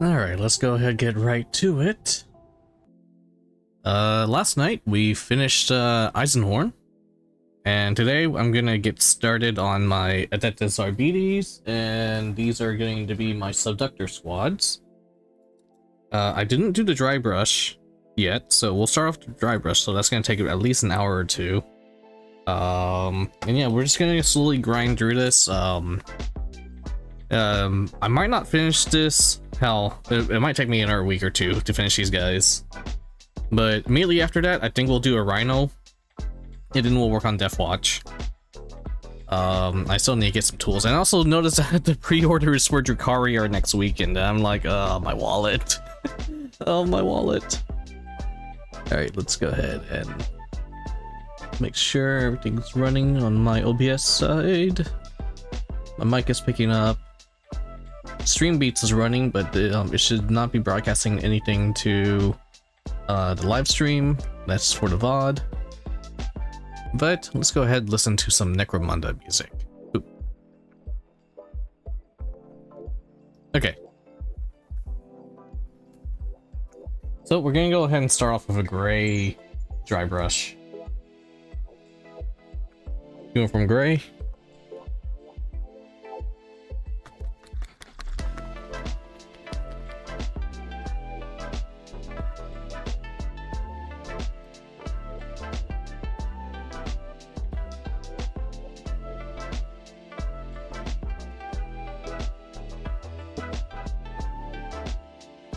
Alright, let's go ahead and get right to it. Last night we finished Eisenhorn, and today I'm gonna get started on my Adeptus Arbites, and these are going to be my Subductor squads. I didn't do the dry brush yet, so we'll start off the dry brush, so that's gonna take at least an hour or two. And yeah, we're just gonna slowly grind through this. I might not finish this. Hell, it might take me another week or two to finish these guys. But immediately after that, I think we'll do a Rhino, and then we'll work on Death Watch. I still need to get some tools. And I also noticed that the pre-orders for Drukhari are next weekend. I'm like, my wallet. Oh, my wallet. Alright, let's go ahead and make sure everything's running on my OBS side. My mic is picking up. Stream Beats is running, but it should not be broadcasting anything to the live stream. That's for the VOD. But let's go ahead and listen to some Necromunda music. Ooh. Okay. So we're gonna go ahead and start off with a gray dry brush. Going from gray.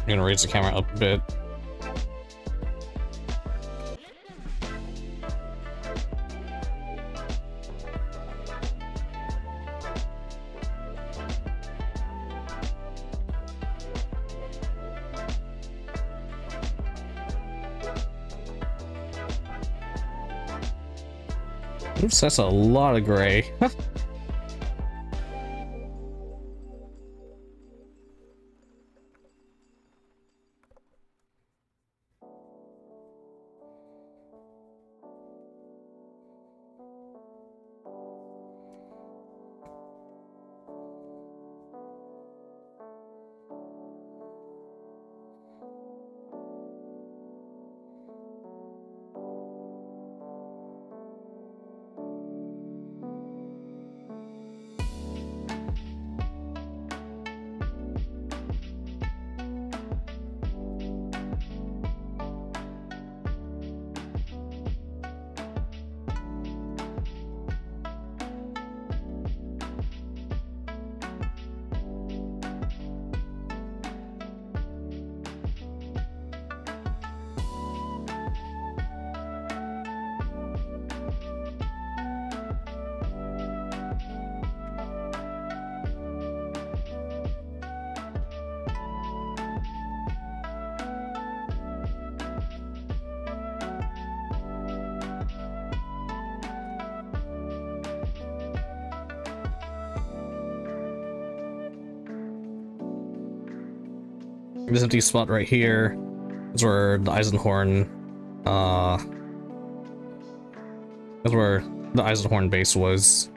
I'm gonna raise the camera up a bit. Oops, that's a lot of gray. This empty spot right here is where the Eisenhorn, that's where the Eisenhorn base was.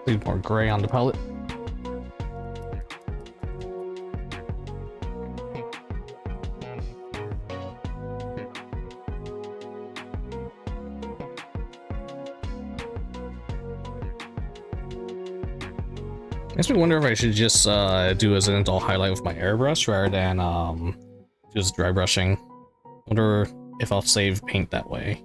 Need more gray on the palette. Makes me wonder if I should just do a Zenithal highlight with my airbrush rather than just dry brushing. Wonder if I'll save paint that way.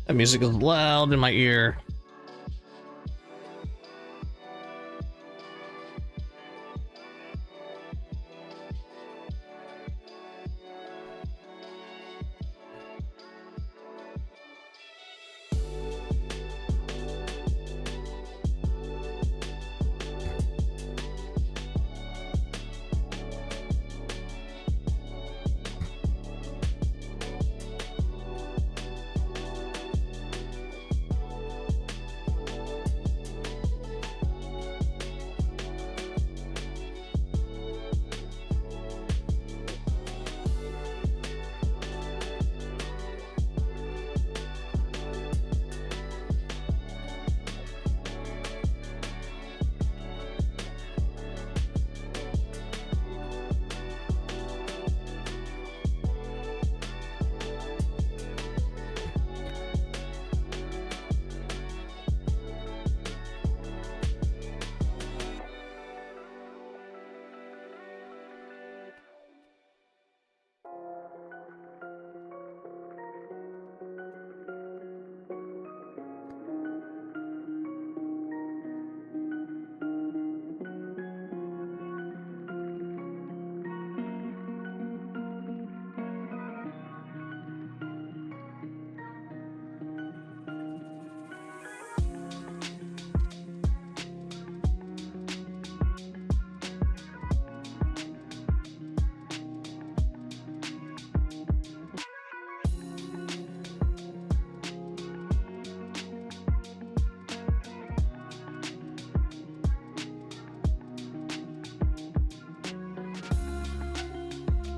That music is loud in my ear.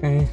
Okay.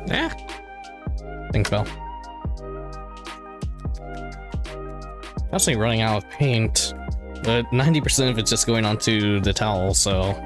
Yeah. Thing fell. Constantly running out of paint, but 90% of it's just going onto the towel, so.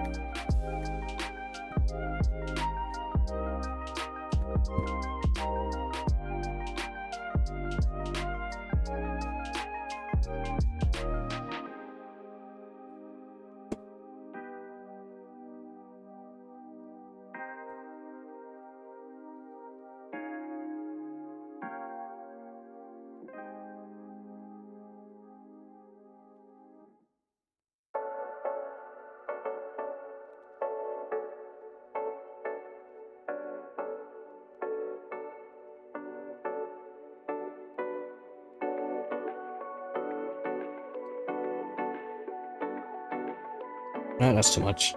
Oh, that's too much.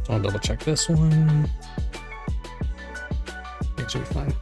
I'll double check this one. It should be fine.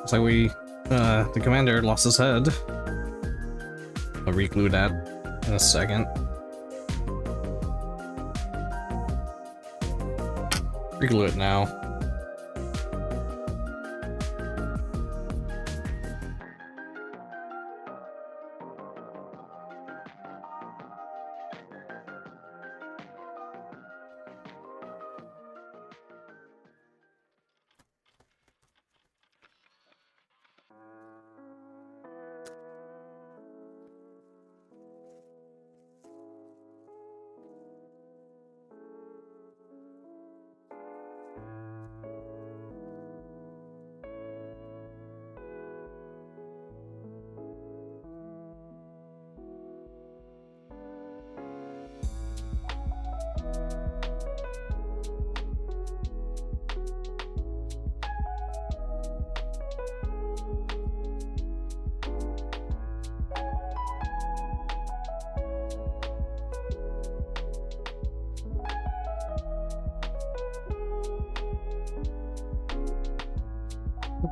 Looks like the commander lost his head. I'll reglue that in a second. Reglue it now.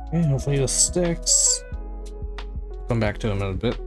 Okay, hopefully this sticks. Come back to him in a bit.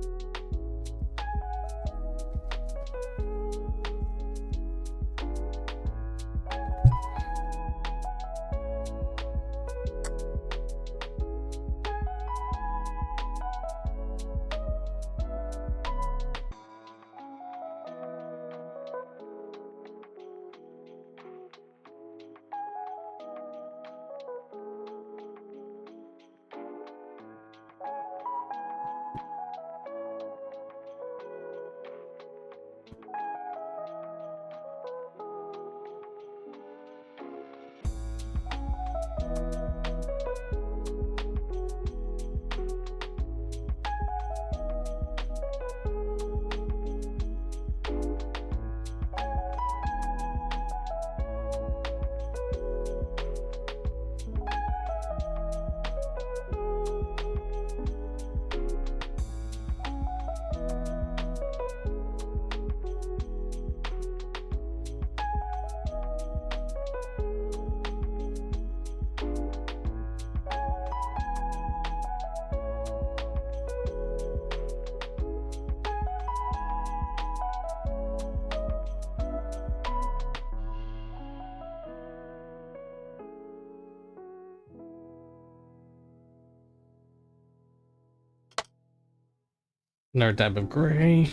Another dab of gray.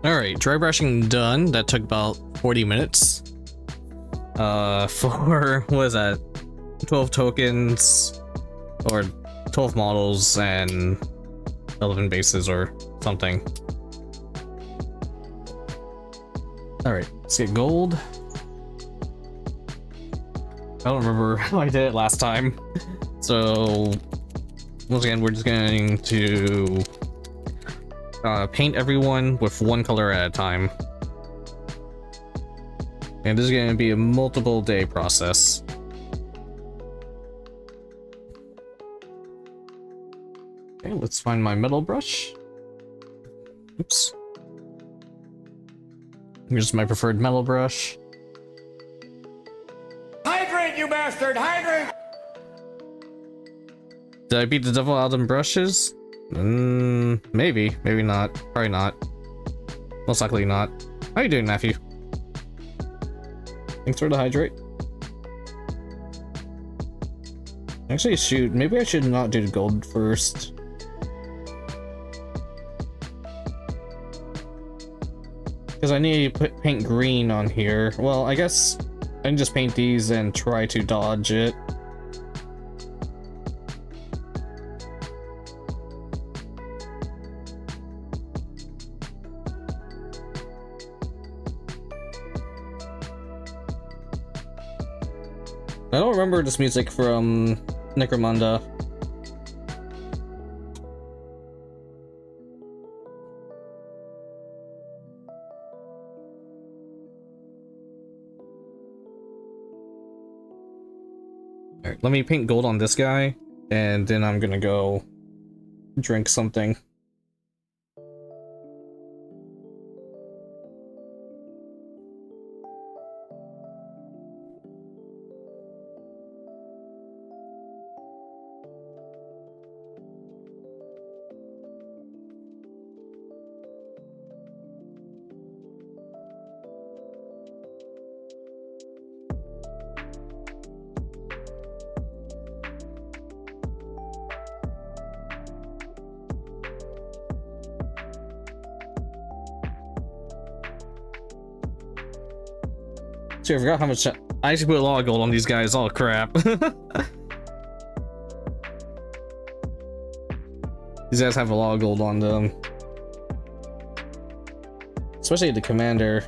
Alright, dry brushing done. That took about 40 minutes. For, what is that? 12 tokens, or 12 models, and 11 bases, or something. Alright, let's get gold. I don't remember how I did it last time. So, once again, we're just going to paint everyone with one color at a time. And this is going to be a multiple day process. Okay, let's find my metal brush. Oops. Here's my preferred metal brush. Hydrate, you bastard! Hydrate! Did I beat the devil out of them brushes? Maybe. Maybe not. Probably not. Most likely not. How you doing, Matthew? Thanks for the hydrate. Actually, shoot. Maybe I should not do the gold first. Because I need to paint green on here. Well, I guess I can just paint these and try to dodge it. I don't remember this music from Necromunda. Alright, let me paint gold on this guy, and then I'm gonna go drink something. See, I forgot how much I actually put a lot of gold on these guys. Oh crap. These guys have a lot of gold on them. especially the commander.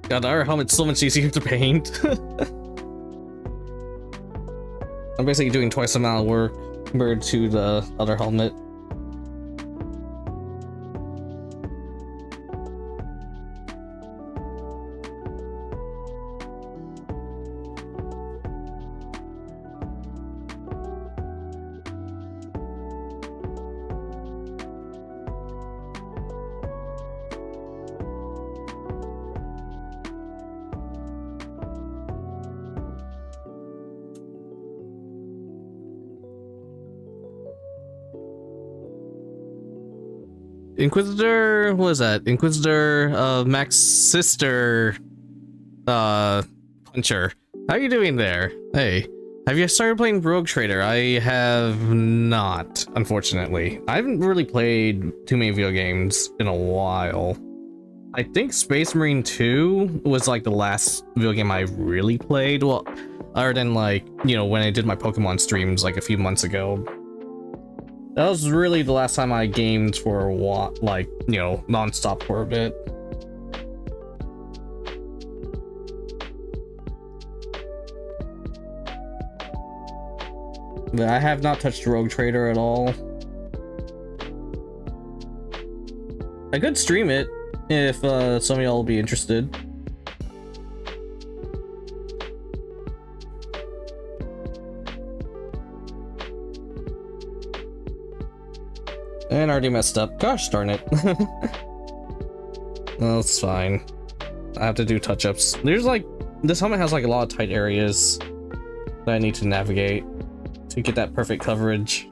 God, our helmet's so much easier to paint. I'm basically doing twice the amount of work compared to the other helmet. Inquisitor, what is that? Inquisitor, Mac's sister, Puncher. How are you doing there? Hey, have you started playing Rogue Trader? I have not, unfortunately. I haven't really played too many video games in a while. I think Space Marine 2 was like the last video game I really played. Well, other than like, you know, when I did my Pokemon streams like a few months ago. That was really the last time I gamed for a while, like, you know, non-stop for a bit. But I have not touched Rogue Trader at all. I could stream it if some of y'all will be interested. And already messed up. Gosh darn it. No, it's fine. I have to do touch-ups. There's like this helmet has like a lot of tight areas that I need to navigate to get that perfect coverage.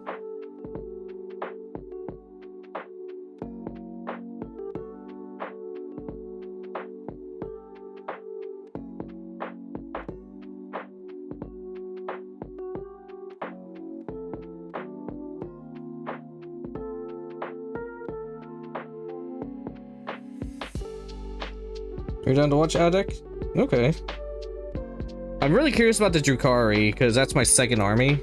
You're down to watch Addict? Okay. I'm really curious about the Drukhari, because that's my second army.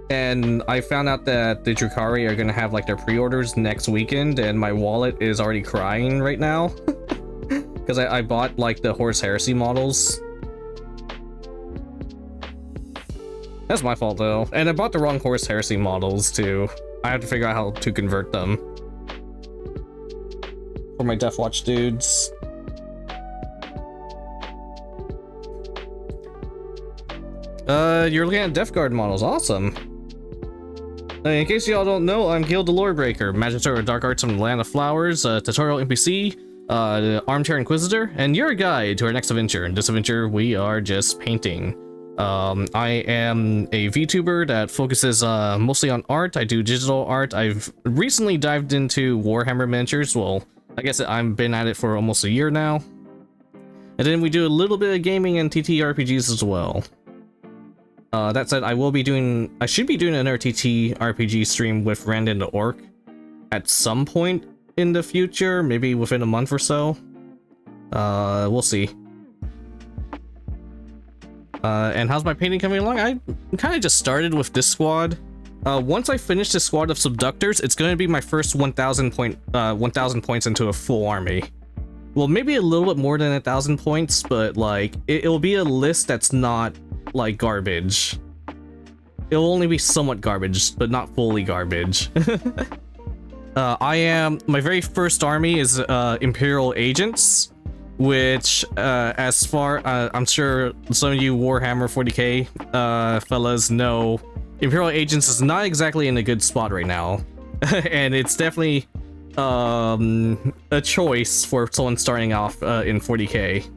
And I found out that the Drukhari are going to have like their pre-orders next weekend, and my wallet is already crying right now. Because I bought like the Horus Heresy models. That's my fault though. And I bought the wrong Horus Heresy models too. I have to figure out how to convert them. For my Deathwatch dudes. You're looking at Death Guard models. Awesome. In case y'all don't know, I'm Gil the Lorebreaker, Magister of Dark Arts from the Land of Flowers, tutorial NPC, Armchair Inquisitor, and your guide to our next adventure. In this adventure, we are just painting. I am a VTuber that focuses mostly on art. I do digital art. I've recently dived into Warhammer miniatures. Well, I guess I've been at it for almost a year now. And then we do a little bit of gaming and TTRPGs as well. That said, I should be doing another TTRPG stream with Randon the Orc at some point in the future, maybe within a month or so. We'll see. And how's my painting coming along? I kind of just started with this squad. Once I finish this squad of Subductors, it's going to be my first 1,000 points into a full army. Well, maybe a little bit more than 1,000 points, but like it'll be a list that's not like garbage. It'll only be somewhat garbage, but not fully garbage. My very first army is Imperial agents, which as far I'm sure some of you Warhammer 40k fellas know, Imperial agents is not exactly in a good spot right now. And it's definitely a choice for someone starting off in 40k.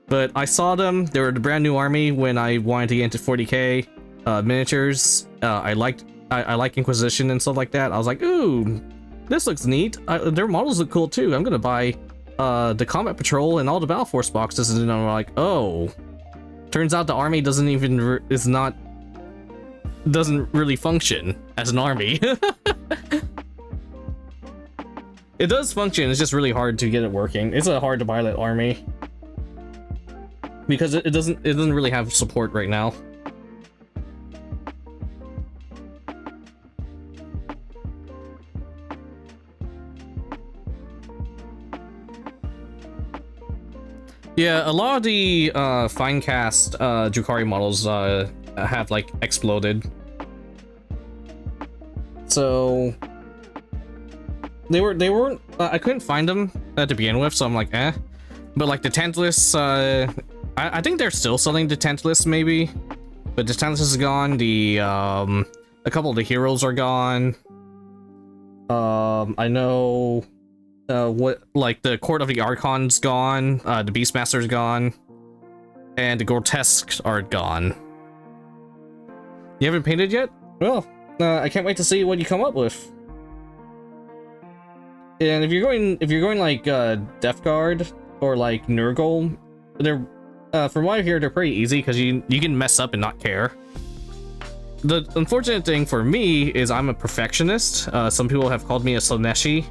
But I saw them. They were the brand new army when I wanted to get into 40k miniatures. I like Inquisition and stuff like that. I was like, ooh, this looks neat. Their models look cool too. I'm gonna buy the Combat Patrol and all the Battle Force boxes. And then I'm like, oh, turns out the army doesn't really function as an army. It does function. It's just really hard to get it working. It's a hard to pilot army. Because it doesn't really have support right now. Yeah, a lot of the Finecast Drukhari models have like exploded. So they weren't I couldn't find them to begin with, so I'm like, eh. But like the Tantalus, I think they're still selling the Tantalus maybe, but the Tantalus is gone. The a couple of the heroes are gone. I know what, like the Court of the Archon's gone, the Beastmaster's gone, and the Grotesques are gone. You haven't painted yet? Well, I can't wait to see what you come up with. And if you're going like Death Guard or like Nurgle, they're from what I hear, they're pretty easy because you can mess up and not care. The unfortunate thing for me is I'm a perfectionist. Some people have called me a Slaneshi.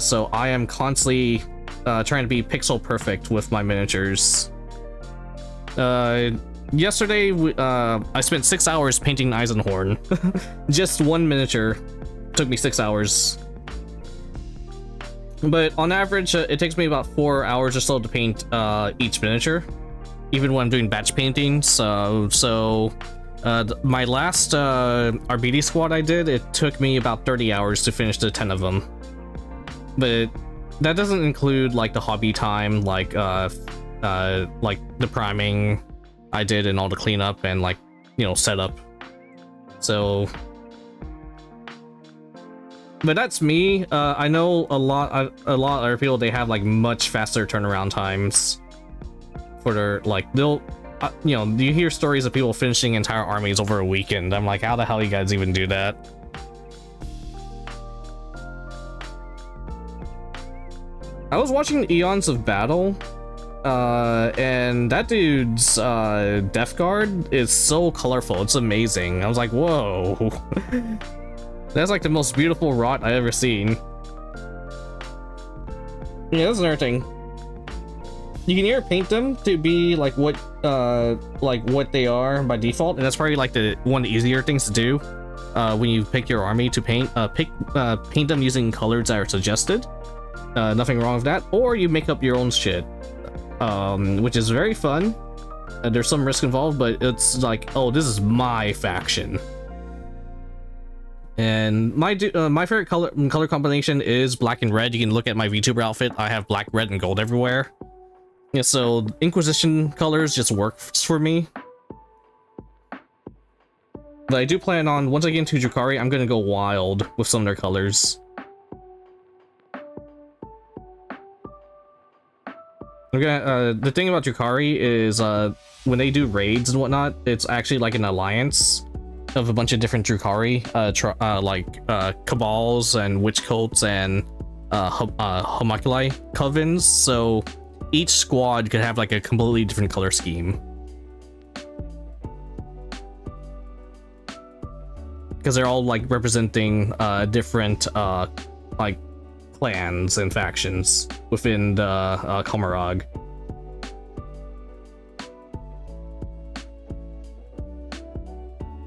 So I am constantly trying to be pixel perfect with my miniatures. Yesterday, I spent 6 hours painting Eisenhorn. Just one miniature took me 6 hours. But on average, it takes me about 4 hours or so to paint each miniature, even when I'm doing batch painting. So my last RBD squad I did, it took me about 30 hours to finish the 10 of them. But that doesn't include like the hobby time, like the priming I did and all the cleanup and like, you know, setup. So But that's me. I know a lot of other people, they have like much faster turnaround times for their, like, they'll you know, you hear stories of people finishing entire armies over a weekend. I'm like, how the hell you guys even do that? I was watching Eons of Battle, and that dude's Death Guard is so colorful. It's amazing. I was like, whoa. That's like the most beautiful rot I've ever seen. Yeah, that's another thing. You can either paint them to be like what they are by default, and that's probably like one of the easier things to do when you pick your army to paint. Paint them using colors that are suggested. Nothing wrong with that. Or you make up your own shit, which is very fun. There's some risk involved, but it's like, oh, this is my faction. And my favorite color combination is black and red. You can look at my VTuber outfit. I have black, red, and gold everywhere. Yeah, so Inquisition colors just works for me. But I do plan on, once I get into Drukhari, I'm gonna go wild with some of their colors. Okay, the thing about Drukhari is when they do raids and whatnot, it's actually like an alliance of a bunch of different Drukhari, cabals and witch cults and homunculi covens. So each squad could have like a completely different color scheme, because they're all like representing different like clans and factions within the Kamarag.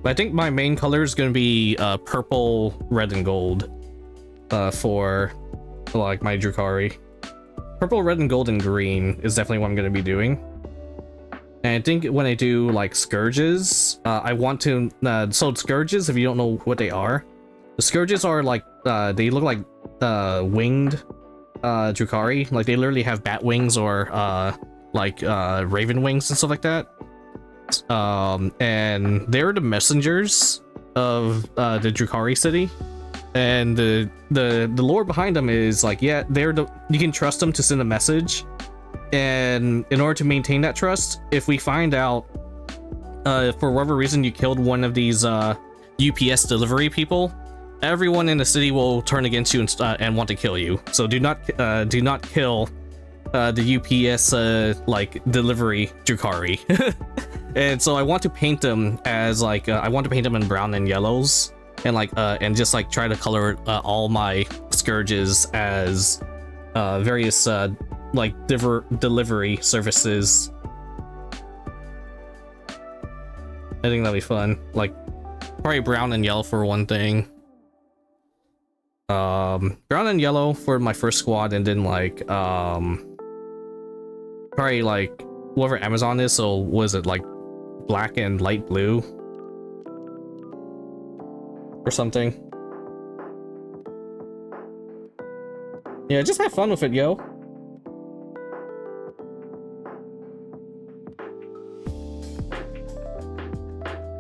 I think my main color is going to be purple, red, and gold for like my Drukhari. Purple, red, and gold, and green is definitely what I'm going to be doing. And I think when I do like scourges, I want to so scourges, if you don't know what they are, the scourges are like they look like winged Drukhari. Like they literally have bat wings or raven wings and stuff like that. And they're the messengers of the Drukhari city, and the lore behind them is like, yeah, you can trust them to send a message, and in order to maintain that trust, if we find out for whatever reason you killed one of these UPS delivery people, everyone in the city will turn against you and want to kill you. So do not kill the UPS like delivery Drukhari. And so I want to paint them as like I want to paint them in brown and yellows, and like and just like try to color all my scourges as various like delivery services. I think that'll be fun. Like probably brown and yellow for one thing. Brown and yellow for my first squad, and then like probably like whatever Amazon is. So was it like black and light blue or something? Yeah, just have fun with it, yo.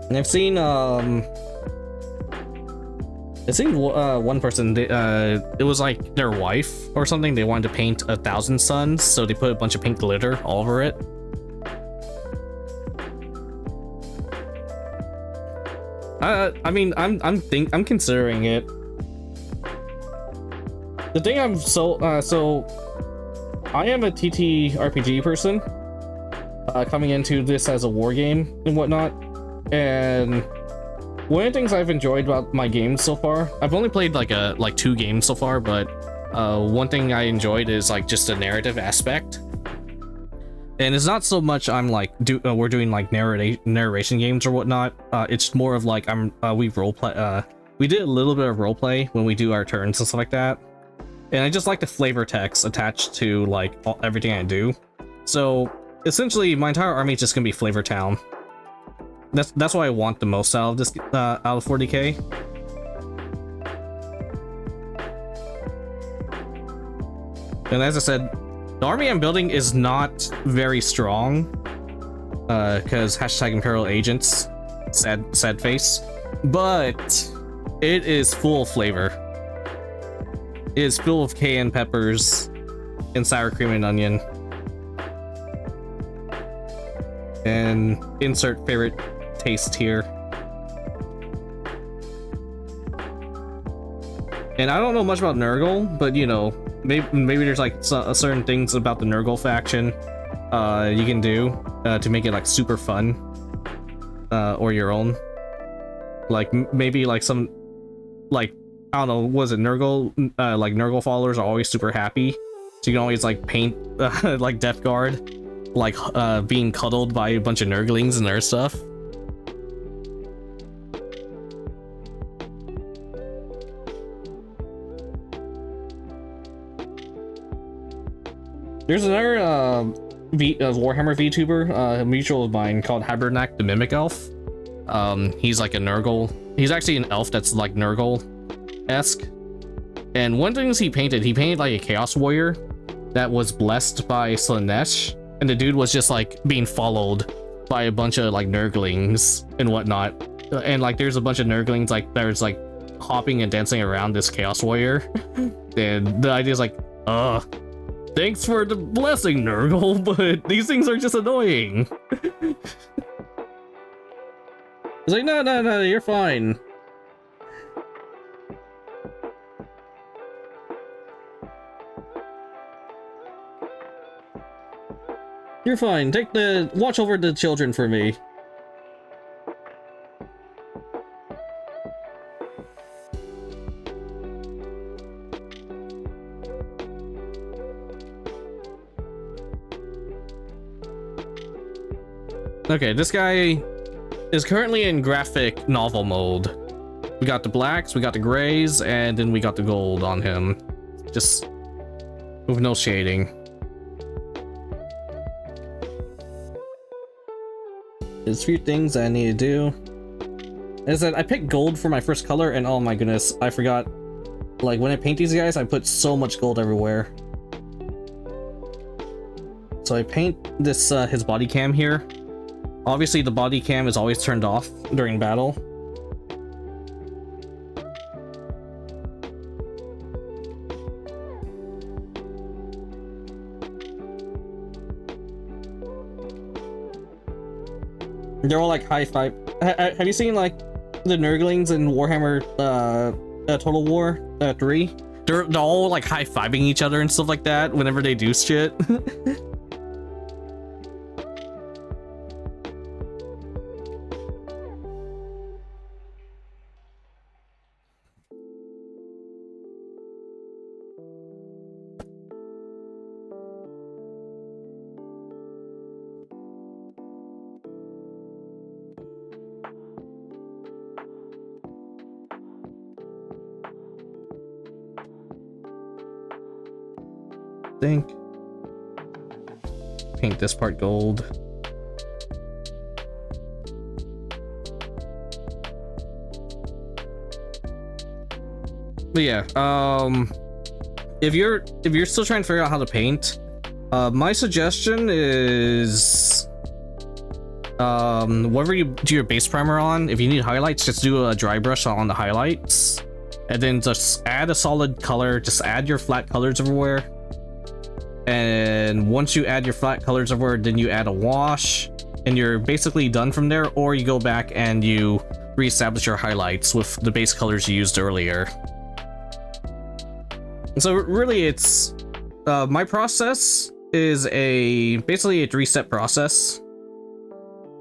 And I've seen one person, it was like their wife or something, they wanted to paint 1,000 suns, so they put a bunch of pink glitter all over it. I mean, I'm considering it. The thing I am a TTRPG person, coming into this as a war game and whatnot, and one of the things I've enjoyed about my games so far, I've only played like 2 games so far, but one thing I enjoyed is like just the narrative aspect. And it's not so much I'm like we're doing like narration games or whatnot. It's more of like we roleplay. We did a little bit of roleplay when we do our turns and stuff like that. And I just like the flavor text attached to like everything I do. So essentially, my entire army is just gonna be Flavor Town. That's what I want the most out of this out of 40k. And as I said, the army I'm building is not very strong, because #Imperial agents, sad face, but it is full of flavor. is filled with cayenne peppers and sour cream and onion. And insert favorite taste here. And I don't know much about Nurgle, but you know, maybe there's like certain things about the Nurgle faction you can do to make it like super fun, or your own. Like maybe like some, like, I don't know, was it Nurgle? Like Nurgle followers are always super happy, so you can always like paint like Death Guard like being cuddled by a bunch of Nurglings and their stuff. There's another Warhammer VTuber, mutual of mine, called Habernack the Mimic Elf. He's like a Nurgle. He's actually an elf that's like Nurgle-esque. And one thing he painted like a Chaos Warrior that was blessed by Slanesh, and the dude was just like being followed by a bunch of like Nurglings and whatnot. And like there's a bunch of Nurglings like there's like hopping and dancing around this Chaos Warrior. And the idea is like, thanks for the blessing, Nurgle, but these things are just annoying. It's like, no, you're fine. You're fine. Watch over the children for me. Okay, this guy is currently in graphic novel mode. We got the blacks, we got the grays, and then we got the gold on him. Just with no shading. There's a few things I need to do. Is that I picked gold for my first color, and oh my goodness, I forgot. Like when I paint these guys, I put so much gold everywhere. So I paint this his body cam here. Obviously, the body cam is always turned off during battle. They're all like high five. Have you seen like the Nurglings in Warhammer Total War 3? They're all like high fiving each other and stuff like that whenever they do shit. Think. Paint this part gold. But yeah, if you're still trying to figure out how to paint, my suggestion is whatever you do your base primer on, if you need highlights, just do a dry brush on the highlights, and then just add a solid color. Just add your flat colors everywhere. And once you add your flat colors everywhere, then you add a wash, and you're basically done from there. Or you go back and you reestablish your highlights with the base colors you used earlier. So really, it's my process is basically a 3-step process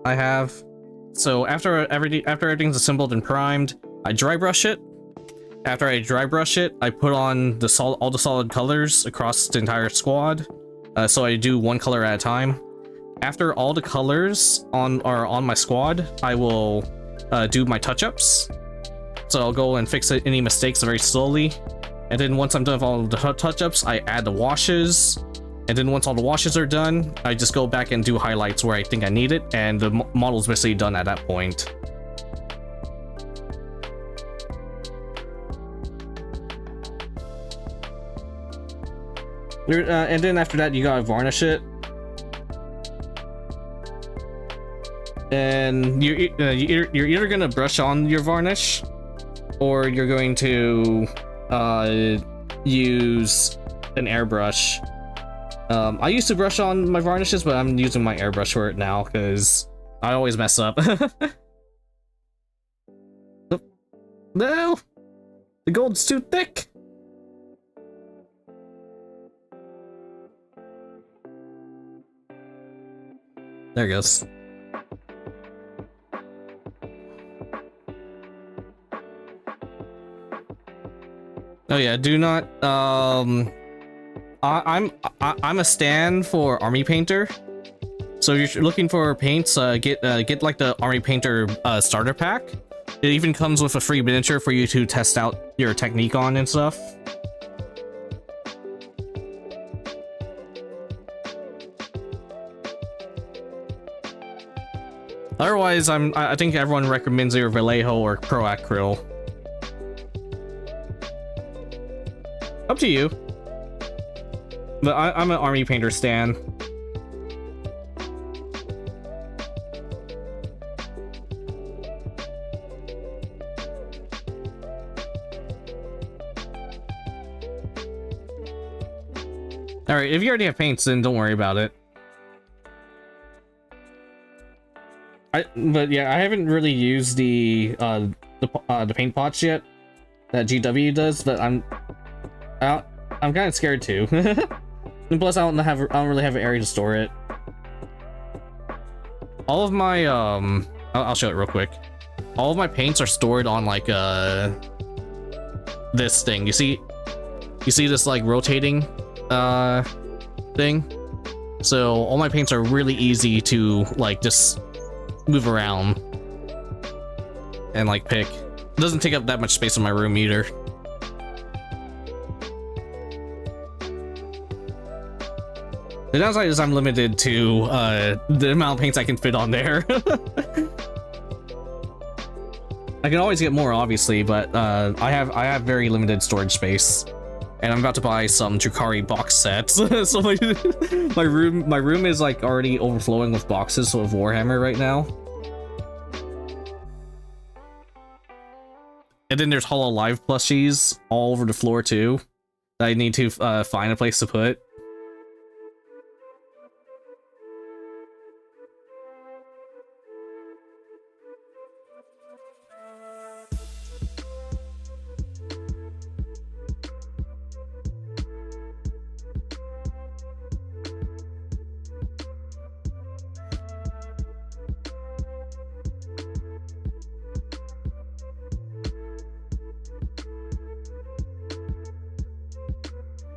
I have. So after everything's assembled and primed, I dry brush it. After I dry brush it, I put on all the solid colors across the entire squad. So I do one color at a time. After all the colors are on my squad, I will do my touch-ups. So I'll go and fix any mistakes very slowly. And then once I'm done with all the touch-ups, I add the washes. And then once all the washes are done, I just go back and do highlights where I think I need it, and the model's basically done at that point. And then after that, you gotta varnish it. And you're either gonna brush on your varnish, or you're going to use an airbrush. I used to brush on my varnishes, but I'm using my airbrush for it now because I always mess up. No! The gold's too thick! There it goes. Oh yeah, do not, I'm a stan for Army Painter. So if you're looking for paints, get like the Army Painter starter pack. It even comes with a free miniature for you to test out your technique on and stuff. Otherwise, I think everyone recommends either Vallejo or Pro Acryl. Up to you. But I'm an Army Painter stan. Alright, if you already have paints, then don't worry about it. But yeah, I haven't really used the paint pots yet that GW does, but I'm kind of scared too. And plus, I don't really have an area to store it. All of my I'll show it real quick. All of my paints are stored on like this thing. You see this like rotating thing? So all my paints are really easy to like just move around and like pick. It doesn't take up that much space in my room either. The downside is I'm limited to the amount of paints I can fit on there. I can always get more, obviously, but I have very limited storage space, and I'm about to buy some Drukhari box sets. So my room is like already overflowing with boxes of Warhammer right now. And then there's Hololive plushies all over the floor too that I need to find a place to put.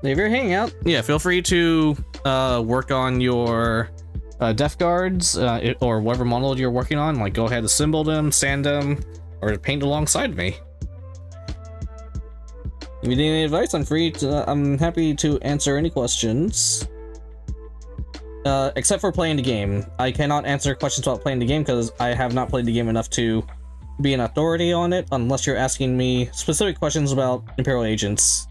If you're hanging out, yeah, feel free to work on your Death Guards or whatever model you're working on. Like, go ahead, assemble them, sand them, or paint alongside me. If you need any advice, I'm happy to answer any questions. Except for playing the game. I cannot answer questions about playing the game because I have not played the game enough to be an authority on it, unless you're asking me specific questions about Imperial agents.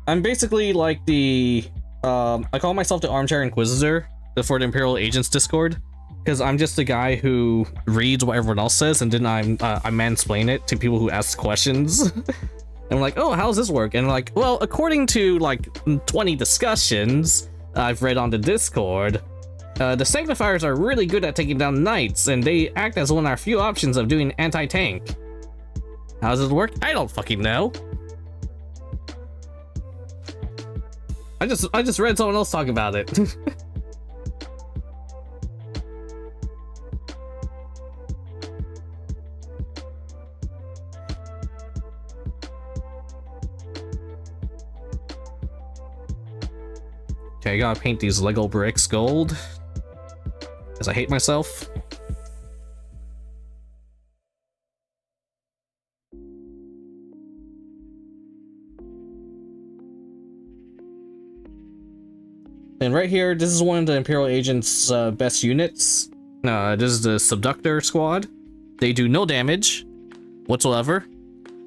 I'm basically like the, I call myself the Armchair Inquisitor for the Imperial Agents Discord, because I'm just the guy who reads what everyone else says, and then I mansplain it to people who ask questions. And I'm like, oh, how's this work? And like, well, according to like 20 discussions I've read on the Discord, the Sanctifiers are really good at taking down knights, and they act as one of our few options of doing anti-tank. How does it work? I don't fucking know. I just read someone else talk about it. Okay, I gotta paint these Lego bricks gold, because I hate myself. And right here, this is one of the Imperial Agents' best units. This is the Subductor squad. They do no damage whatsoever,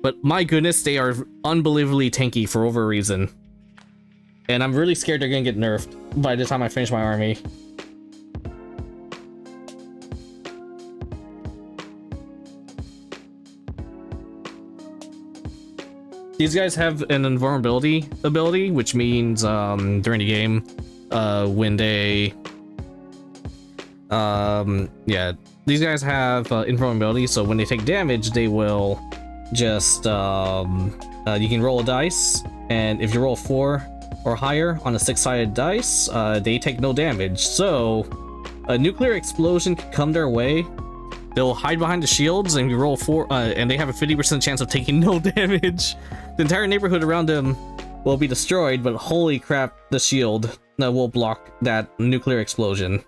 but my goodness, they are unbelievably tanky for over a reason. And I'm really scared they're gonna get nerfed by the time I finish my army. These guys have an invulnerability ability, which means during the game, when they yeah, these guys have invulnerability, so when they take damage, they will just you can roll a dice, and if you roll 4 or higher on a 6-sided dice, they take no damage. So a nuclear explosion could come their way. They'll hide behind the shields, and you roll 4, and they have a 50% chance of taking no damage. The entire neighborhood around them will be destroyed, but holy crap, the shield that will block that nuclear explosion.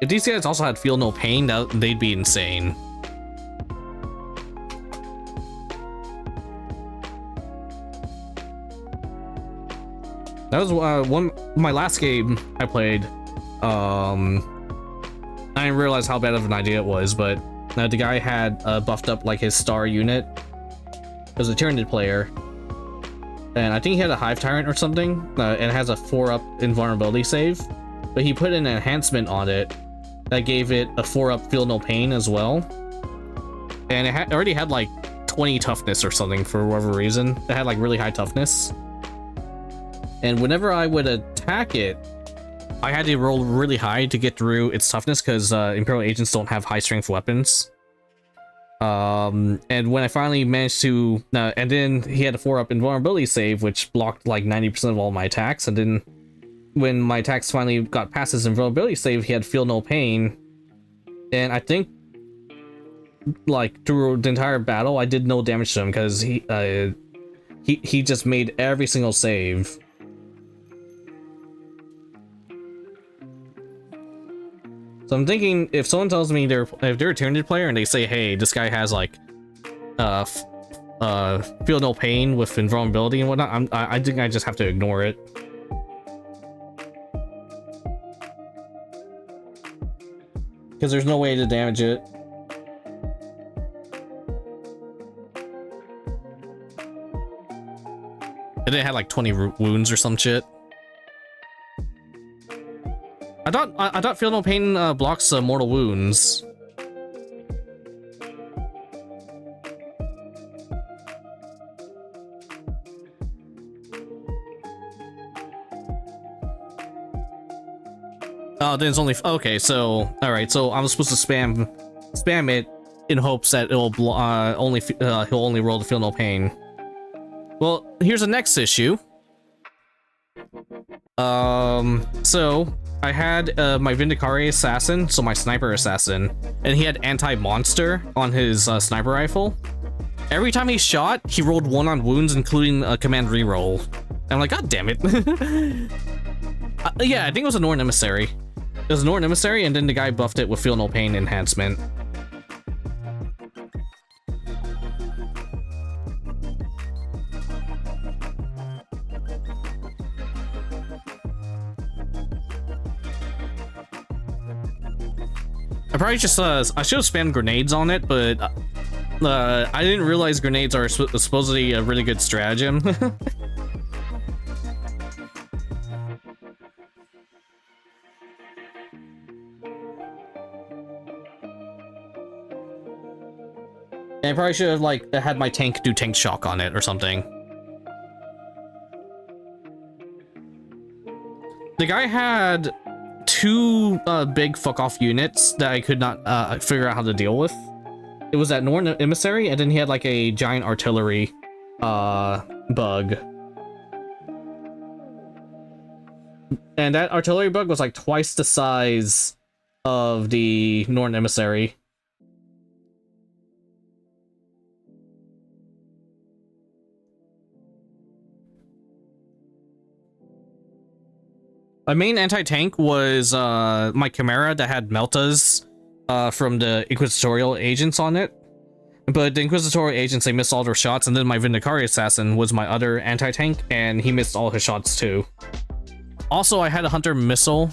If these guys also had feel no pain, they'd be insane. That was my last game I played. I didn't realize how bad of an idea it was, but the guy had buffed up like his star unit. It was a Tyranid player, and I think he had a Hive Tyrant or something, and it has a 4-up invulnerability save. But he put an enhancement on it that gave it a 4-up feel no pain as well, and it already had like 20 toughness or something for whatever reason. It had like really high toughness, and whenever I would attack it, I had to roll really high to get through its toughness because Imperial agents don't have high strength weapons. And when I finally managed to, and then he had a 4-up invulnerability save, which blocked like 90% of all my attacks, and then when my attacks finally got past his invulnerability save, he had feel no pain, and I think like through the entire battle I did no damage to him because he just made every single save. So I'm thinking, if someone tells me if they're a Tyranid player and they say, hey, this guy has like feel no pain with invulnerability and whatnot, I think I just have to ignore it. Because there's no way to damage it. And it had like 20 wounds or some shit. I thought feel no pain blocks mortal wounds. Oh, then it's only okay. So all right, so I'm supposed to spam it in hopes that it'll he'll only roll to feel no pain. Well, here's the next issue. So I had my Vindicare assassin, so my sniper assassin, and he had anti-monster on his sniper rifle. Every time he shot, he rolled 1 on wounds, including a command reroll. I'm like, god damn it. Yeah, I think it was a Norn Emissary. It was a Norn Emissary, and then the guy buffed it with feel no pain enhancement. I probably just I should have spammed grenades on it, but I didn't realize grenades are supposedly a really good stratagem. And I probably should have like had my tank do tank shock on it or something. The guy had 2 big fuck off units that I could not figure out how to deal with. It was that Norn Emissary, and then he had like a giant artillery bug. And that artillery bug was like twice the size of the Norn Emissary. My main anti-tank was my Chimera that had Meltas from the Inquisitorial agents on it. But the Inquisitorial agents, they missed all their shots, and then my Vindicare assassin was my other anti-tank, and he missed all his shots too. Also, I had a Hunter missile.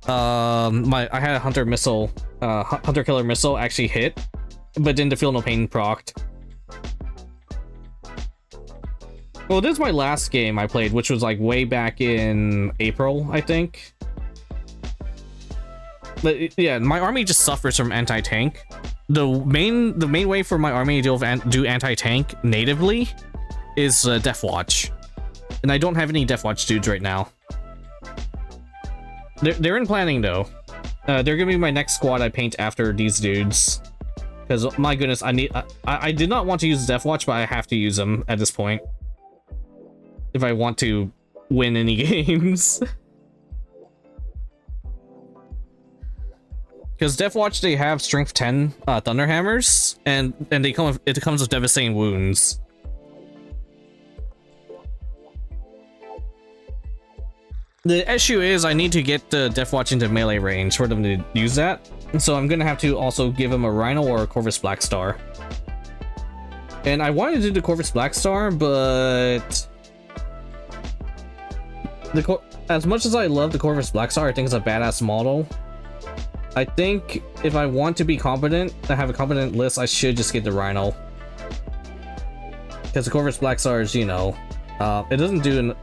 I had a Hunter missile, Hunter killer missile actually hit, but then the feel no pain procced. Well, this is my last game I played, which was like way back in April, I think. But yeah, my army just suffers from anti-tank. The main way for my army to do anti-tank natively is Death Watch, and I don't have any Death Watch dudes right now. They're in planning though. They're gonna be my next squad I paint after these dudes. Because my goodness, I did not want to use Death Watch, but I have to use them at this point if I want to win any games. Because Death Watch, they have Strength 10 Thunder Hammers, and it comes with devastating wounds. The issue is I need to get the Death Watch into melee range for them to use that. So I'm gonna have to also give him a Rhino or a Corvus Blackstar. And I wanted to do the Corvus Blackstar, but as much as I love the Corvus Blackstar, I think it's a badass model. I think if I want to be competent, to have a competent list, I should just get the Rhino. Because the Corvus Blackstar is, you know, it doesn't do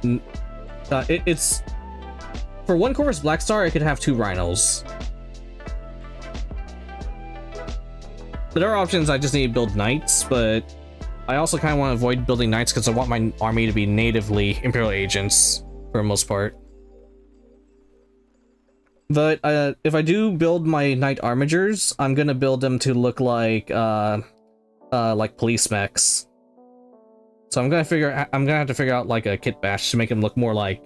it's for one Corvus Blackstar, I could have 2 Rhinos. There are options. I just need to build Knights, but I also kind of want to avoid building Knights because I want my army to be natively Imperial agents for the most part. But if I do build my Knight Armigers, I'm gonna build them to look like police mechs. So I'm gonna have to figure out like a kit bash to make them look more like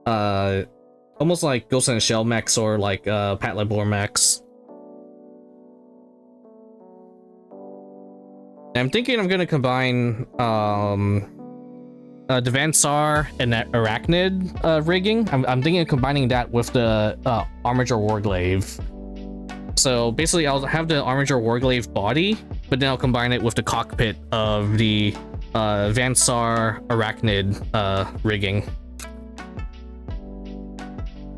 almost like Ghost in the Shell mechs or like Pat Labor mechs. I'm thinking I'm gonna combine Devansar and that Arachnid rigging. I'm thinking of combining that with the Armiger Warglaive. So basically I'll have the Armiger Warglaive body, but then I'll combine it with the cockpit of the Vansar Arachnid rigging.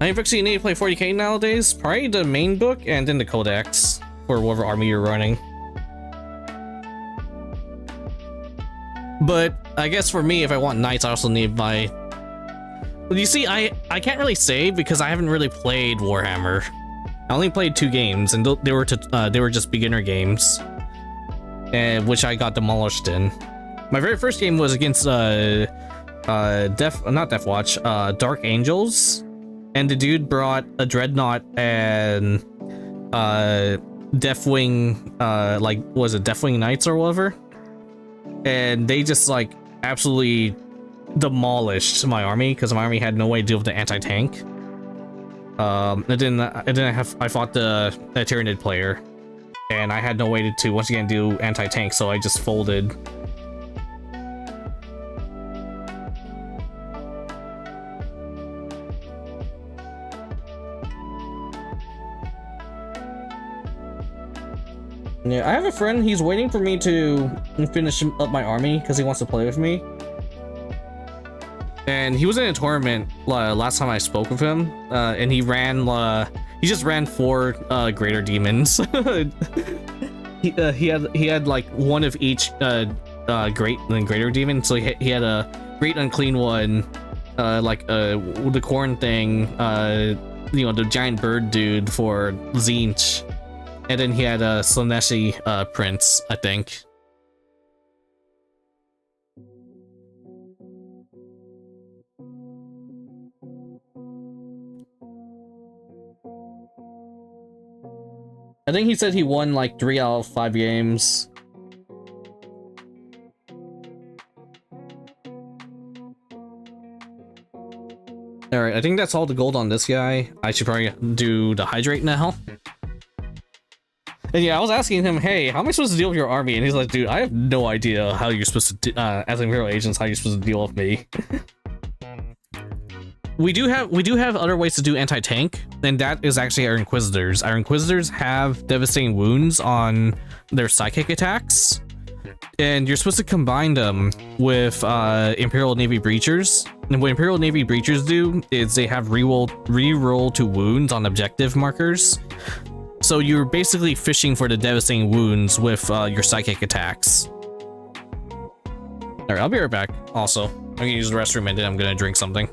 I actually need to play 40k nowadays. Probably the main book and then the codex for whatever army you're running. But I guess for me, if I want knights, I also need my... Well, you see, I can't really say because I haven't really played Warhammer. I only played 2 games, and they were just beginner games, and which I got demolished in. My very first game was against not Death Watch, Dark Angels, and the dude brought a Dreadnought and Deathwing, Deathwing Knights or whatever. And they just like absolutely demolished my army because my army had no way to deal with the anti-tank. I fought the Tyranid player, and I had no way to once again do anti-tank, so I just folded. Yeah, I have a friend, he's waiting for me to finish up my army because he wants to play with me. And he was in a tournament last time I spoke with him, and he just ran 4 greater demons. he had like one of each great and greater demon, so he had a great unclean one, the corn thing, the giant bird dude for Zinch. And then he had a Slaneshi prince, I think. I think he said he won like 3 out of 5 games. Alright, I think that's all the gold on this guy. I should probably do the hydrate now. And yeah, I was asking him, hey, how am I supposed to deal with your army? And he's like, dude, I have no idea how you're supposed to, as Imperial agents, how you're supposed to deal with me. We do have other ways to do anti-tank, and that is actually our Inquisitors. Our Inquisitors have devastating wounds on their psychic attacks, and you're supposed to combine them with Imperial Navy Breachers. And what Imperial Navy Breachers do is they have re-roll to wounds on objective markers. So you're basically fishing for the devastating wounds with your psychic attacks. Alright, I'll be right back, also. I'm gonna use the restroom and then I'm gonna drink something.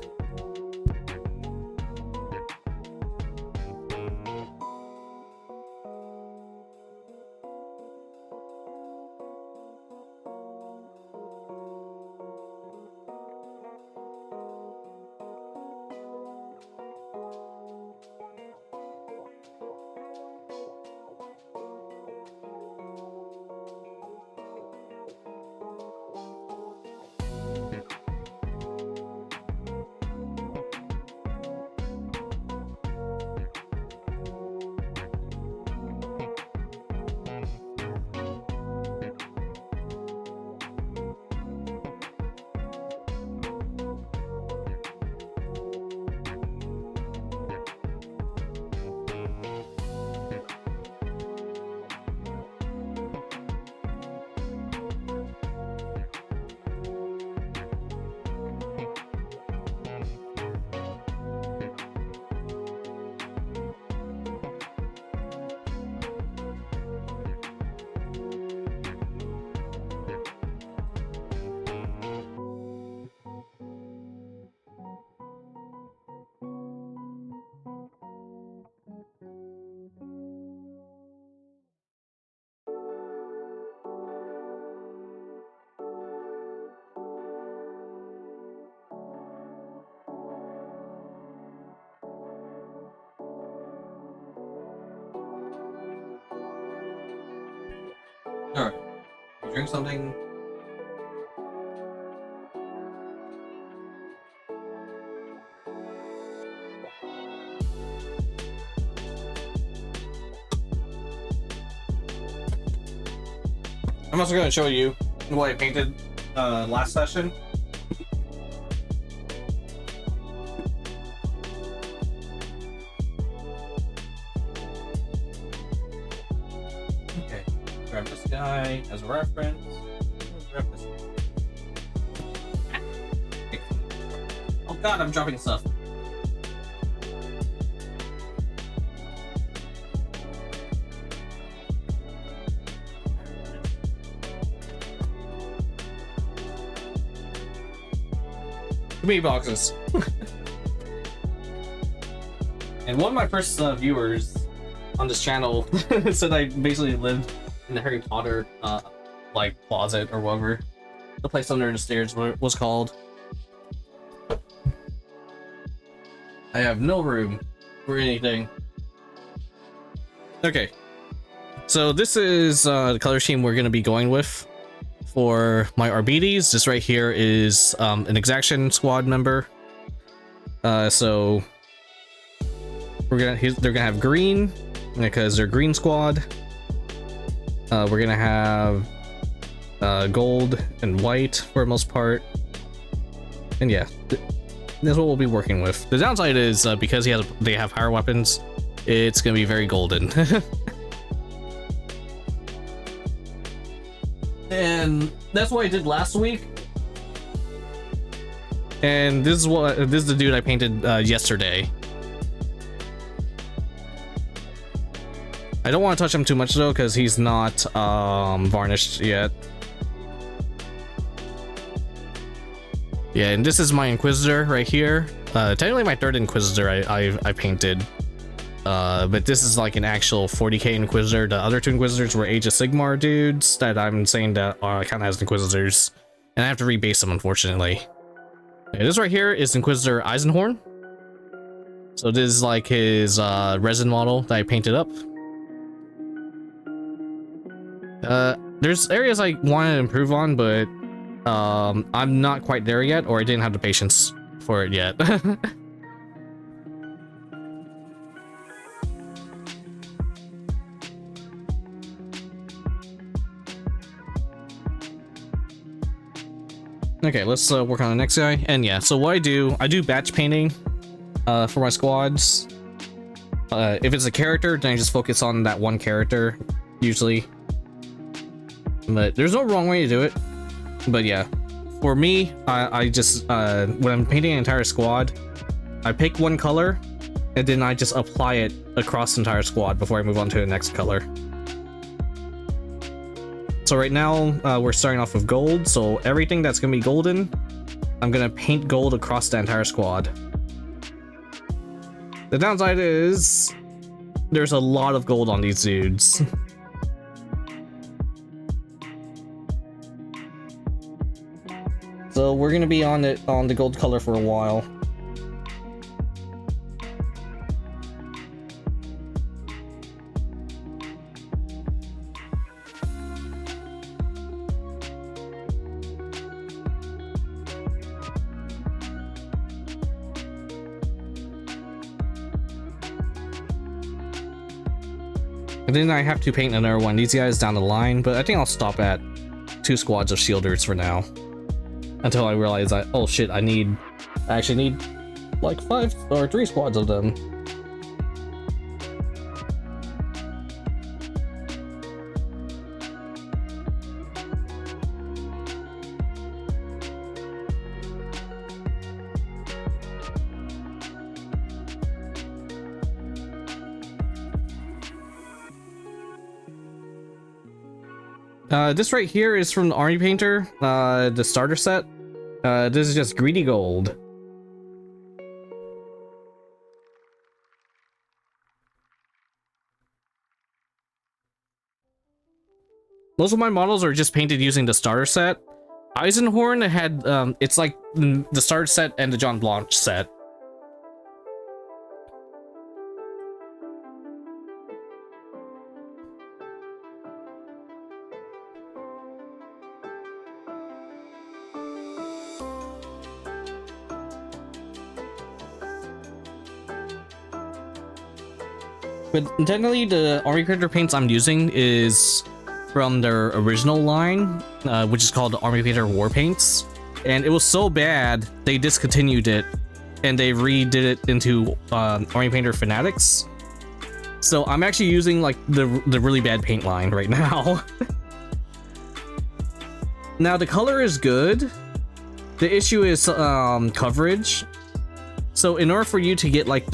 Alright, drink something. I'm also going to show you what I painted last session. Okay, grab this guy as a reference. Grab this guy. Oh god, I'm dropping stuff. Too many boxes. And one of my first viewers on this channel said I basically lived in the Harry Potter like closet or whatever the place under the stairs was called. I have no room for anything. Okay, so this is the color scheme we're going to be going with for my Arbites. This right here is an exaction squad member. So they're gonna have green because they're green squad. We're gonna have gold and white for the most part, and yeah, that's what we'll be working with. The downside is because they have higher weapons, it's gonna be very golden. And that's what I did last week. And this is the dude I painted yesterday. I don't want to touch him too much though, because he's not varnished yet. Yeah, and this is my Inquisitor right here. Technically my third Inquisitor I painted. But this is like an actual 40k Inquisitor. The other two Inquisitors were Age of Sigmar dudes that I'm saying that count as Inquisitors. And I have to rebase them, unfortunately. Okay, this right here is Inquisitor Eisenhorn. So this is like his resin model that I painted up. There's areas I want to improve on, but I'm not quite there yet, or I didn't have the patience for it yet. Okay, let's work on the next guy. And yeah, so what I do batch painting for my squads. If it's a character, then I just focus on that one character, usually. But there's no wrong way to do it. But yeah, for me, I just, when I'm painting an entire squad, I pick one color, and then I just apply it across the entire squad before I move on to the next color. So right now, we're starting off with gold, so everything that's gonna be golden I'm gonna paint gold across the entire squad. The downside is there's a lot of gold on these dudes. So we're gonna be on the gold color for a while. And then I have to paint another one. These guys down the line, but I think I'll stop at 2 squads of shielders for now. Until I realize that, oh shit, I actually need like 5 or 3 squads of them. This right here is from the Army Painter, the starter set. This is just greedy gold. Most of my models are just painted using the starter set. Eisenhorn had, it's like the starter set and the John Blanche set. But technically, the Army Painter paints I'm using is from their original line, which is called the Army Painter War Paints. And it was so bad, they discontinued it, and they redid it into Army Painter Fanatics. So I'm actually using like the really bad paint line right now. Now the color is good. The issue is coverage. So in order for you to get like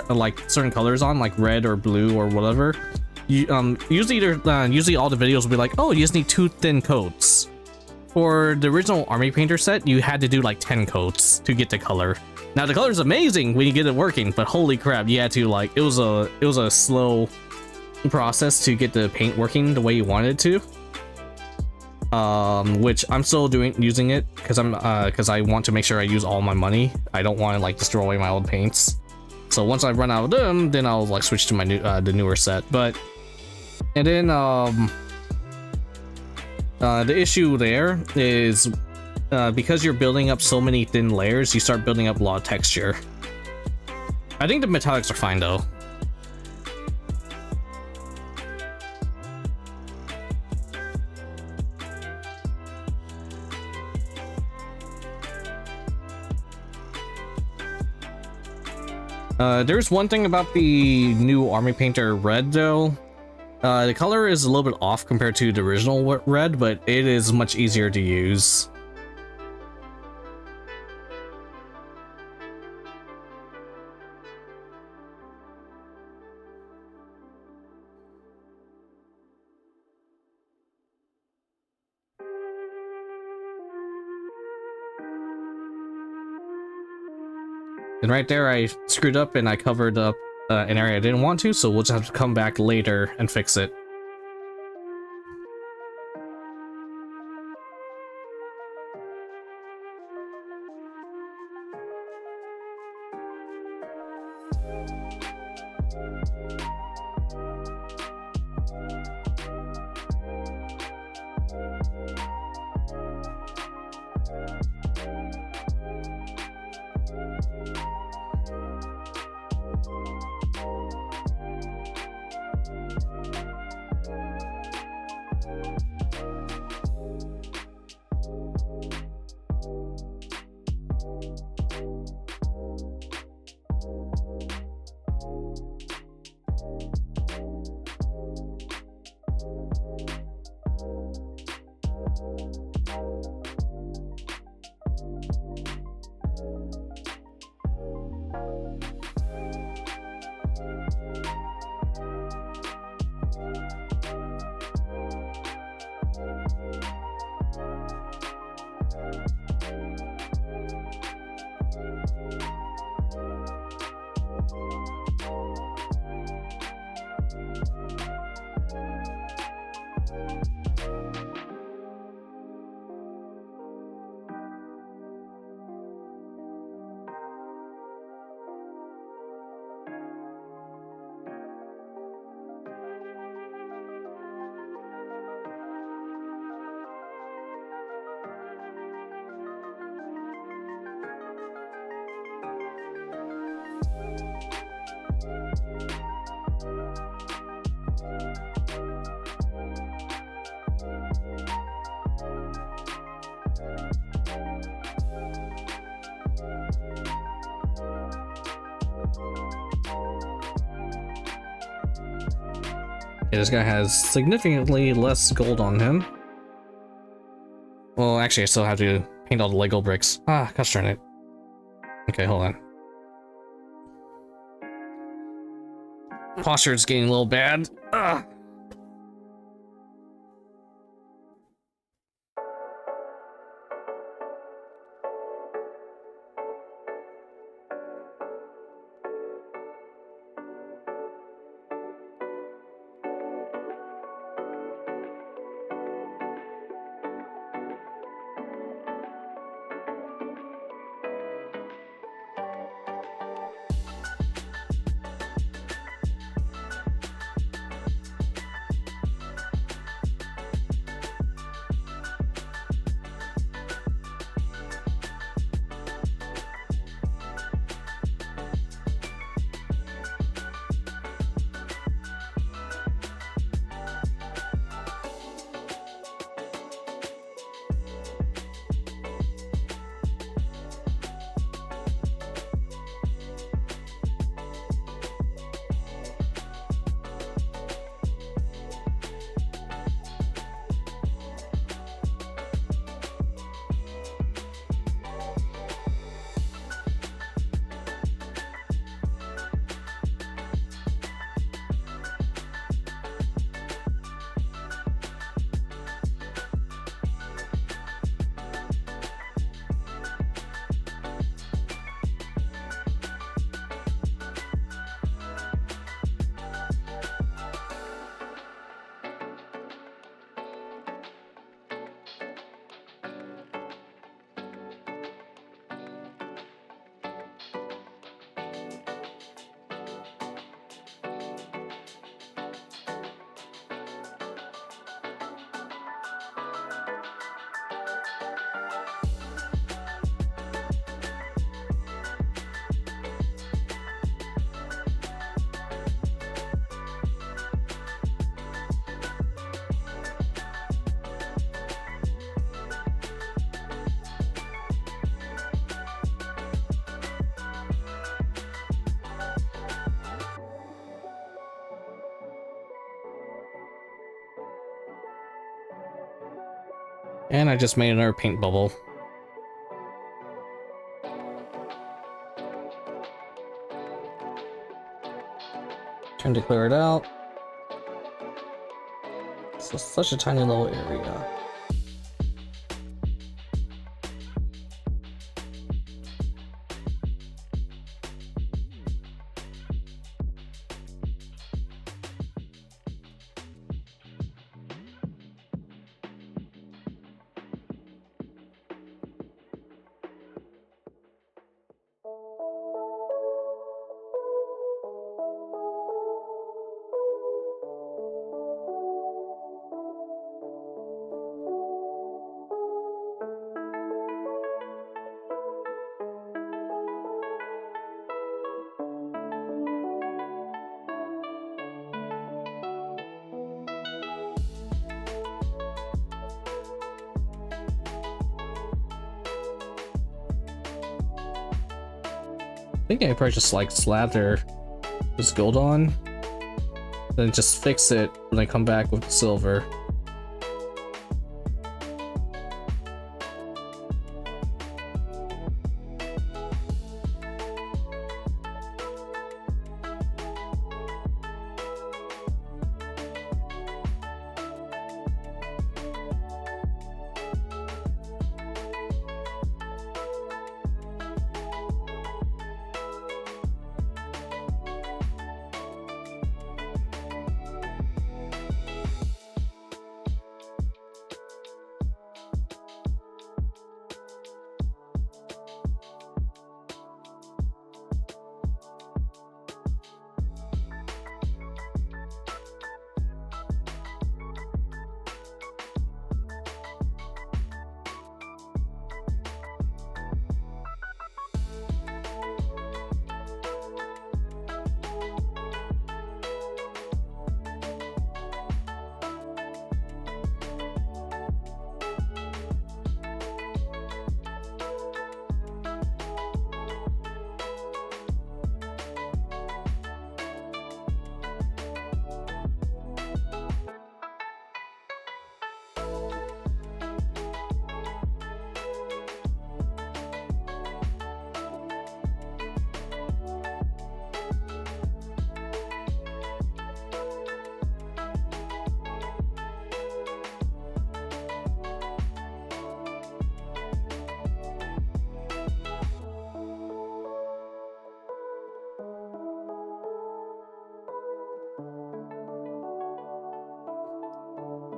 like certain colors on, like red or blue or whatever, you usually all the videos will be like, oh, you just need 2 thin coats. For the original Army Painter set, you had to do like 10 coats to get the color. Now the color is amazing when you get it working, but holy crap, you had to like it was a slow process to get the paint working the way you wanted it to. Which I'm still using it because I want to make sure I use all my money. I don't want to like destroy my old paints. So once I run out of them, then I'll like switch to my new the newer set. And then the issue there is because you're building up so many thin layers, you start building up a lot of texture. I think the metallics are fine though. There's one thing about the new Army Painter Red though. The color is a little bit off compared to the original red, but it is much easier to use. And right there, I screwed up and I covered up an area I didn't want to, so we'll just have to come back later and fix it. Yeah, this guy has significantly less gold on him. Well, actually, I still have to paint all the Lego bricks. Ah, gosh darn it. Okay, hold on. Posture's getting a little bad. Ah. And I just made another paint bubble. Time to clear it out. It's such a tiny little area. I think I probably just like slather this gold on, then just fix it when I come back with the silver.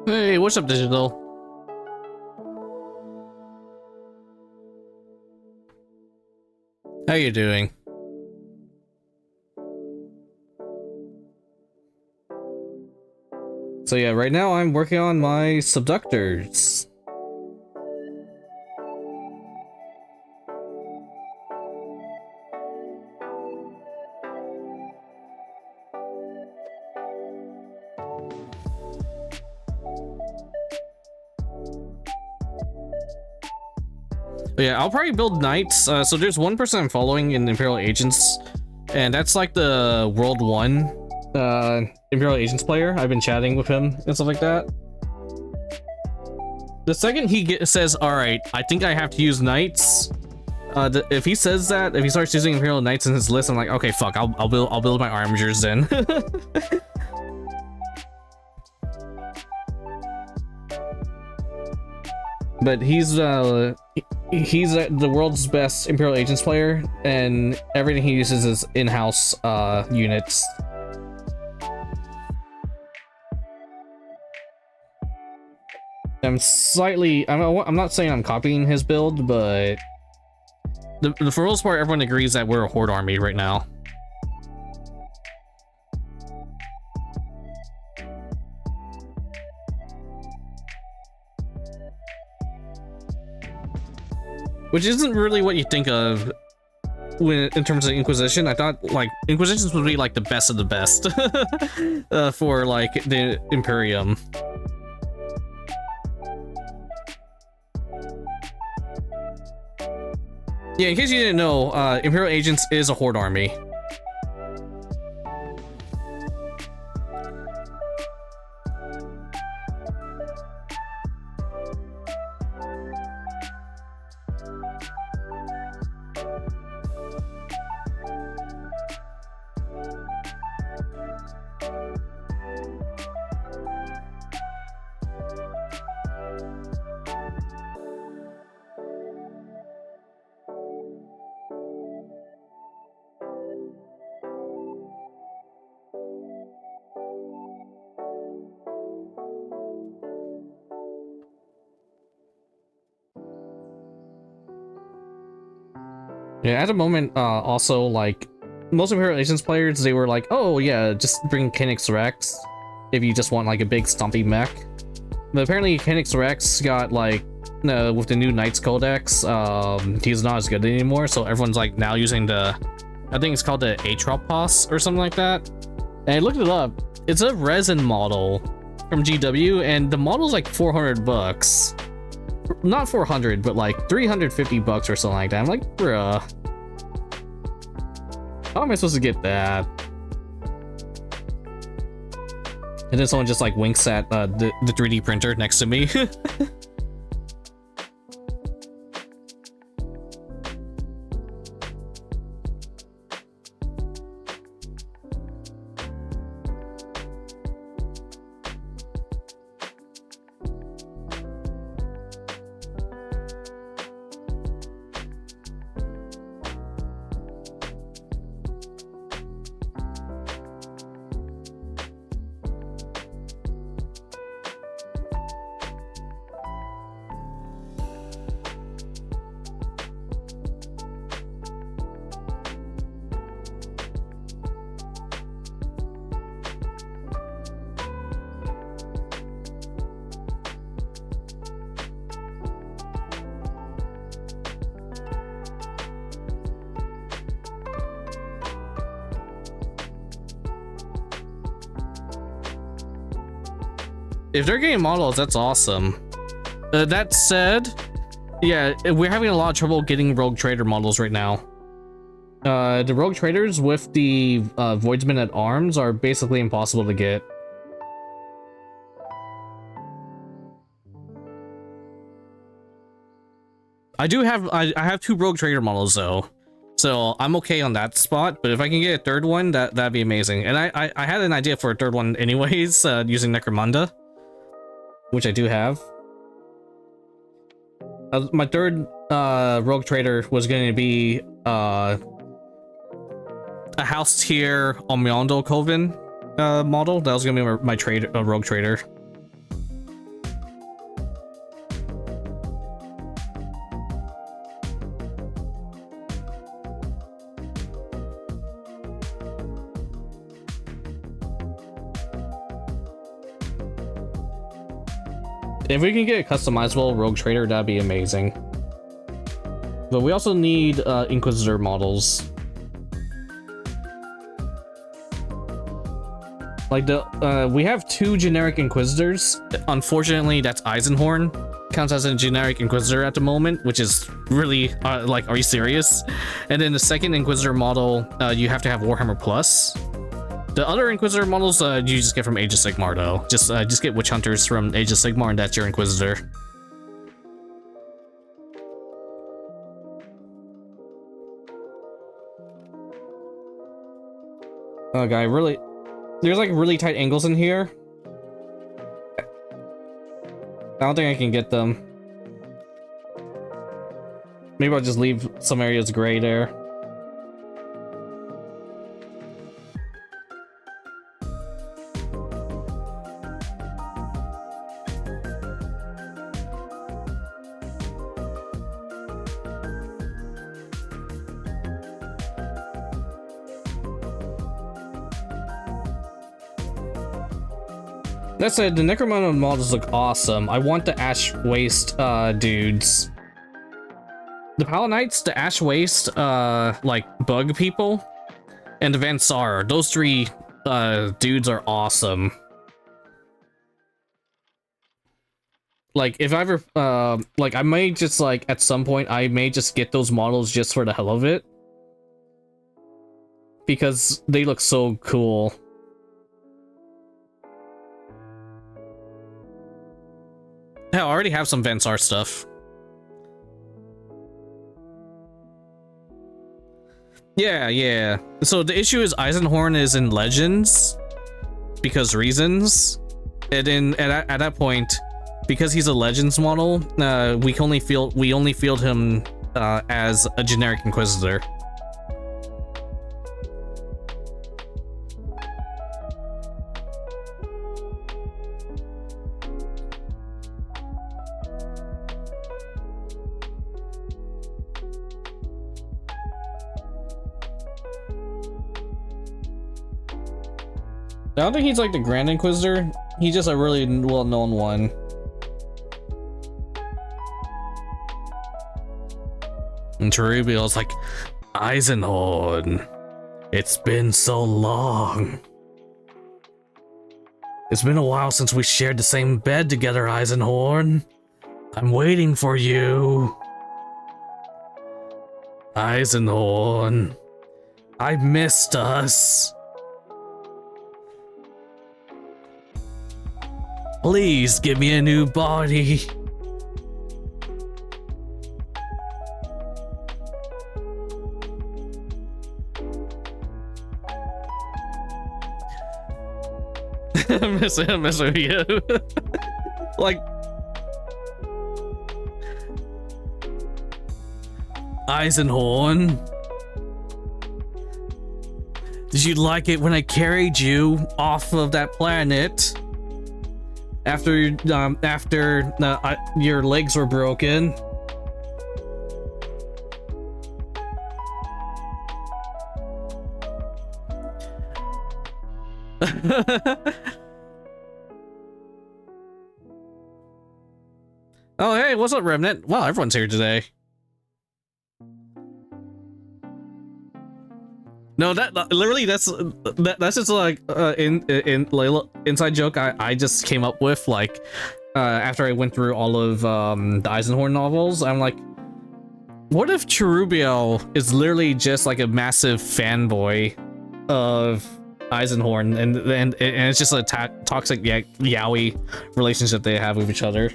Hey, what's up, Digital? How you doing? So yeah, right now I'm working on my subductors. But yeah, I'll probably build knights. So there's one person I'm following in Imperial Agents, and that's like the World 1 Imperial Agents player. I've been chatting with him and stuff like that. The second he says, all right, I think I have to use knights. If he says that, if he starts using Imperial Knights in his list, I'm like, okay, fuck, I'll build my armigers then. But he's the world's best Imperial Agents player, and everything he uses is in-house units. I'm not saying I'm copying his build, but for the most part, everyone agrees that we're a horde army right now. Which isn't really what you think of when in terms of Inquisition. I thought like Inquisitions would be like the best of the best for like the Imperium. Yeah, in case you didn't know, Imperial Agents is a horde army. Yeah, at the moment, also, like, most Imperial Agents players, they were like, oh yeah, just bring Kenix Rex if you just want, like, a big stumpy mech. But apparently Kenix Rex got, like, with the new Knights Codex, he's not as good anymore, so everyone's, like, now using the, I think it's called the Atropos or something like that. And I looked it up, it's a resin model from GW, and the model's like 400 bucks. Not 400, but like 350 bucks or something like that. I'm like, bruh. How am I supposed to get that? And then someone just like winks at the 3D printer next to me. If they're getting models, that's awesome. That said, yeah, we're having a lot of trouble getting Rogue Trader models right now. The Rogue Traders with the Voidsmen at Arms are basically impossible to get. I have 2 Rogue Trader models though, so I'm okay on that spot. But if I can get a third one, that'd be amazing. And I had an idea for a third one anyways, using Necromunda, which I do have. My third Rogue Trader was going to be a House Tier Omyondo Coven model. That was going to be my Rogue Trader. If we can get a customizable rogue trader, that'd be amazing. But we also need Inquisitor models. Like we have 2 generic Inquisitors. Unfortunately, that's Eisenhorn. Counts as a generic Inquisitor at the moment, which is really, like, are you serious? And then the second Inquisitor model, you have to have Warhammer Plus. The other Inquisitor models, you just get from Age of Sigmar, though. Just get Witch Hunters from Age of Sigmar, and that's your Inquisitor. Oh, guy, really... There's, like, really tight angles in here. I don't think I can get them. Maybe I'll just leave some areas gray there. That said, the Necromancer models look awesome. I want the Ash Waste dudes. The Palanites, the Ash Waste, like bug people, and the Vansar. Those 3 dudes are awesome. Like, if I ever, like, I may just, like, at some point, I may just get those models just for the hell of it. Because they look so cool. Hell, I already have some Vansar stuff. Yeah. So the issue is Eisenhorn is in Legends because reasons. And then at that point, because he's a Legends model, we only field him as a generic Inquisitor. I don't think he's like the Grand Inquisitor. He's just a really well-known one. And Cherubiel's like, Eisenhorn, it's been so long. It's been a while since we shared the same bed together, Eisenhorn. I'm waiting for you. Eisenhorn, I missed us. Please give me a new body. I'm missing you. Like, Eisenhorn, did you like it when I carried you off of that planet? After your legs were broken. Oh, hey, what's up, Remnant? Wow, everyone's here today. No, that literally that's just like inside joke I just came up with, like, after I went through all of the Eisenhorn novels. I'm like, what if Cherubiel is literally just like a massive fanboy of Eisenhorn, and it's just a toxic yaoi relationship they have with each other.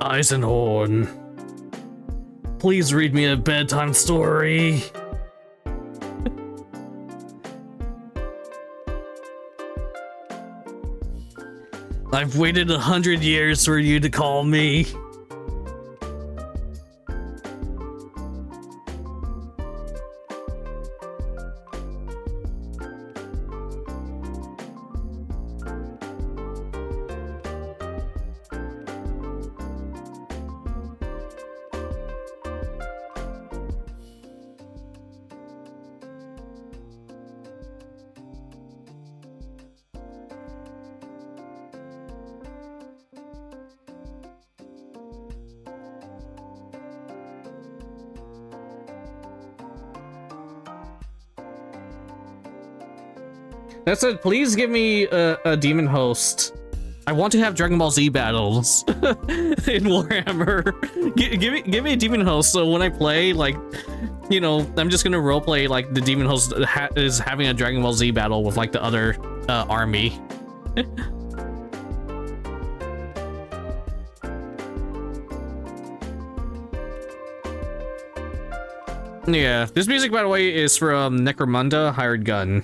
Eisenhorn, please read me a bedtime story. I've waited 100 years for you to call me. That said, please give me a demon host. I want to have Dragon Ball Z battles in Warhammer. Give me a demon host, so when I play, like, you know, I'm just gonna roleplay like the demon host is having a Dragon Ball Z battle with like the other army. Yeah, this music, by the way, is from Necromunda Hired Gun.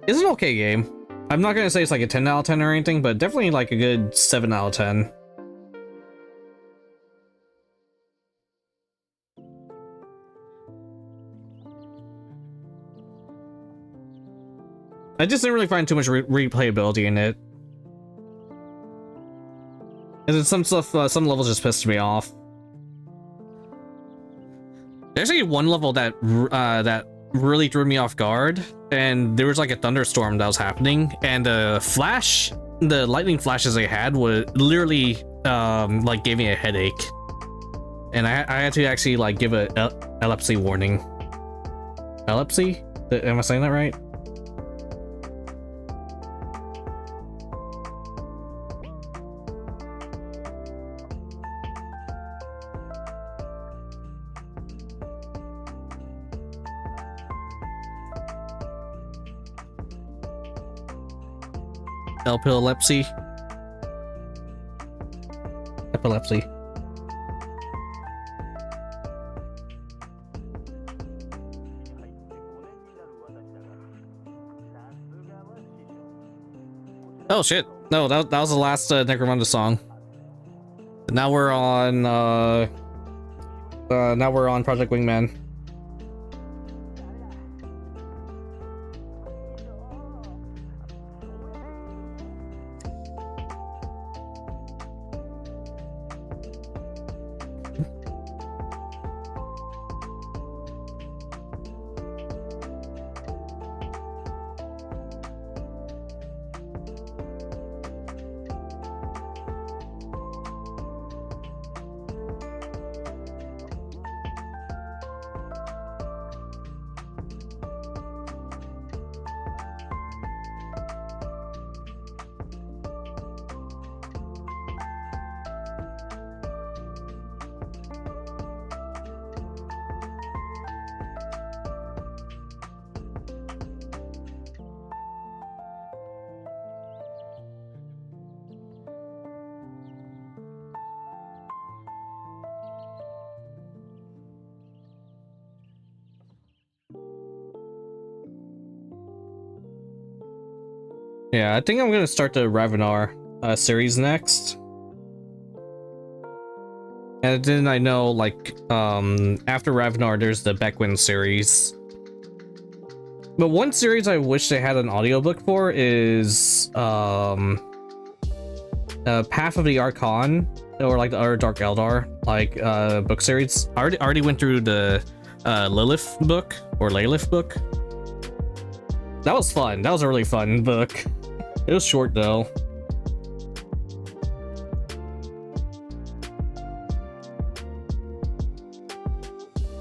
It's an okay game. I'm not gonna say it's like a 10 out of 10 or anything, but definitely like a good 7 out of 10. I just didn't really find too much replayability in it. And then some stuff, some levels just pissed me off. There's actually one level that that really threw me off guard, and there was like a thunderstorm that was happening, and the lightning flashes I had was literally like gave me a headache, and I had to actually like give a epilepsy warning. Epilepsy? Am I saying that right? Epilepsy. Epilepsy. Oh shit! No, that was the last Necromunda song. Now we're on Project Wingman. Yeah, I think I'm gonna start the Ravenar series next. And then I know, like, after Ravenar, there's the Beckwind series. But one series I wish they had an audiobook for is Path of the Archon, or like the other Dark Eldar, like book series. I already went through the Lilith book, or Lilith book. That was fun. That was a really fun book. It was short though.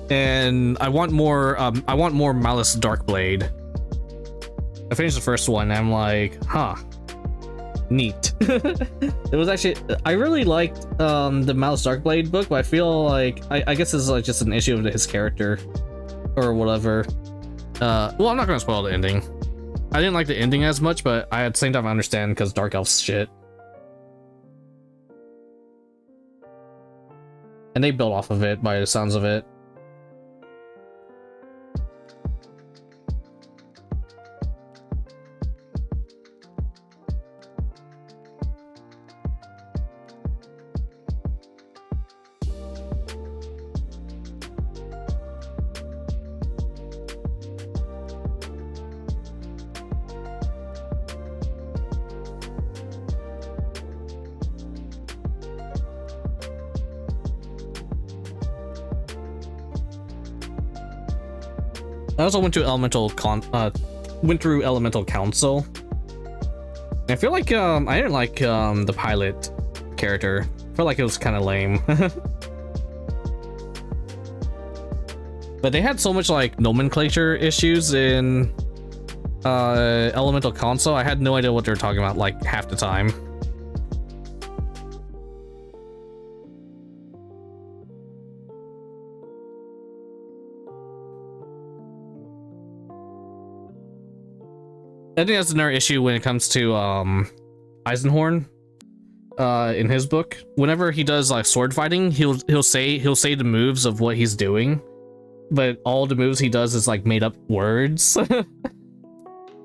And I want more Malice Darkblade. I finished the first one and I'm like, huh. Neat. It was actually, I really liked the Malice Darkblade book, but I feel like I guess this is like just an issue of his character or whatever. Well, I'm not gonna spoil the ending. I didn't like the ending as much, but at the same time I understand because Dark Elf's shit. And they built off of it by the sounds of it. I also went through Elemental Council. And I feel like I didn't like the pilot character. I felt like it was kind of lame. But they had so much like nomenclature issues in elemental console. I had no idea what they were talking about like half the time. I think that's another issue when it comes to Eisenhorn. In his book, whenever he does like sword fighting, he'll say the moves of what he's doing, but all the moves he does is like made up words.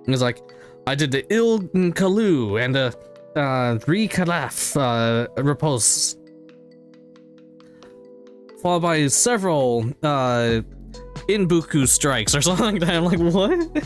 He's like, I did the Il Kalu and the Ri Kalaf repulse, followed by several Inbuku strikes or something like that. I'm like, what?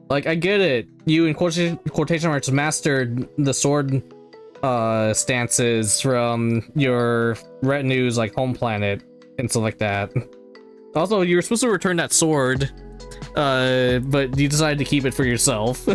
Like, I get it. You, in quotation marks, mastered the sword stances from your retinue's, like, home planet and stuff like that. Also, you were supposed to return that sword, but you decided to keep it for yourself.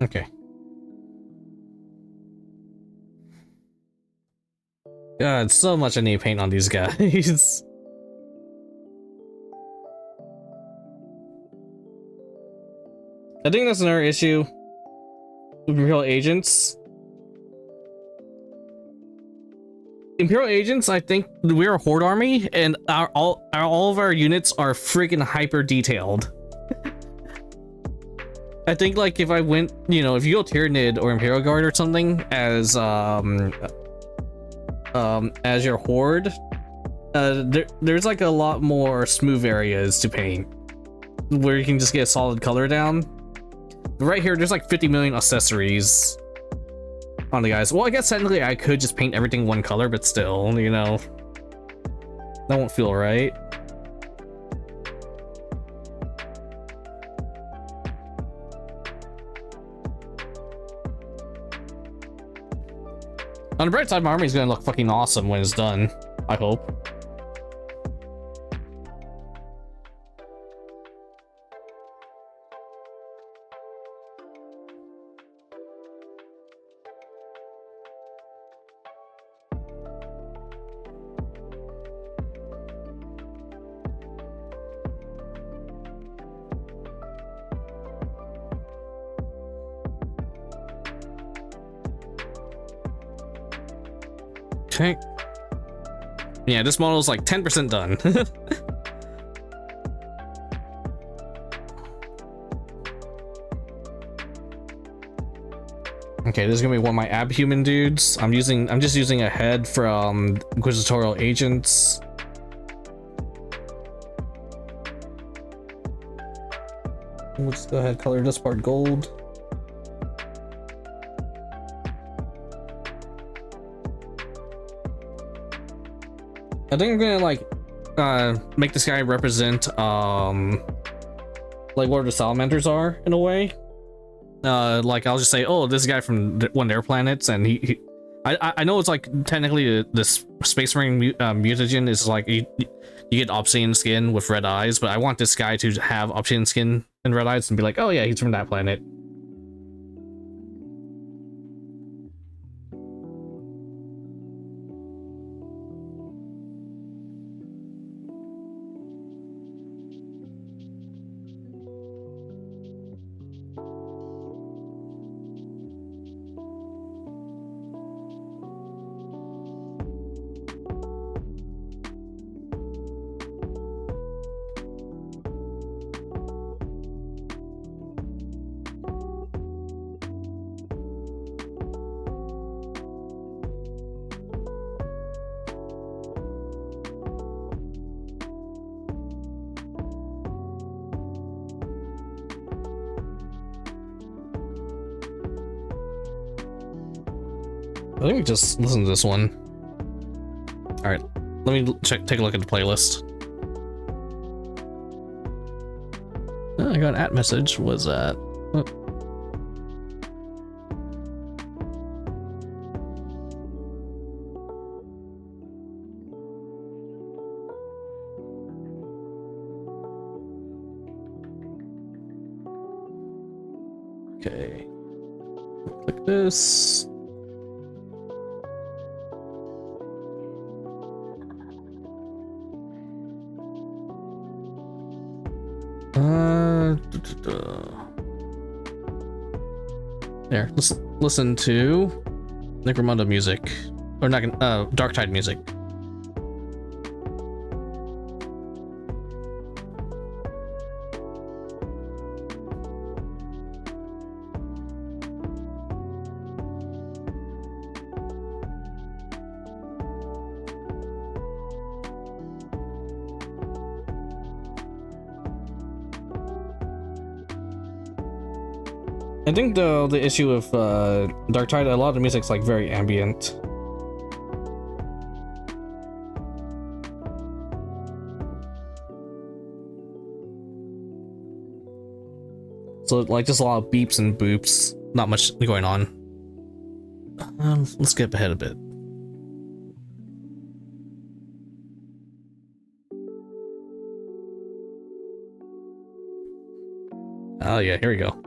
Okay. God, so much I need to paint on these guys. I think that's another issue with Imperial agents. Imperial agents, I think we're a horde army, and all of our units are freaking hyper detailed. I think, like, if I went, you know, if you go Tyranid or Imperial Guard or something as your horde, there's like a lot more smooth areas to paint where you can just get a solid color down. But right here, there's like 50 million accessories on the guys. Well, I guess technically I could just paint everything one color, but still, you know, that won't feel right. On the bright side, my army's gonna look fucking awesome when it's done, I hope. Okay. Yeah, this model is like 10% done. Okay, this is gonna be one of my abhuman dudes. I'm just using a head from Inquisitorial Agents. Let's go ahead, color this part gold. I think I'm gonna like make this guy represent like what the salamanders are in a way. Like I'll just say, oh, this guy from one of their planets, and he I know it's like technically this Space Marine mutagen is like you get obsidian skin with red eyes, but I want this guy to have obsidian skin and red eyes and be like, oh yeah, he's from that planet. I think we just listen to this one. All right, let me take a look at the playlist. Oh, I got an message. Was that? Oh. Okay. Click this. There, let's listen to Necromunda music, or not Darktide music. I think the issue with Darktide, a lot of the music's like very ambient. So like just a lot of beeps and boops, not much going on. Let's skip ahead a bit. Oh yeah, here we go.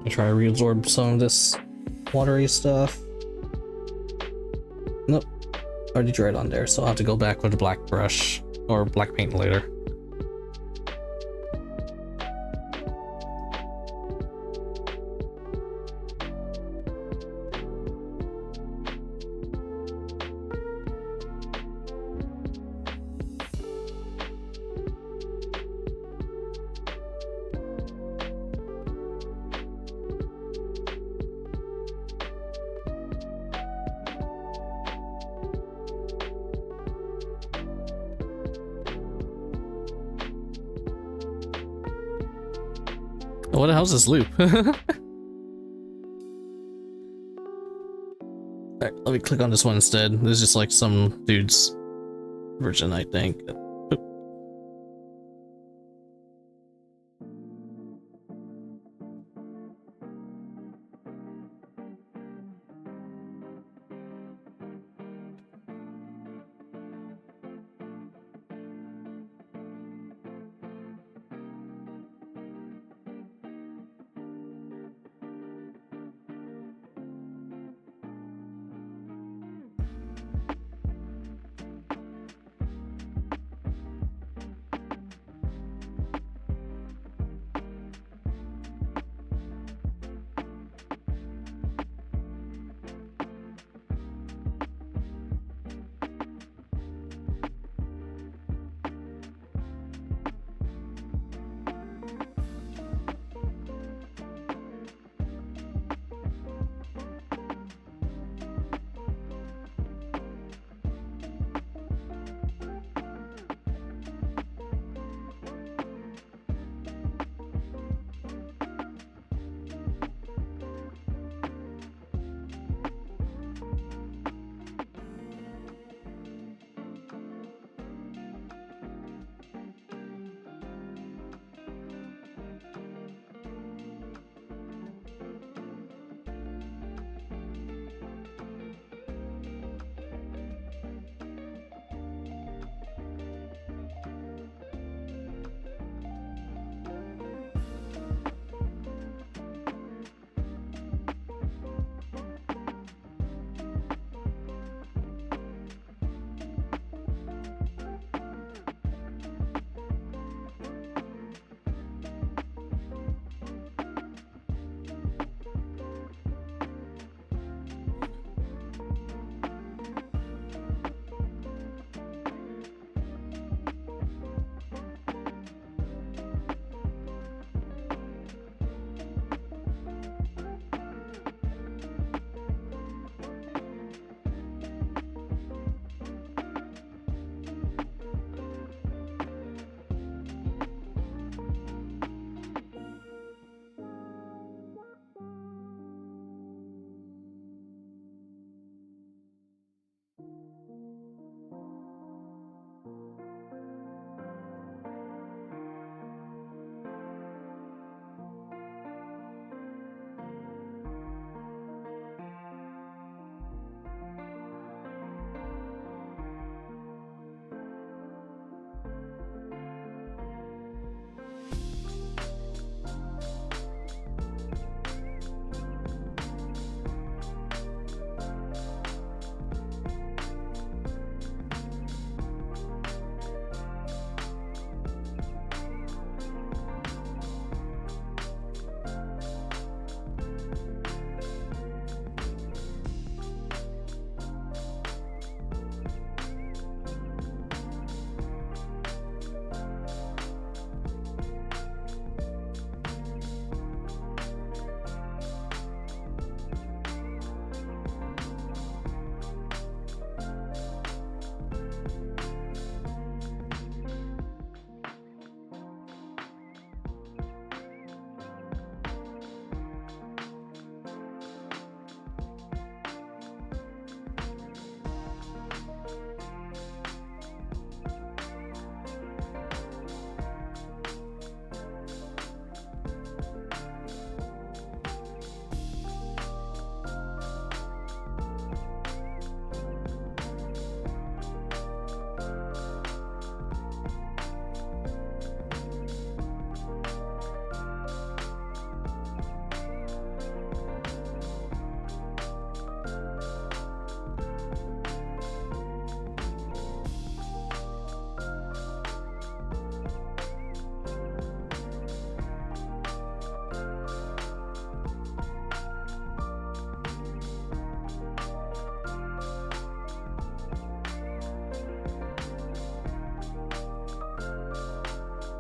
Try to reabsorb some of this watery stuff. Nope, already dried on there, so I'll have to go back with a black brush or black paint later. What the hell's this loop? Alright, let me click on this one instead. This is just like some dude's version, I think.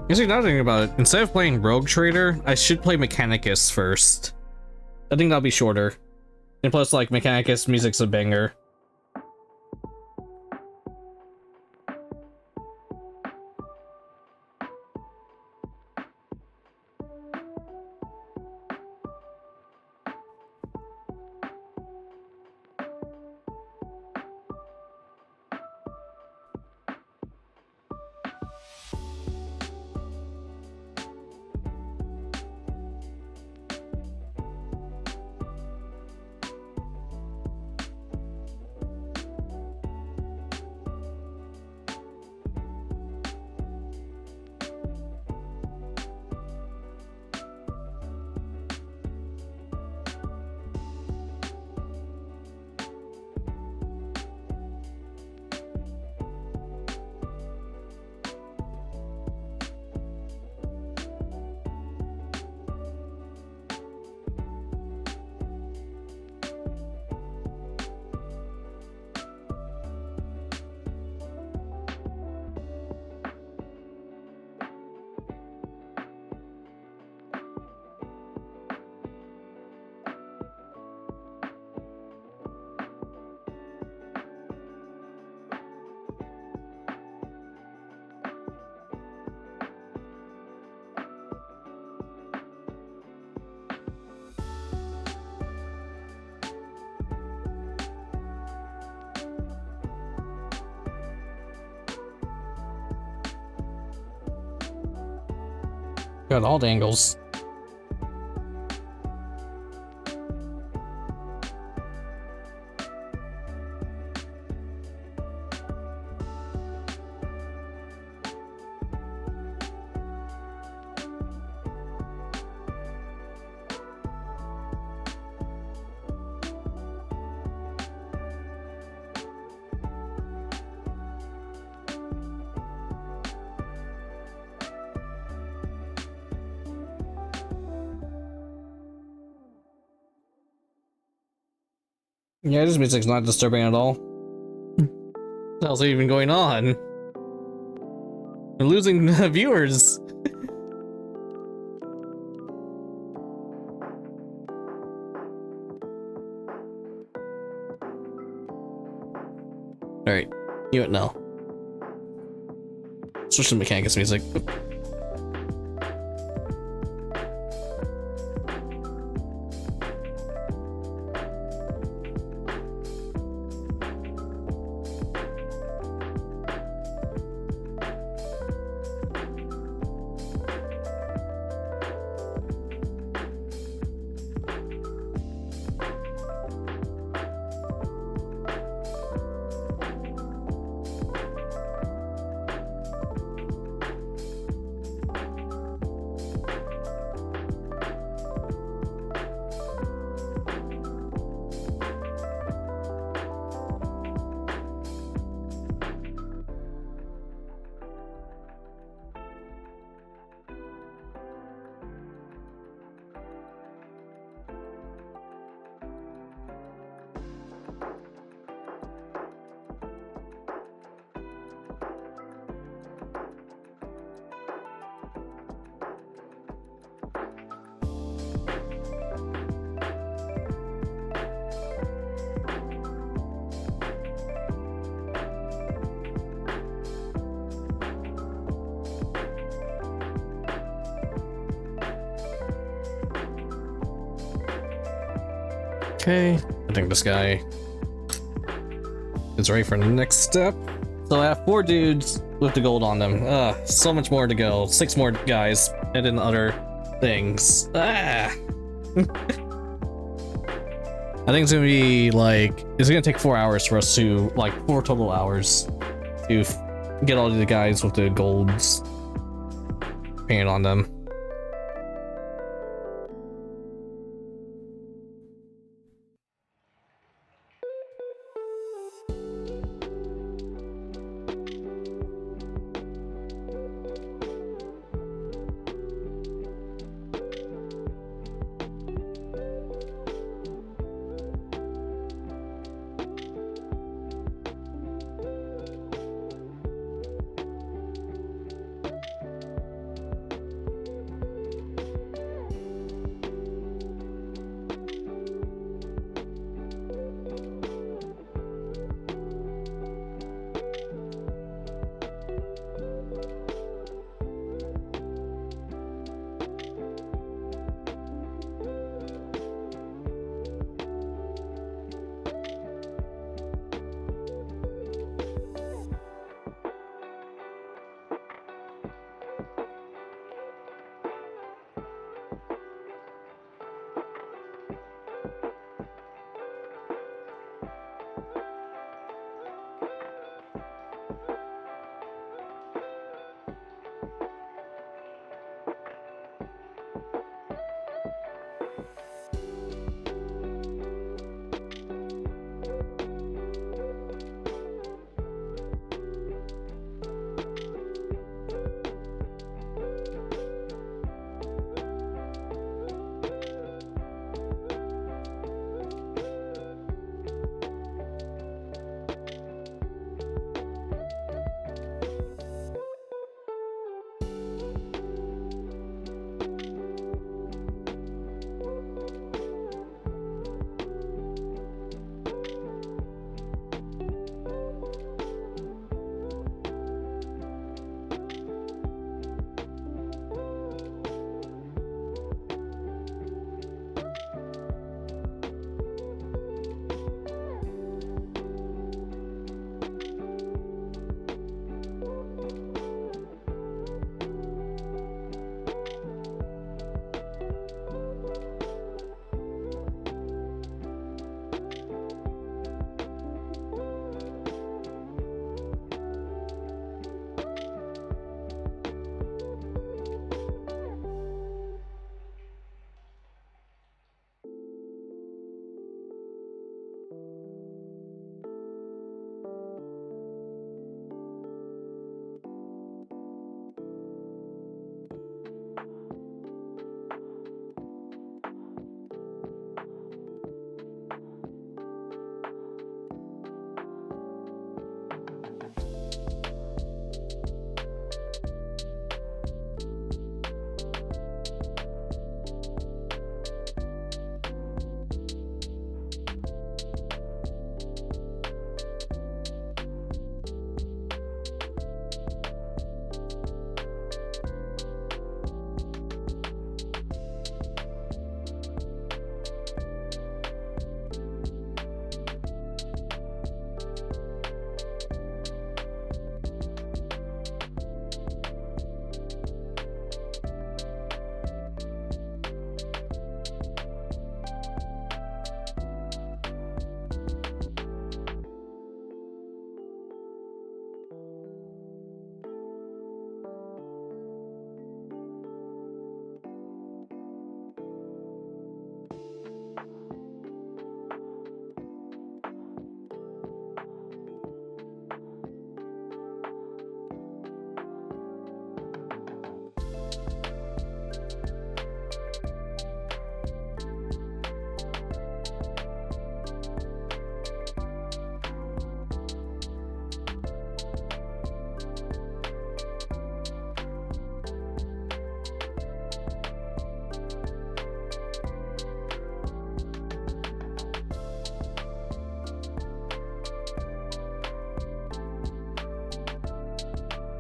Actually, now thinking about it, instead of playing Rogue Trader, I should play Mechanicus first. I think that'll be shorter. And plus, like, Mechanicus music's a banger. Got all the angles. Yeah, this music's not disturbing at all. What the hell's even going on? We're losing viewers. Alright, you it now. Switch to Mechanicus music. Okay, I think this guy is ready for the next step. So I have 4 dudes with the gold on them. So much more to go. 6 more guys and then other things. I think it's gonna be like, it's gonna take 4 hours for us to, like 4 total hours to get all the guys with the golds painted on them.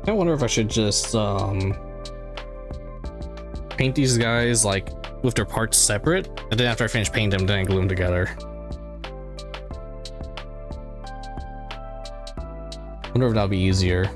I wonder if I should just paint these guys like with their parts separate, and then after I finish painting them, then I glue them together. Wonder if that'll be easier.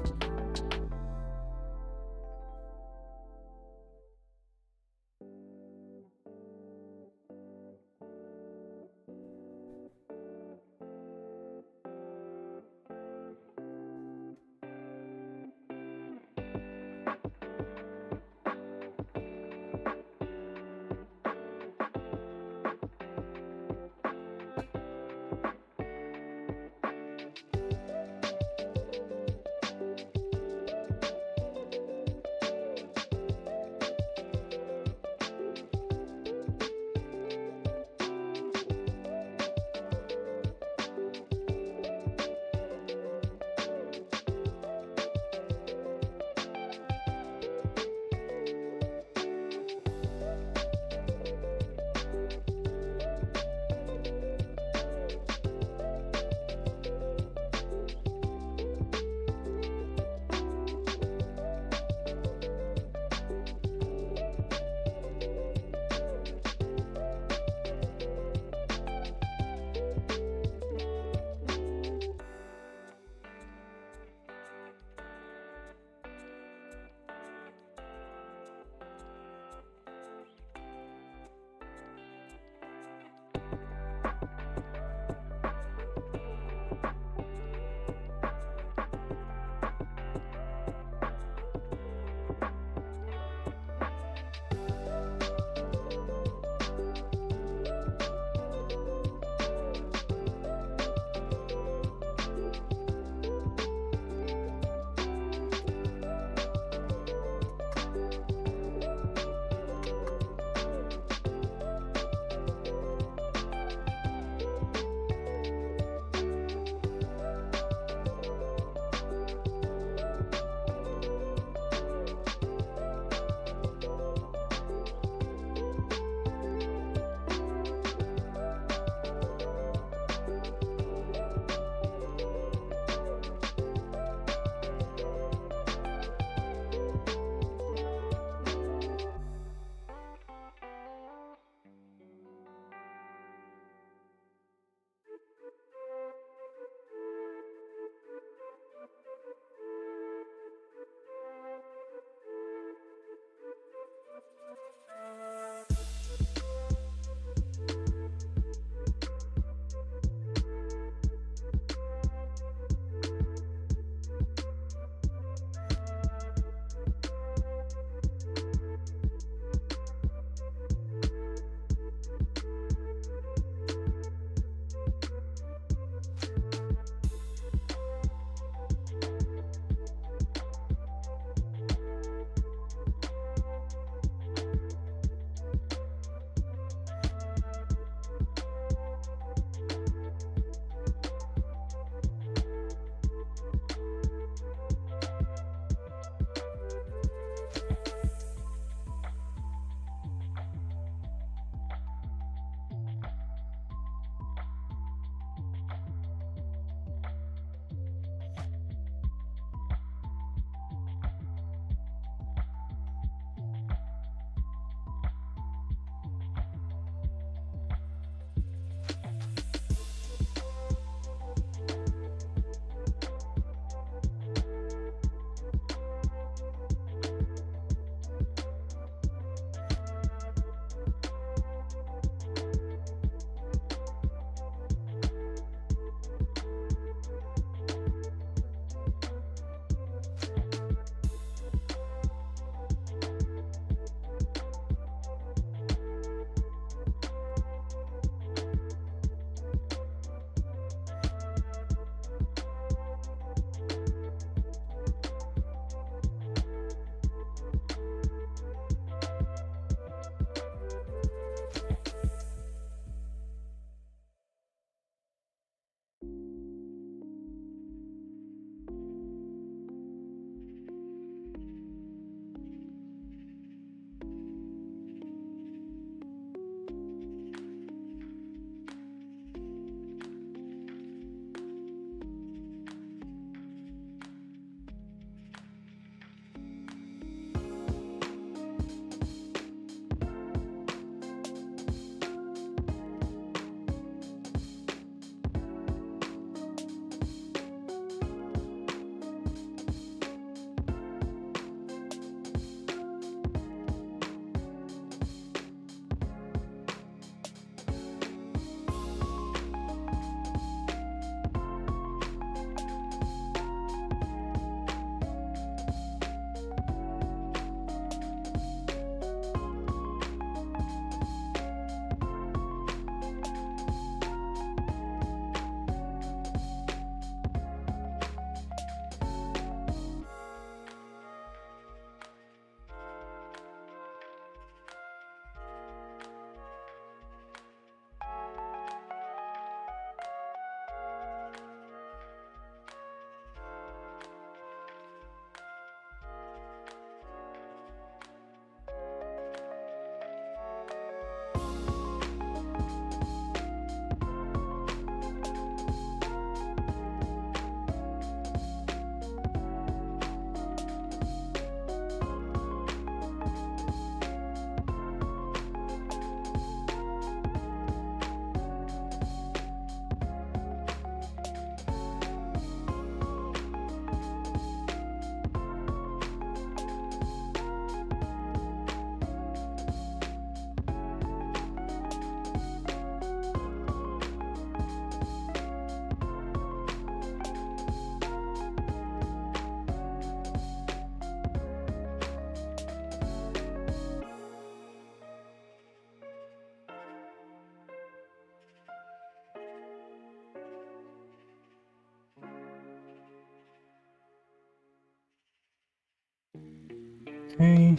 Okay.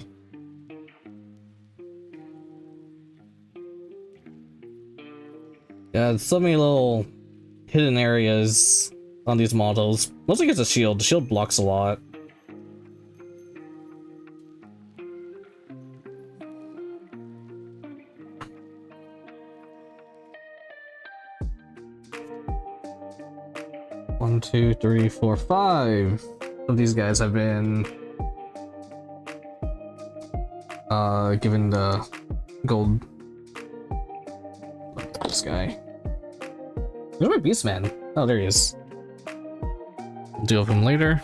Yeah, so many little hidden areas on these models. Mostly it's a shield. The shield blocks a lot. One, two, three, four, five of these guys have been given the gold. This guy. Where's my Beastman? Oh, there he is. Deal with him later.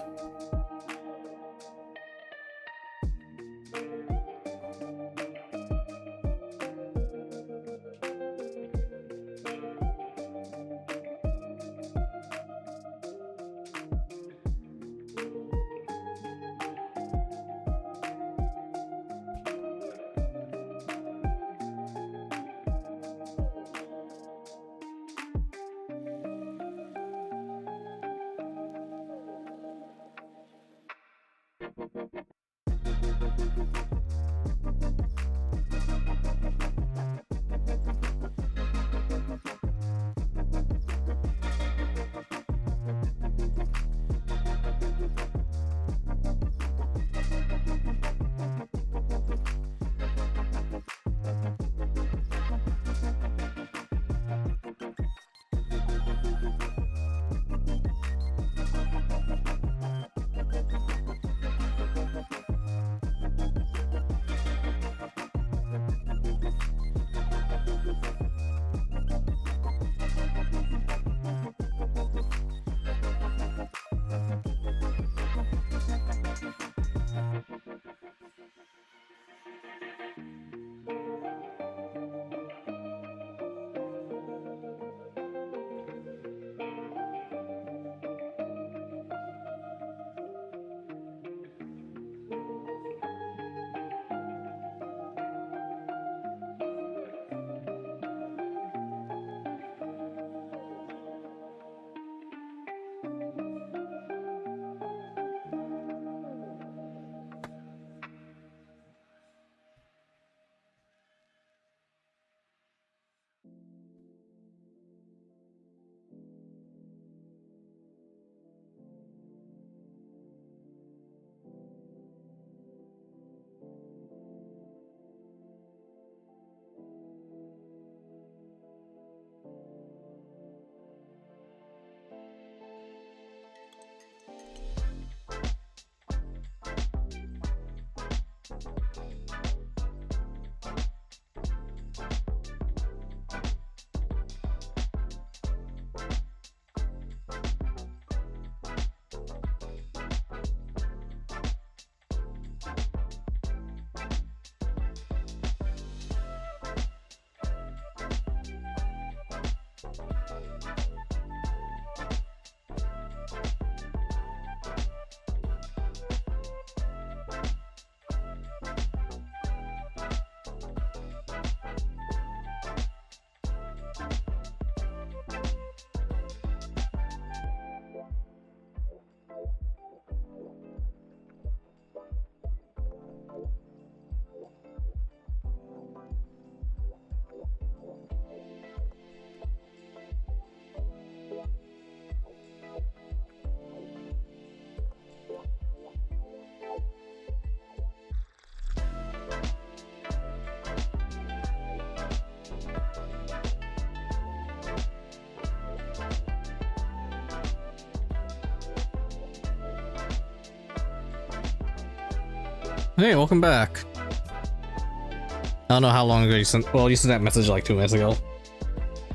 Hey, welcome back. I don't know how long ago you sent. Well, you sent that message like 2 minutes ago.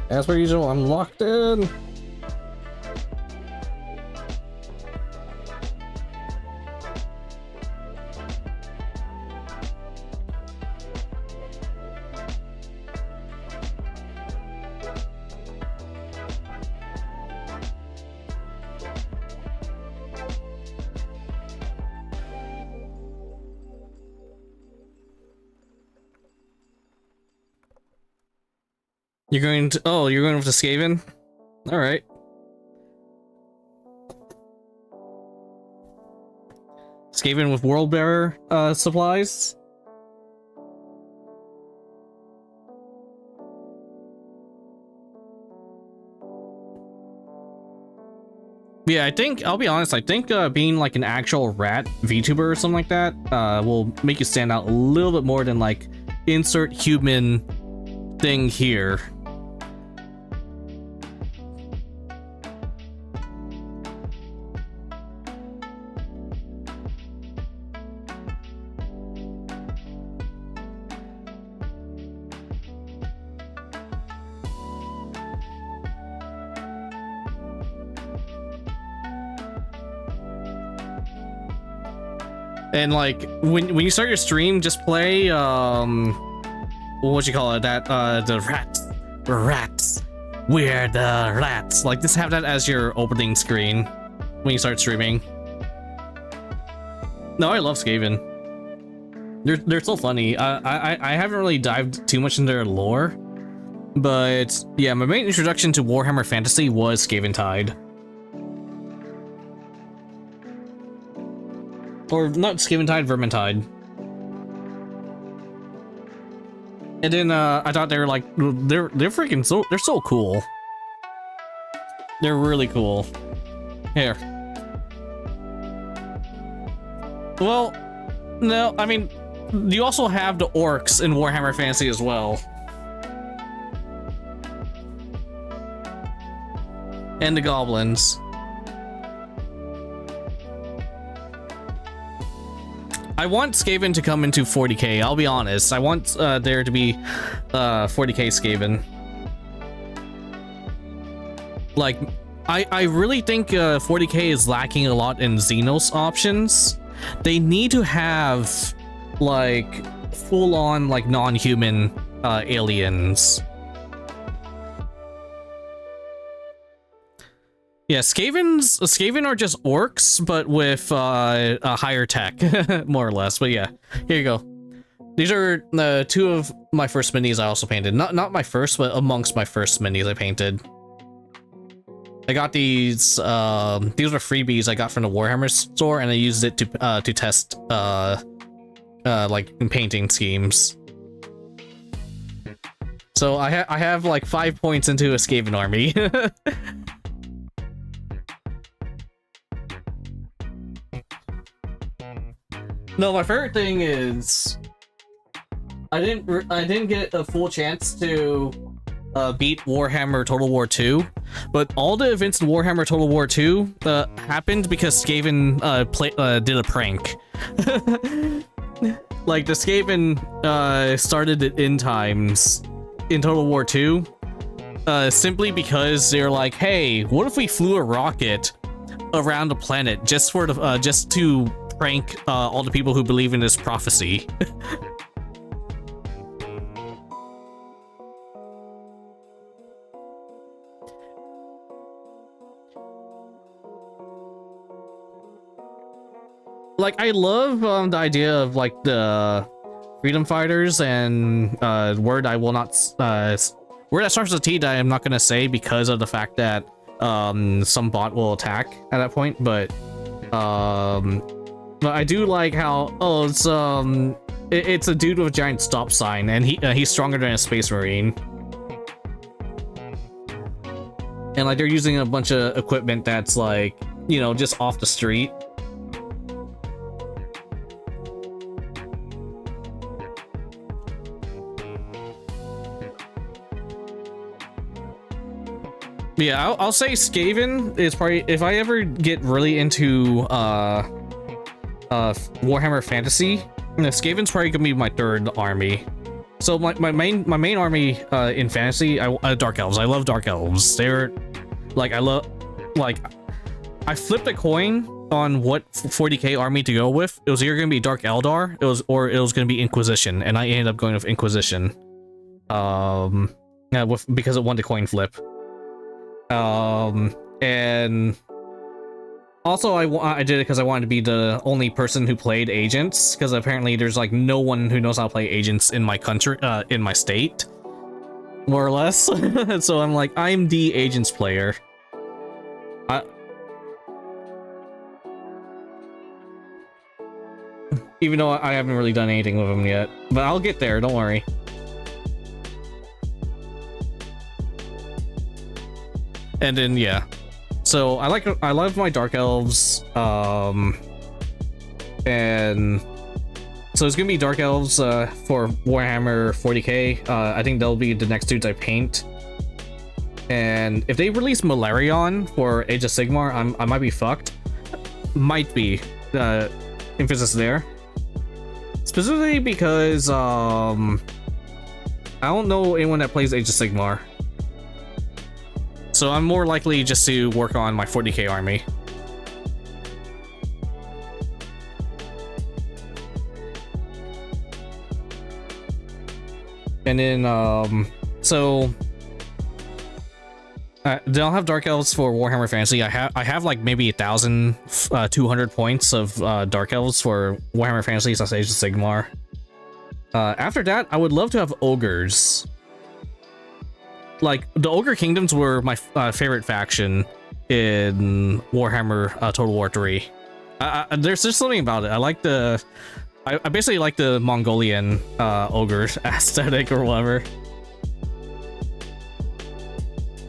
As per usual, I'm locked in. You're going to. Oh, you're going over to Skaven? Alright. Skaven with World Bearer supplies. Yeah, I think, I'll be honest, I think being like an actual rat VTuber or something like that will make you stand out a little bit more than like insert human thing here. And like when you start your stream, just play what you call it, that the rats, we're the rats. Like just have that as your opening screen when you start streaming. No, I love Skaven. They're so funny. I haven't really dived too much into their lore, but yeah, my main introduction to Warhammer Fantasy was Skaven Tide. Or not Skaven Tide, Vermintide. And then I thought they were like they're freaking they're so cool. They're really cool. Here. Well, no, I mean you also have the orcs in Warhammer Fantasy as well. And the goblins. I want Skaven to come into 40k, I'll be honest. I want there to be 40k Skaven. Like, I really think 40k is lacking a lot in Xenos options. They need to have, like, full-on, like, non-human aliens. Yeah, Skaven are just orcs, but with a higher tech, more or less. But yeah, here you go. These are two of my first minis I also painted. Not my first, but amongst my first minis I painted. I got these were freebies I got from the Warhammer store, and I used it to test like painting schemes. So I have like 5 points into a Skaven army. No, my favorite thing is I didn't get a full chance to beat Warhammer Total War 2, but all the events in Warhammer Total War 2 happened because Skaven did a prank. Like the Skaven started at end times in Total War 2 simply because they're like, hey, what if we flew a rocket around the planet just for the just to prank all the people who believe in this prophecy. Like, I love the idea of like the freedom fighters and word I will not word that starts with a T that I'm not gonna say because of the fact that some bot will attack at that point, but I do like how it's a dude with a giant stop sign, and he's stronger than a space marine, and like they're using a bunch of equipment that's like, you know, just off the street. Yeah, I'll say Skaven is probably, if I ever get really into Warhammer Fantasy, Skaven's probably gonna be my third army. So my main army in fantasy, Dark Elves. I love Dark Elves. They're like, I flipped a coin on what 40k army to go with. It was either gonna be Dark Eldar, or it was gonna be Inquisition, and I ended up going with Inquisition. Yeah, because it won the coin flip. And also I did it because I wanted to be the only person who played agents, because apparently there's like no one who knows how to play agents in my country, in my state, more or less. So I'm like, I'm the agents player. Even though I haven't really done anything with them yet. But I'll get there, don't worry. And then, yeah. So, I love my Dark Elves, and so it's gonna be Dark Elves, for Warhammer 40k. I think they'll be the next dudes I paint. And if they release Malarion for Age of Sigmar, I might be fucked. Might be, emphasis there. Specifically because, I don't know anyone that plays Age of Sigmar. So I'm more likely just to work on my 40k army. And then, so then I'll have Dark Elves for Warhammer Fantasy. I have like maybe 1,200 points of Dark Elves for Warhammer Fantasy / Age of Sigmar. After that, I would love to have Ogres. Like, the Ogre Kingdoms were my favorite faction in Warhammer Total War 3. There's just something about it. I basically like the Mongolian ogre aesthetic or whatever.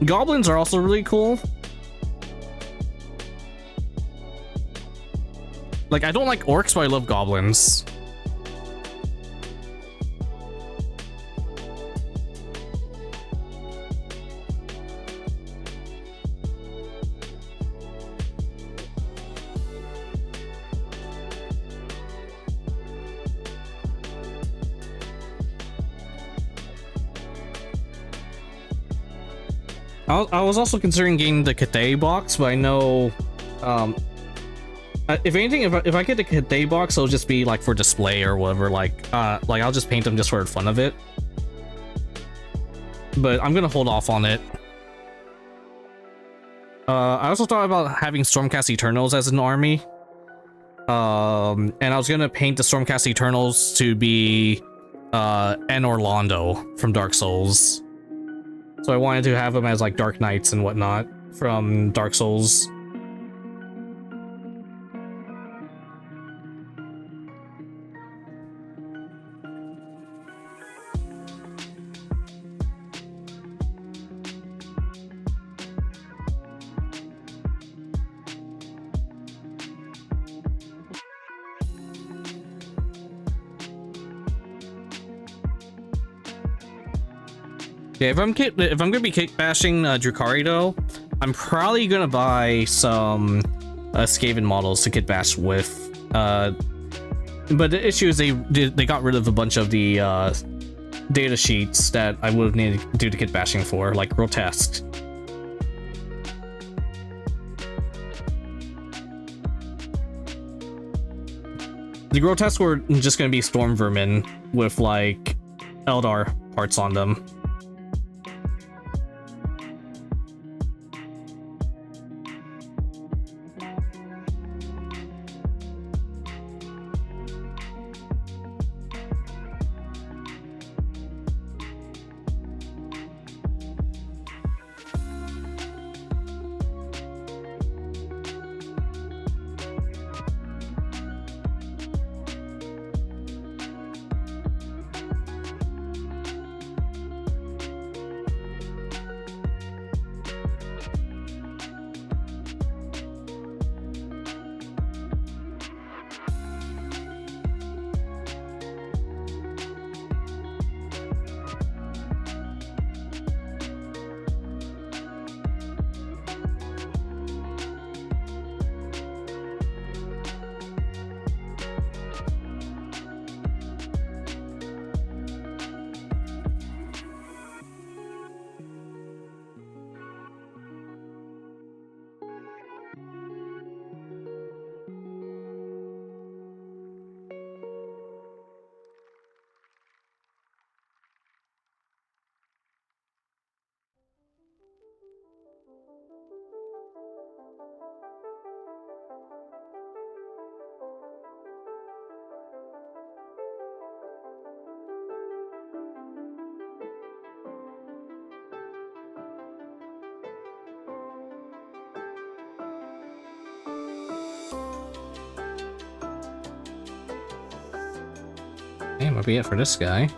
Goblins are also really cool. Like, I don't like orcs, but I love goblins. I was also considering getting the Cathay box, but I know, if anything, if I get the Cathay box, it'll just be like for display or whatever. Like I'll just paint them just for the fun of it. But I'm gonna hold off on it. I also thought about having Stormcast Eternals as an army. And I was gonna paint the Stormcast Eternals to be an Orlando from Dark Souls. So I wanted to have them as like Dark Knights and whatnot from Dark Souls. Yeah, if I'm gonna be kick bashing Drukhari though, I'm probably gonna buy some Skaven models to kit bash with. But the issue is they got rid of a bunch of the data sheets that I would have needed to do the kit bashing for, like Grotesque. The Grotesque were just gonna be Storm Vermin with like Eldar parts on them. Okay, might be it for this guy.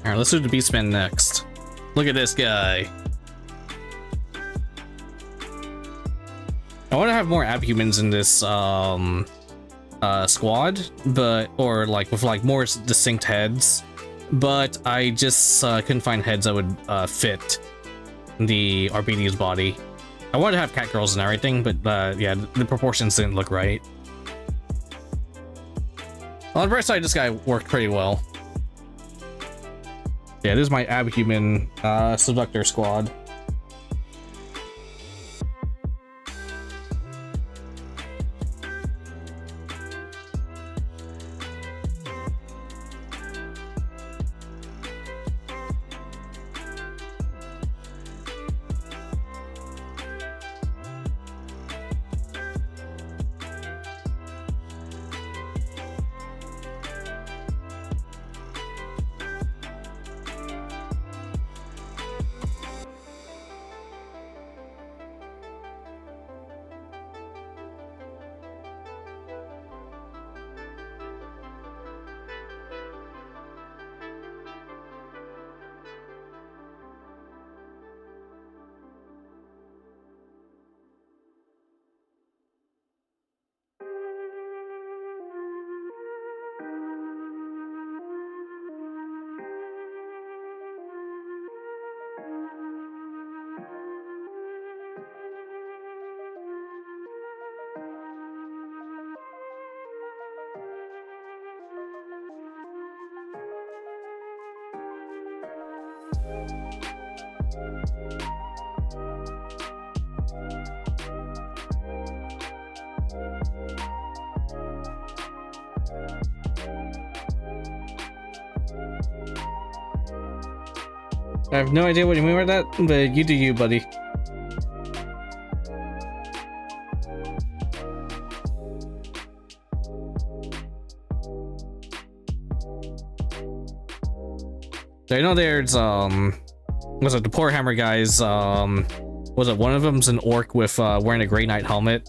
Alright, let's do the Beastman next. Look at this guy. I want to have more abhumans in this squad, but or like with like more distinct heads, but I just couldn't find heads that would fit the RBD's body. I wanted to have cat girls and everything, but yeah, the proportions didn't look right. On the bright side, this guy worked pretty well. Yeah, this is my abhuman Subductor squad. I have no idea what you mean by that, but you do you, buddy. So I know there's was it the Poor Hammer guys, was it one of them's an orc with wearing a Grey Knight helmet?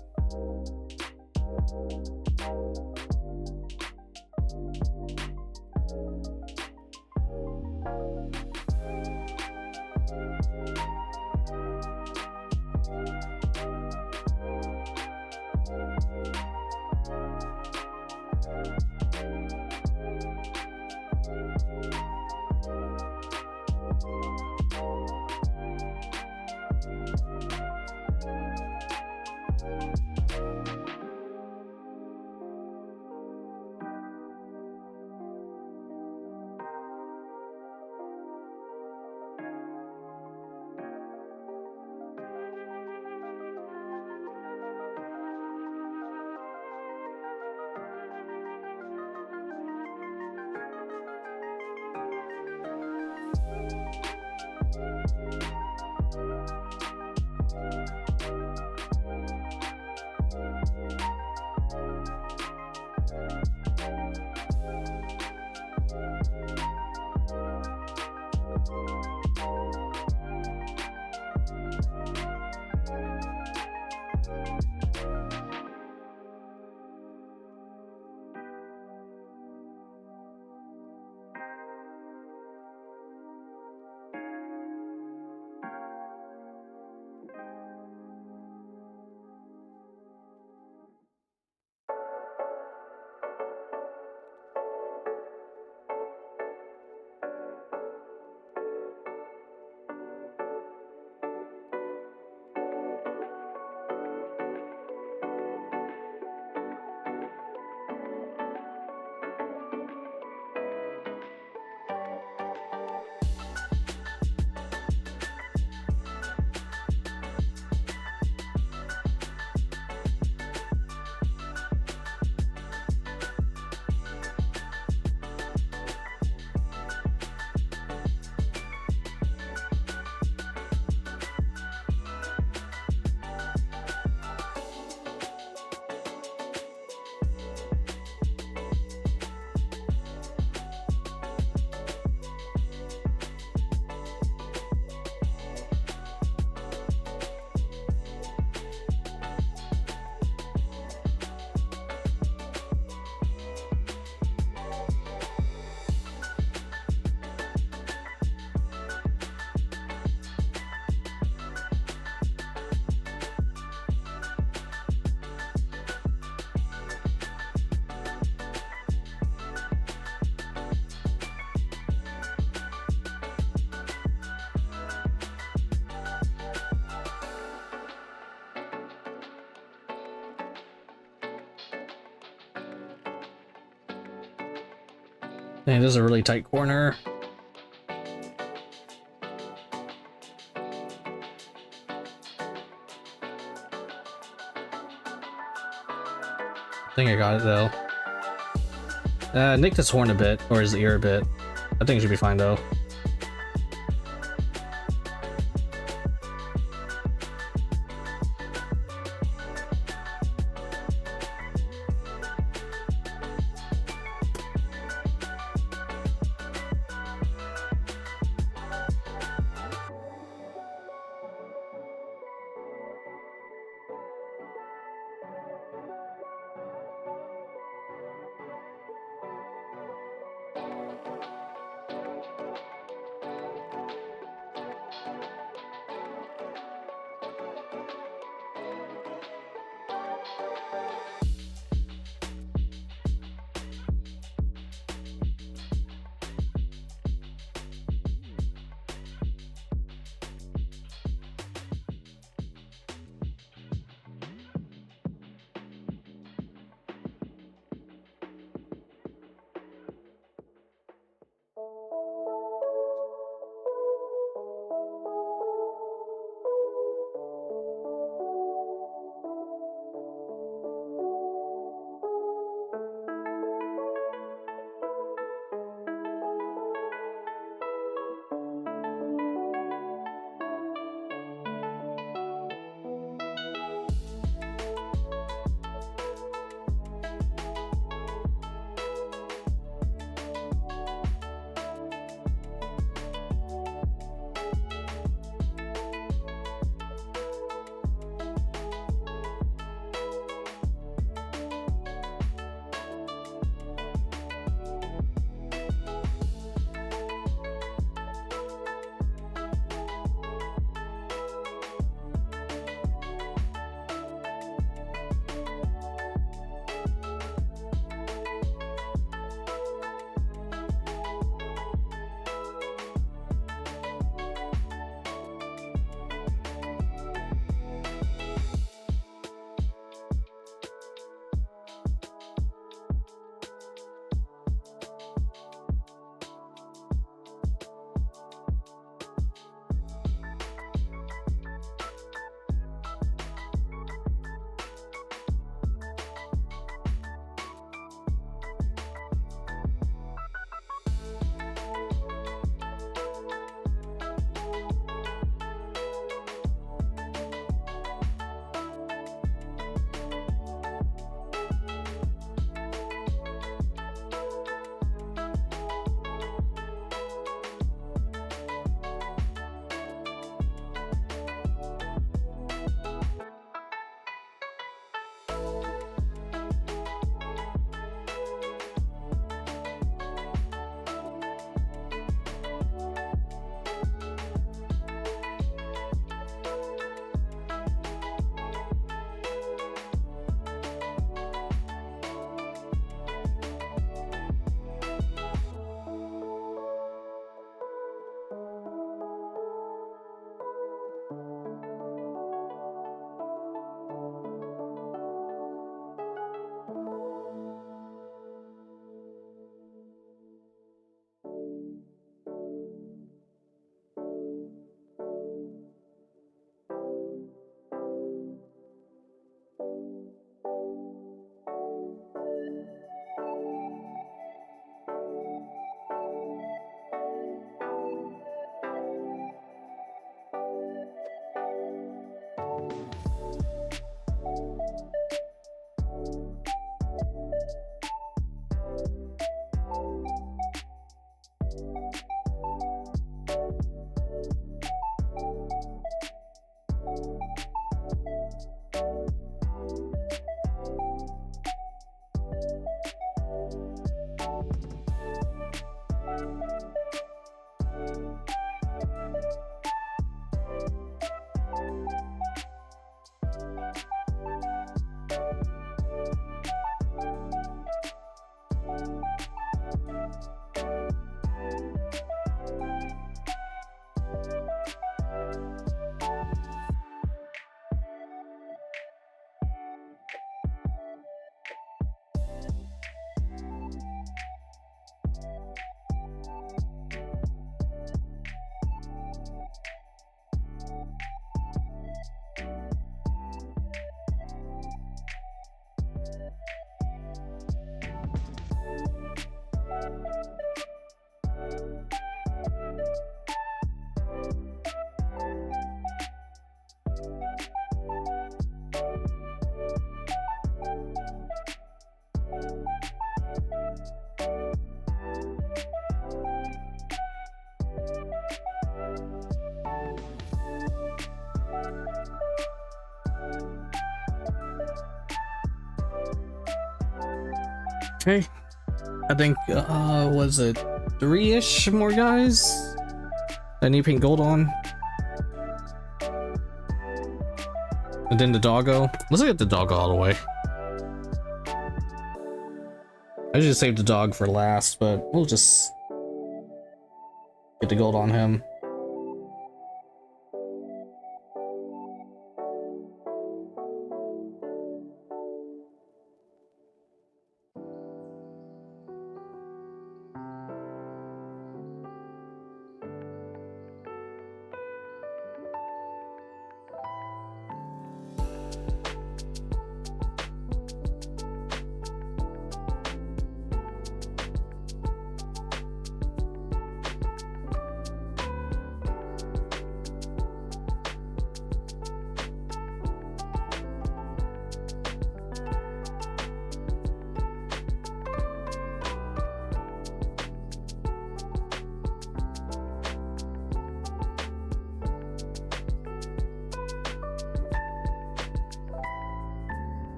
Dang, this is a really tight corner. I think I got it though. Nicked his horn a bit, or his ear a bit. I think it should be fine though. Okay. I think, was it 3-ish more guys that need paint gold on? And then the doggo. Let's get the doggo all the way. I should save the dog for last, but we'll just get the gold on him.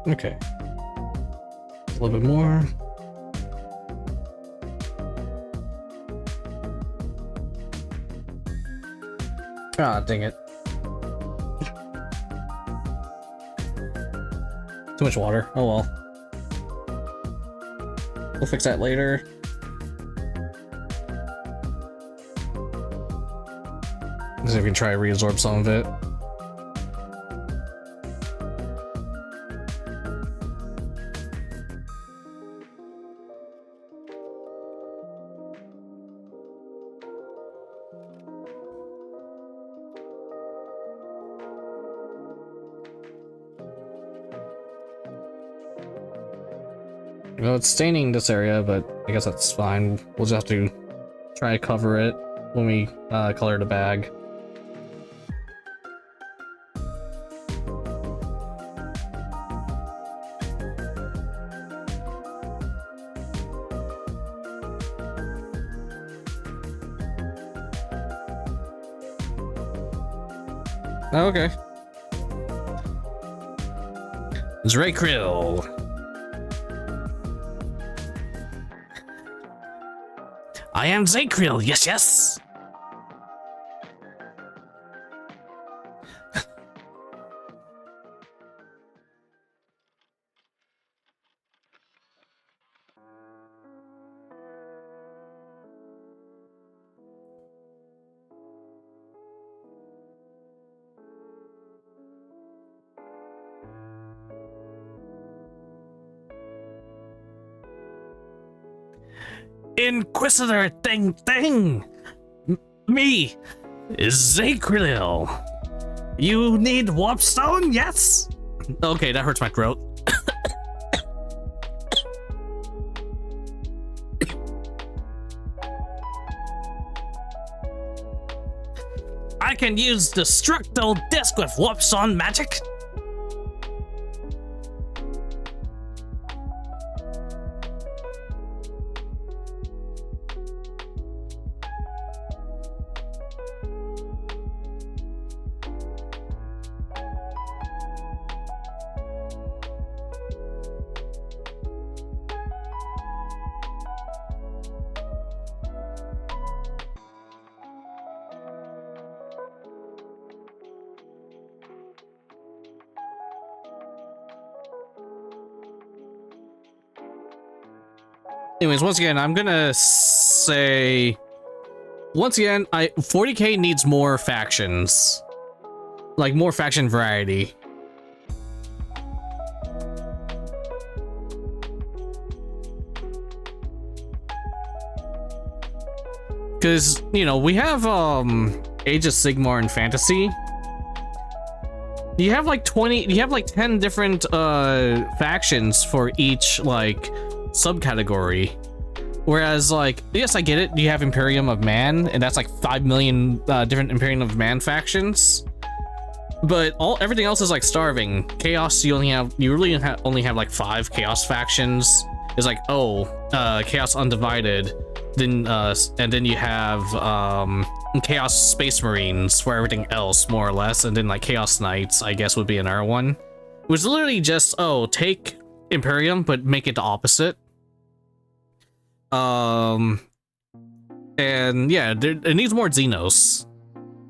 Okay. A little bit more. Ah, dang it. Too much water. Oh well. We'll fix that later. See if we can try to reabsorb some of it. Well, it's staining this area, but I guess that's fine. We'll just have to try to cover it when we color the bag. Oh, okay. It's Ray Krill. I am Zakriel, yes, yes! Inquisitor thing. Me, Zakrilil. You need warpstone? Yes. Okay, that hurts my throat. I can use the Destructo Disc with warpstone magic. Anyways, once again, I'm gonna say, once again, 40k needs more factions, like more faction variety. Because, you know, we have Age of Sigmar and Fantasy. You have like 10 different factions for each like subcategory, whereas like, yes, I get it, you have Imperium of Man, and that's like 5 million different Imperium of Man factions, but everything else is like starving. Chaos, you really only have like 5 Chaos factions. It's like, oh, Chaos Undivided, then and then you have Chaos Space Marines for everything else, more or less, and then like Chaos Knights, I guess, would be another one. It was literally just, oh, take Imperium but make it the opposite. And yeah, it needs more Xenos.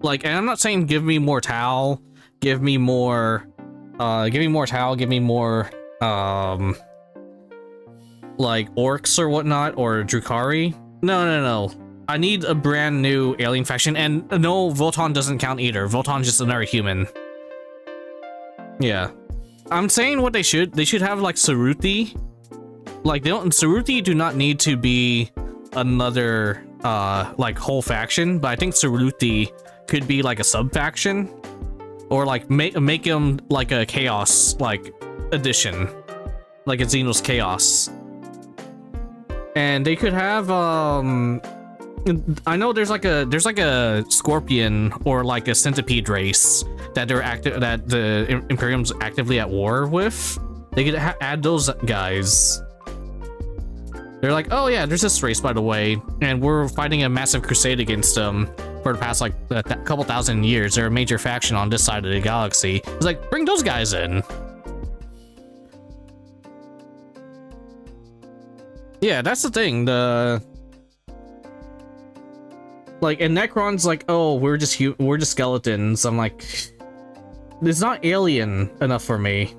Like, and I'm not saying give me more Tau, give me more like Orcs or whatnot, or Drukhari. No. I need a brand new alien faction, and no, Votann doesn't count either. Votann's just another human. Yeah. I'm saying what they should have like Saruthi. Like, Saruthi do not need to be another like whole faction, but I think Saruthi could be like a sub faction, or like make him like a Chaos like edition, like a Xenos Chaos. And they could have I know there's like a Scorpion or like a Centipede race that the Imperium's actively at war with. They could add those guys. They're like, oh yeah, there's this race, by the way, and we're fighting a massive crusade against them for the past like a couple thousand years. They're a major faction on this side of the galaxy. It's like, bring those guys in. Yeah, that's the thing. Like, and Necron's like, oh, we're just skeletons. I'm like, it's not alien enough for me.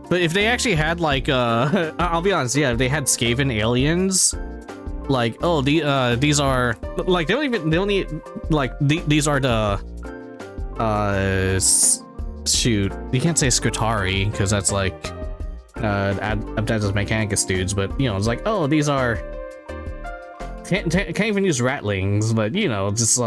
But if they actually had like I'll be honest, yeah, if they had Skaven aliens, like, oh, these are like, these are the shoot, you can't say Scutari because that's like Abdad's Mechanicus dudes, but you know, it's like, oh, these are can't even use Ratlings, but you know, just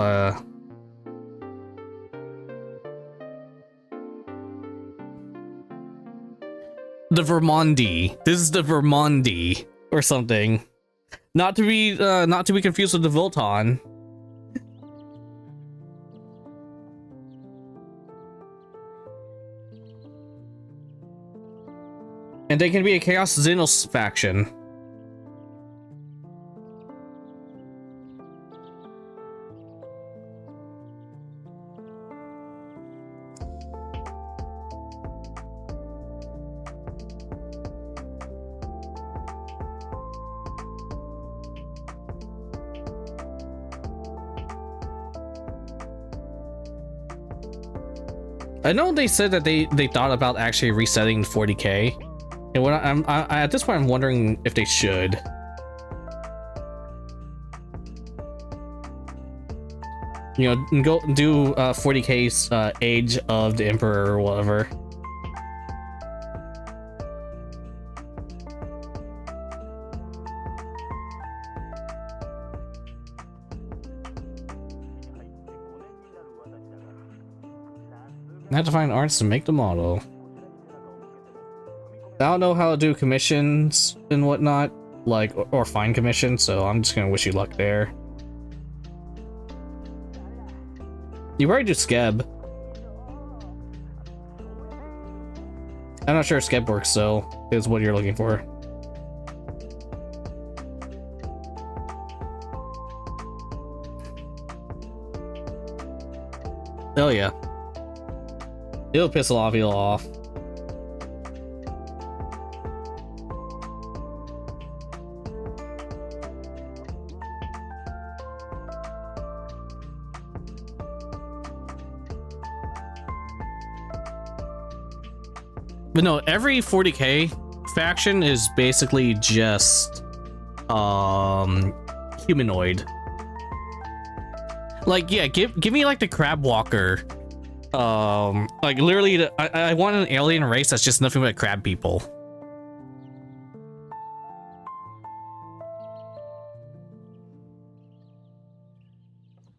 the Vermondi. This is the Vermondi or something. Not to be confused with the Votann. And they can be a Chaos Xenos faction. I know they said that they thought about actually resetting 40k, and what I at this point I'm wondering if they should. You know, go do 40K's Age of the Emperor or whatever. I have to find arts to make the model. I don't know how to do commissions and whatnot, like, or find commissions, so I'm just gonna wish you luck there. You already do Skeb. I'm not sure if Skeb works, so is what you're looking for. Oh yeah. It'll piss a lot of people off. But no, every 40K faction is basically just humanoid. Like, yeah, give me like the crab walker. Like literally I want an alien race that's just nothing but crab people.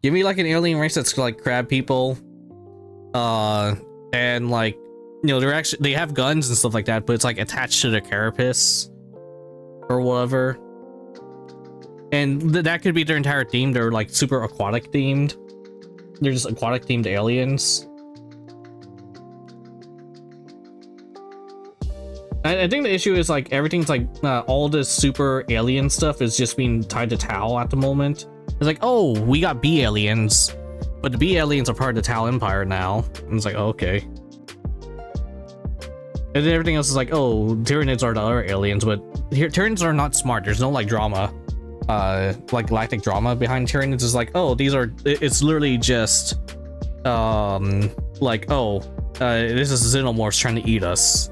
Give me like an alien race that's like crab people. And like, you know, they have guns and stuff like that, but it's like attached to their carapace or whatever. And that could be their entire theme. They're like super aquatic themed. They're just aquatic themed aliens. I think the issue is like everything's like all this super alien stuff is just being tied to Tau at the moment. It's like, oh, we got B aliens, but the B aliens are part of the Tau Empire now. And it's like, oh, okay. And then everything else is like, oh, Tyranids are the other aliens, but Tyranids are not smart. There's no like drama, like galactic drama behind Tyranids. Is like, oh, it's literally just, like, oh, this is Xenomorphs trying to eat us.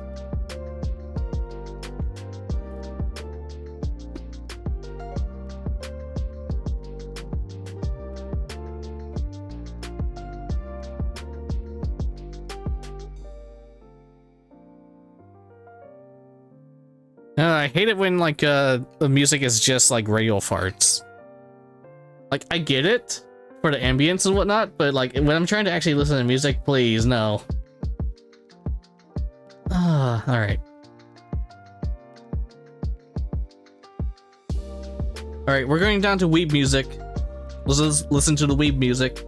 I hate it when like the music is just like radio farts. Like, I get it for the ambience and whatnot, but like when I'm trying to actually listen to music, please no. All right. All right, we're going down to weeb music. Let's listen to the weeb music.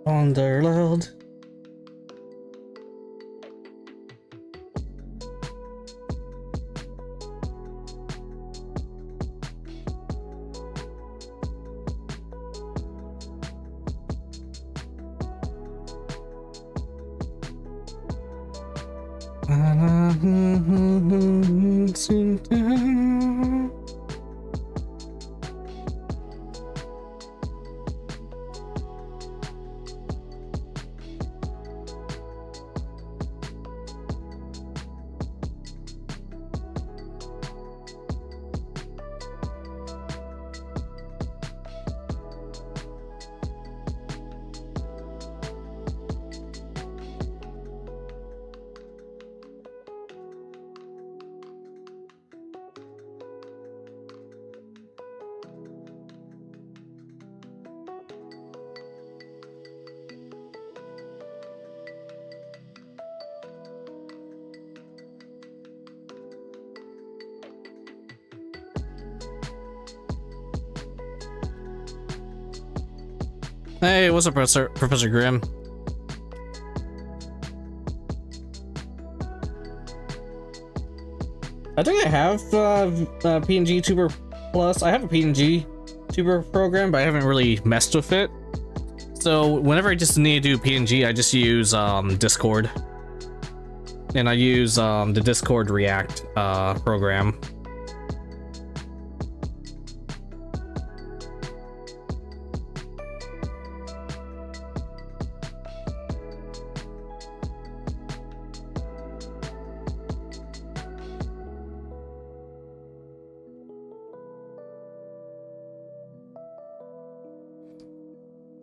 Underload. Hey, what's up, Professor Grimm? I think I have PNG Tuber Plus. I have a PNG Tuber program, but I haven't really messed with it. So whenever I just need to do PNG, I just use Discord. And I use the Discord React program.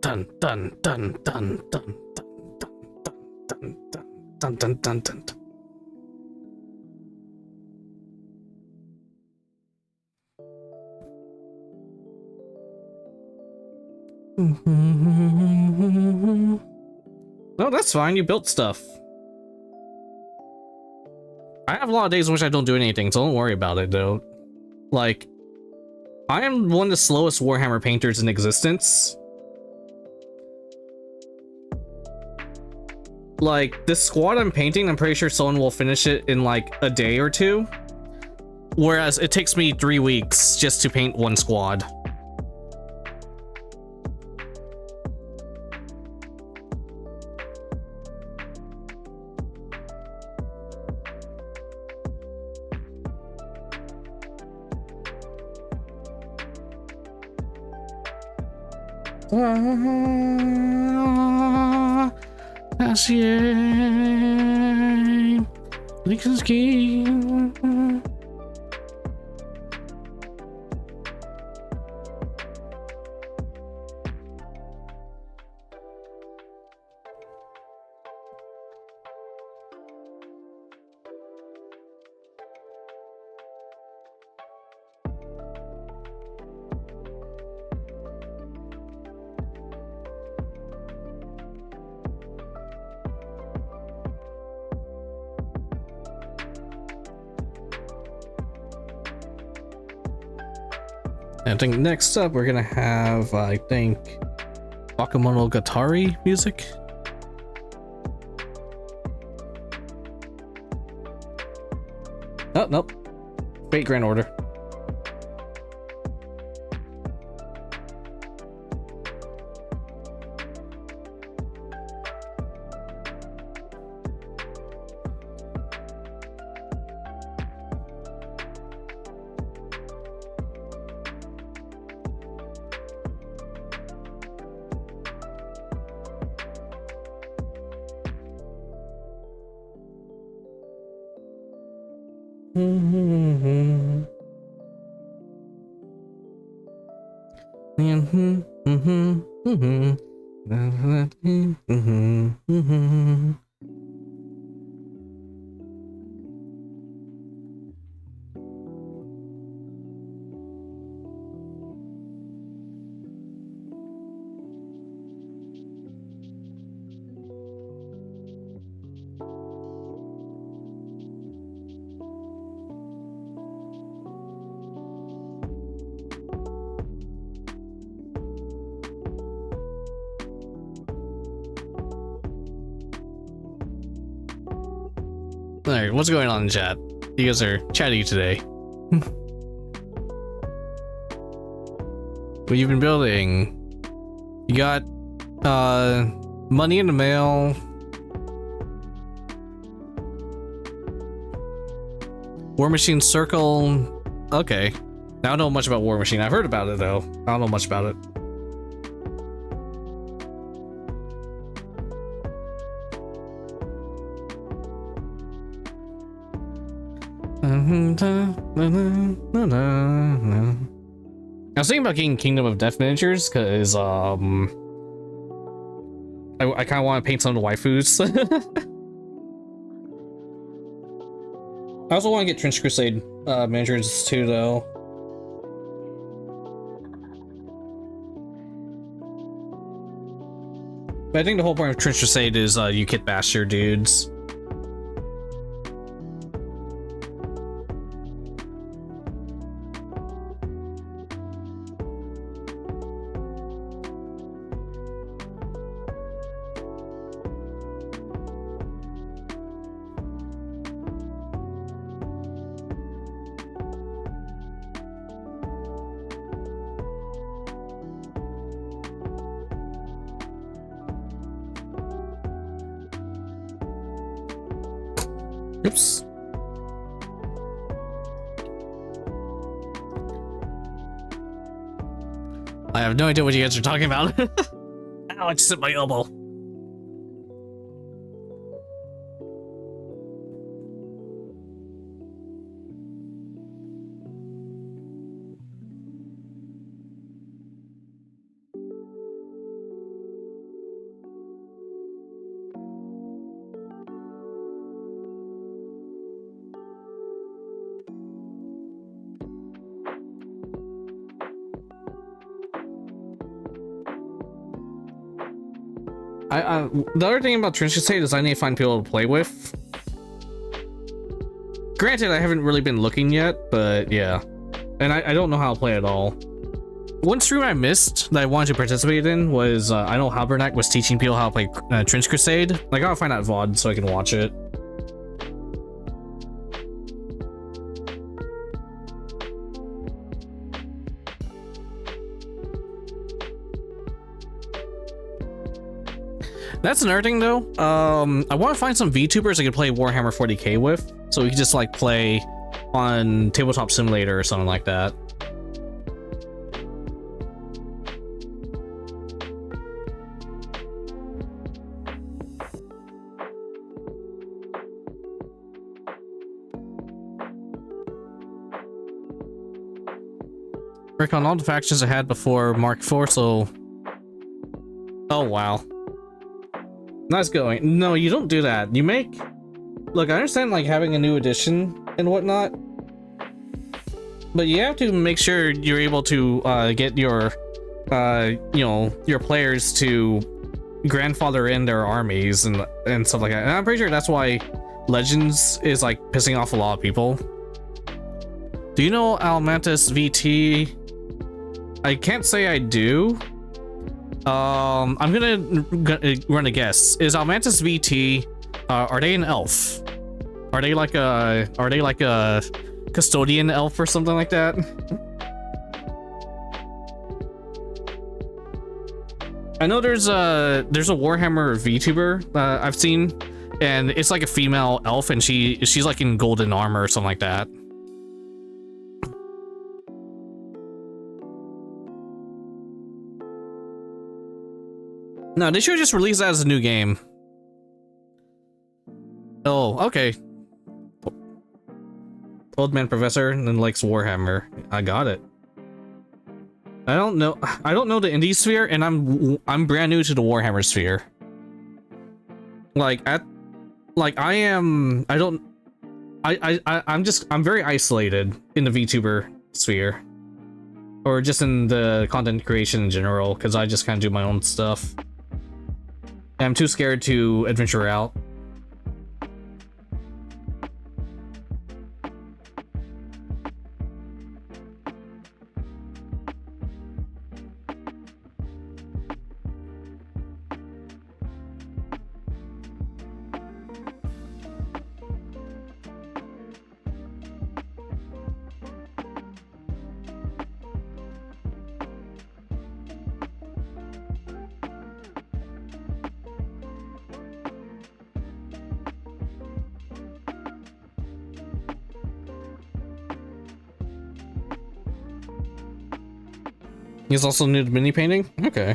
Dun dun dun dun dun dun dun dun dun dun dun. No, that's fine. You built stuff. I have a lot of days in which I don't do anything, so don't worry about it, though. Like, I am one of the slowest Warhammer painters in existence. Like, this squad I'm painting, I'm pretty sure someone will finish it in like a day or two. Whereas it takes me 3 weeks just to paint one squad. I think next up we're gonna have, I think, Bakemonogatari music. Oh, nope. Fate Grand Order. Alright, what's going on in chat? You guys are chatty today. What you've been building? You got money in the mail. War Machine Circle. Okay. I don't know much about War Machine. I've heard about it though. I don't know much about it. I was thinking about getting Kingdom of Death miniatures because I kind of want to paint some of the waifus. I also want to get Trench Crusade miniatures too, though. But I think the whole point of Trench Crusade is you kit bash your dudes. Oops. I have no idea what you guys are talking about. Ow, I just hit my elbow. The other thing about Trench Crusade is I need to find people to play with. Granted, I haven't really been looking yet, but yeah. And I don't know how to play at all. One stream I missed that I wanted to participate in was, I know Halbernack was teaching people how to play Trench Crusade. Like, I gotta find out VOD so I can watch it. That's another thing though. I want to find some VTubers I can play Warhammer 40k with, so we can just like play on Tabletop Simulator or something like that. Work on all the factions I had before Mark IV, so... Oh wow. Nice going. No, you don't do that. You make... Look, I understand like having a new edition and whatnot, but you have to make sure you're able to get your, you know, your players to grandfather in their armies and stuff like that. And I'm pretty sure that's why Legends is like pissing off a lot of people. Do you know Almantis VT? I can't say I do. I'm gonna run a guess. Is Almantis VT, are they an elf? Are they like a custodian elf or something like that? I know there's a Warhammer VTuber I've seen, and it's like a female elf, and she's like in golden armor or something like that. No, they should just release that as a new game. Oh, okay. Old man professor and then likes Warhammer. I got it. I don't know the indie sphere, and I'm brand new to the Warhammer sphere. I'm very isolated in the VTuber sphere. Or just in the content creation in general, because I just kind of do my own stuff. I'm too scared to adventure out. He's also new to mini painting? Okay.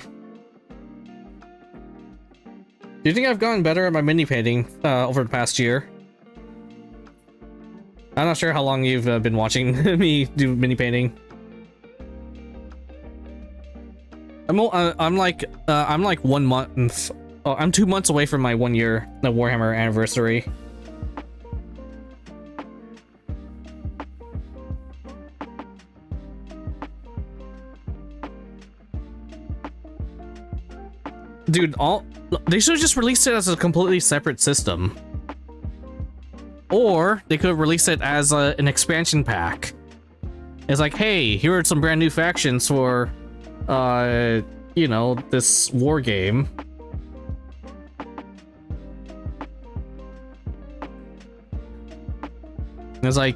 Do you think I've gotten better at my mini painting over the past year? I'm not sure how long you've been watching me do mini painting. I'm like 1 month. Oh, I'm 2 months away from my 1 year Warhammer anniversary. Dude, they should have just released it as a completely separate system. Or they could have released it as an expansion pack. It's like, hey, here are some brand new factions for, you know, this war game. It's like,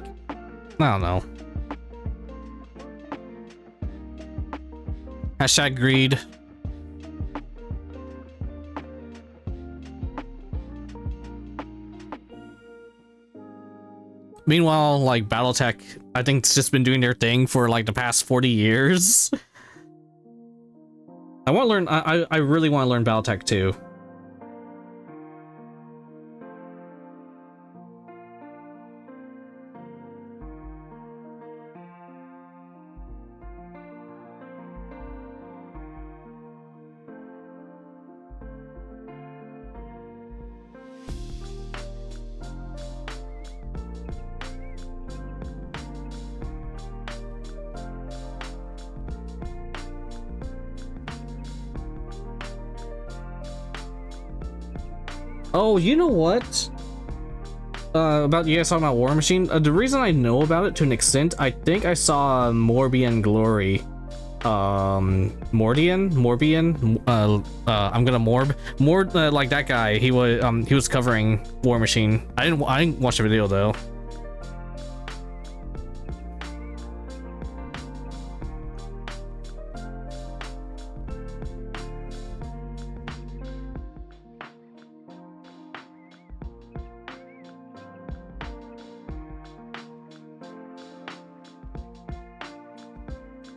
I don't know. Hashtag greed. Meanwhile, like BattleTech, I think it's just been doing their thing for like the past 40 years. I want to learn. I really want to learn BattleTech too. Oh, you know what? About you guys talking about War Machine. The reason I know about it to an extent, I think I saw Morbian Glory. Morbian. I'm gonna Morb. Like that guy. He was covering War Machine. I didn't watch the video though.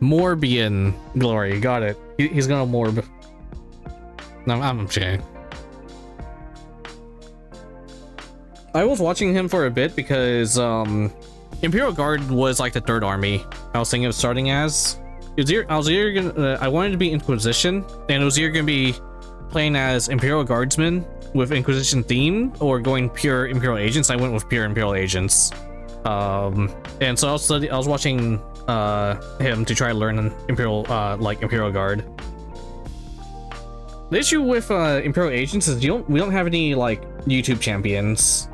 Morbian Glory, got it. He's gonna morb. No, I'm kidding. I was watching him for a bit because Imperial Guard was like the third army I was thinking of starting as. I wanted to be Inquisition, and it was either gonna be playing as Imperial Guardsmen with Inquisition theme or going pure Imperial Agents. I went with pure Imperial Agents. And so I was watching him to try to learn Imperial Imperial Guard. The issue with Imperial Agents is we don't have any like YouTube champions.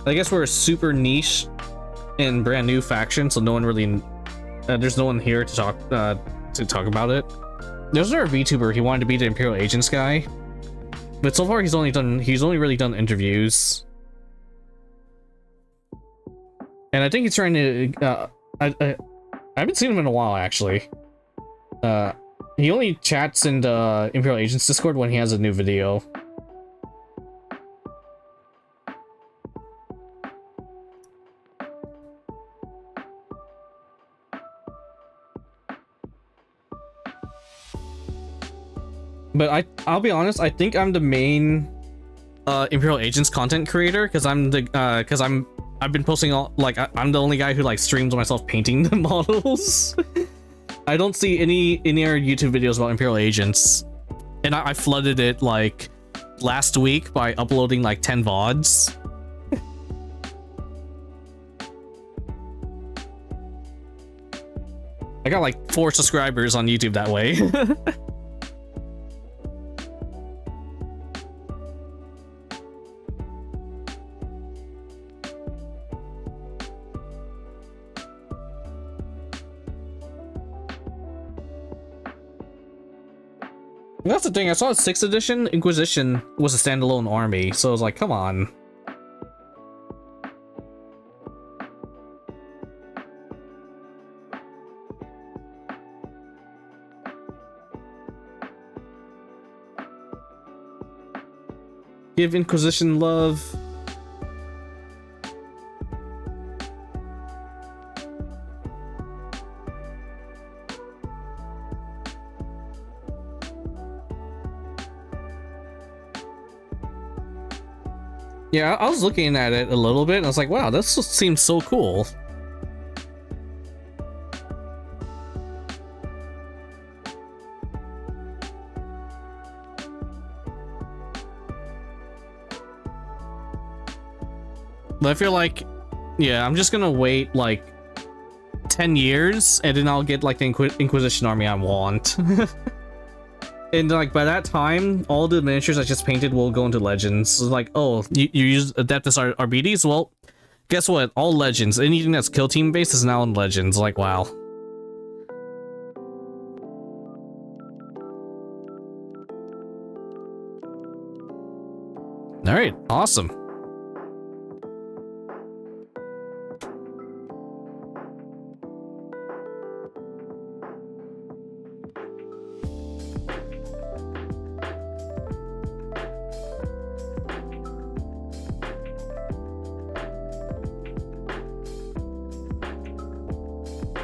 I guess we're a super niche and brand new faction, so no one really there's no one here to talk about it. There's another VTuber, he wanted to be the Imperial Agents guy, but so far he's only really done interviews. And I think he's trying to, I haven't seen him in a while, actually. He only chats in the Imperial Agents Discord when he has a new video. But I'll be honest, I think I'm the main Imperial Agents content creator, because I've been posting all, like, I'm the only guy who like streams myself painting the models. I don't see any other YouTube videos about Imperial Agents, and I flooded it like last week by uploading like 10 VODs. I got like 4 subscribers on YouTube that way. That's the thing, I saw 6th edition Inquisition was a standalone army, so I was like, come on. Give Inquisition love. Yeah, I was looking at it a little bit and I was like, wow, this just seems so cool. But I feel like, yeah, I'm just gonna wait like 10 years and then I'll get like the Inquisition army I want. And like by that time, all the miniatures I just painted will go into Legends. So like, oh, you use Adeptus Arbites? Well, guess what? All Legends. Anything that's kill team based is now in Legends. Like, wow. All right, awesome.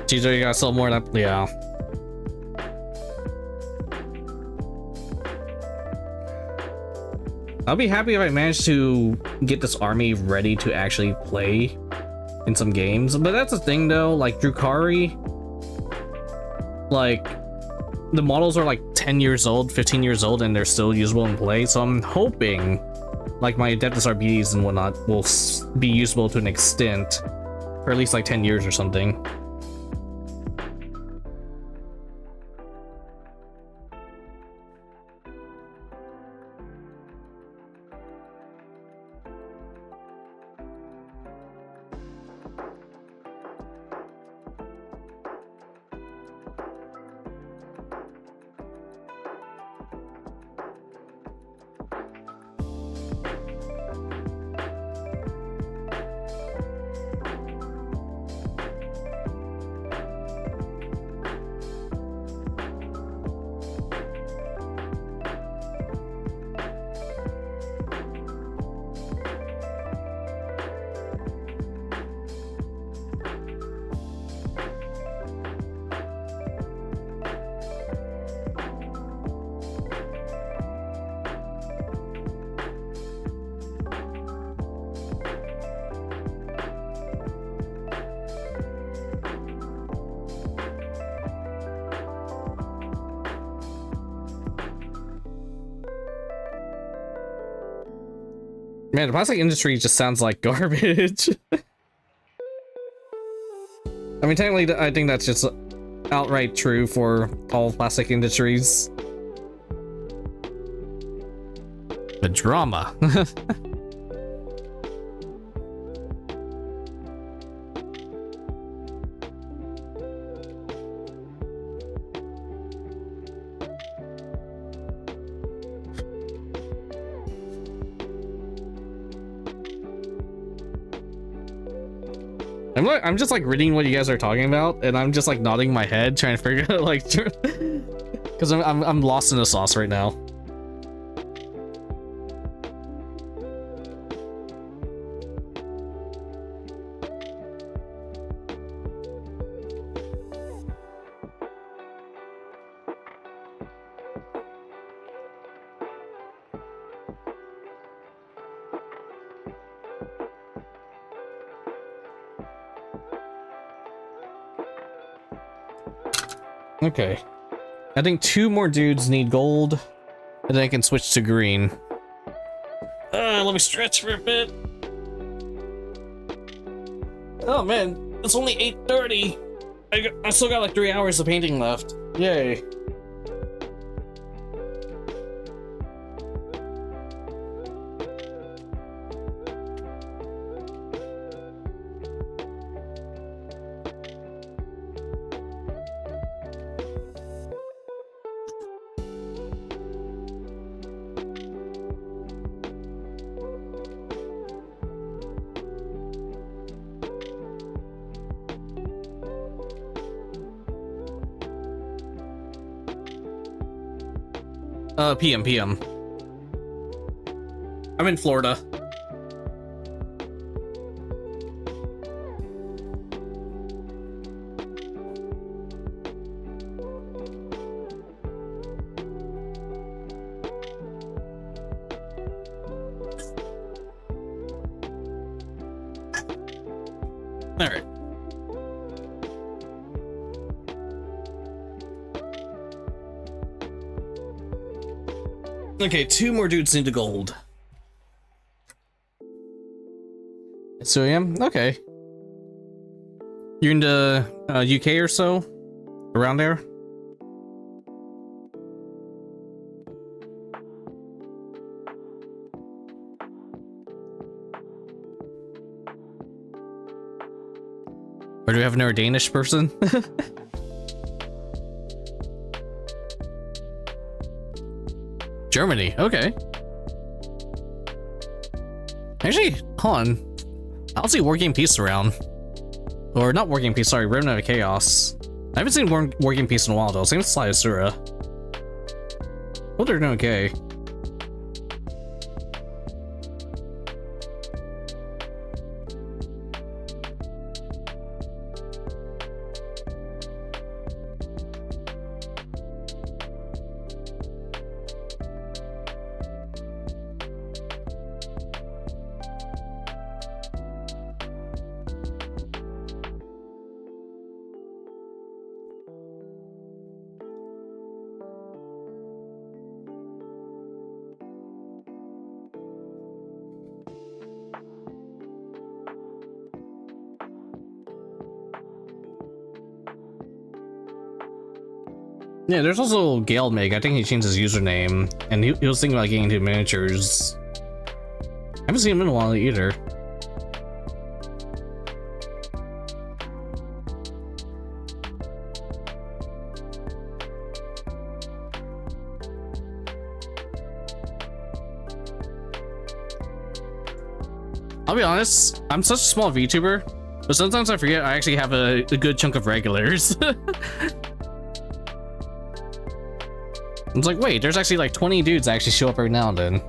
Chizo, you gotta sell more than that. Yeah. I'll be happy if I manage to get this army ready to actually play in some games. But that's the thing though, like Drukari, like the models are like 10 years old, 15 years old, and they're still usable in play. So I'm hoping like my Adeptus RBs and whatnot will be usable to an extent for at least like 10 years or something. Man, the plastic industry just sounds like garbage. I mean, technically, I think that's just outright true for all plastic industries. The drama. I'm just like reading what you guys are talking about, and I'm just like nodding my head, trying to figure out like, because I'm lost in the sauce right now. Okay, I think 2 more dudes need gold, and then I can switch to green. Let me stretch for a bit. Oh man, it's only 8:30. I still got like 3 hours of painting left. Yay. PM. I'm in Florida. All right. Okay, 2 more dudes need the gold. So I am okay. You're in the UK or so, around there. Or do we have another Danish person? Germany, okay. Actually, hold on. I don't see Wargame Peace around. Or not Wargame Peace, sorry, Remnant of Chaos. I haven't seen Wargame Peace in a while though. Same with Sly Asura. Oh, they're doing okay. Yeah, there's also Gale Meg. I think he changed his username, and he was thinking about getting into miniatures. I haven't seen him in a while either. I'll be honest, I'm such a small VTuber, but sometimes I forget I actually have a good chunk of regulars. It's like, wait, there's actually like 20 dudes that actually show up every now and then.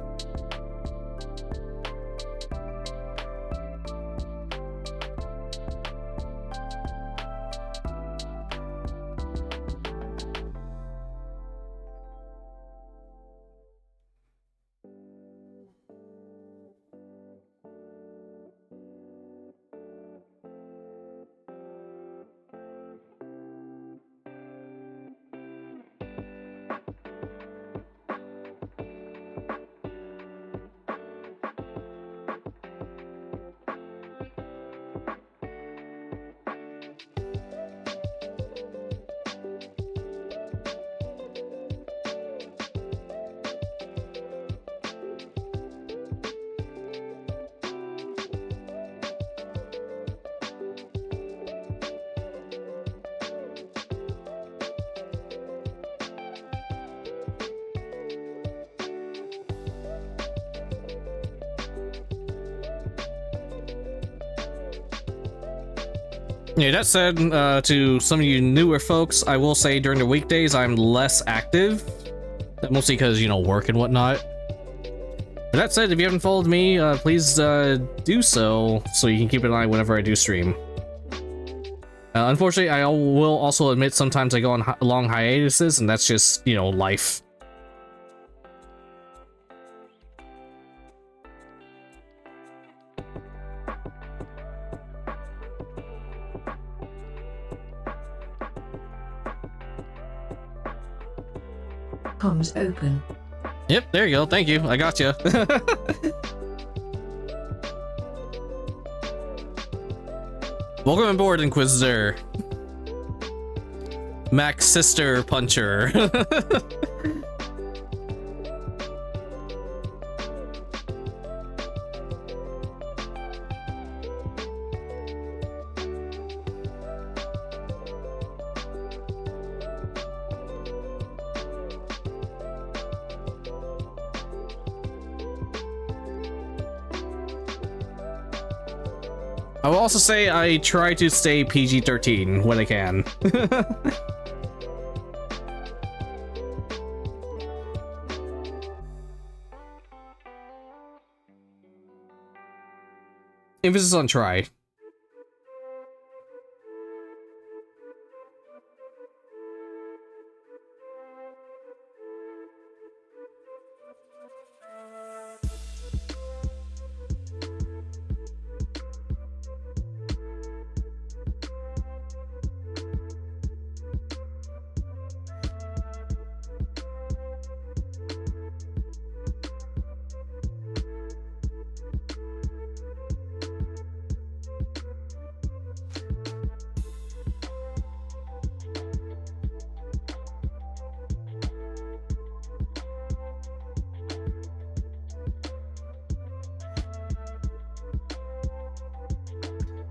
Yeah, that said, to some of you newer folks, I will say during the weekdays I'm less active, mostly because, you know, work and whatnot. But that said, if you haven't followed me, please do so you can keep an eye whenever I do stream. Unfortunately, I will also admit sometimes I go on long hiatuses, and that's just, you know, life. Comms open. Yep, there you go. Thank you. I got you. Welcome aboard, Inquisitor. Mac's sister puncher. I will also say I try to stay PG-13 when I can. Emphasis on try.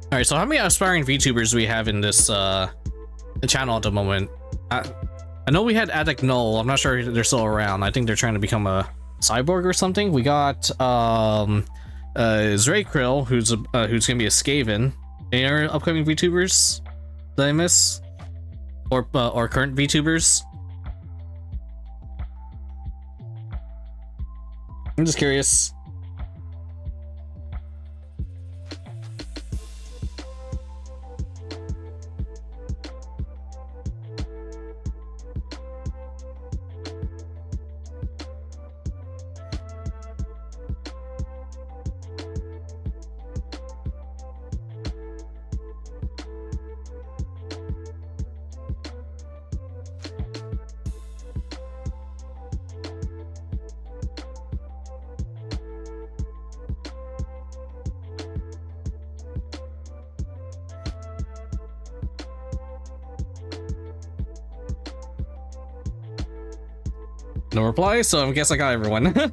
All right, so how many aspiring VTubers do we have in this channel at the moment? I know we had Addict Null. I'm not sure if they're still around. I think they're trying to become a cyborg or something. We got Zray Krill, who's gonna be a Skaven. Any other upcoming VTubers that I miss, or current VTubers? I'm just curious. No reply, so I guess I got everyone.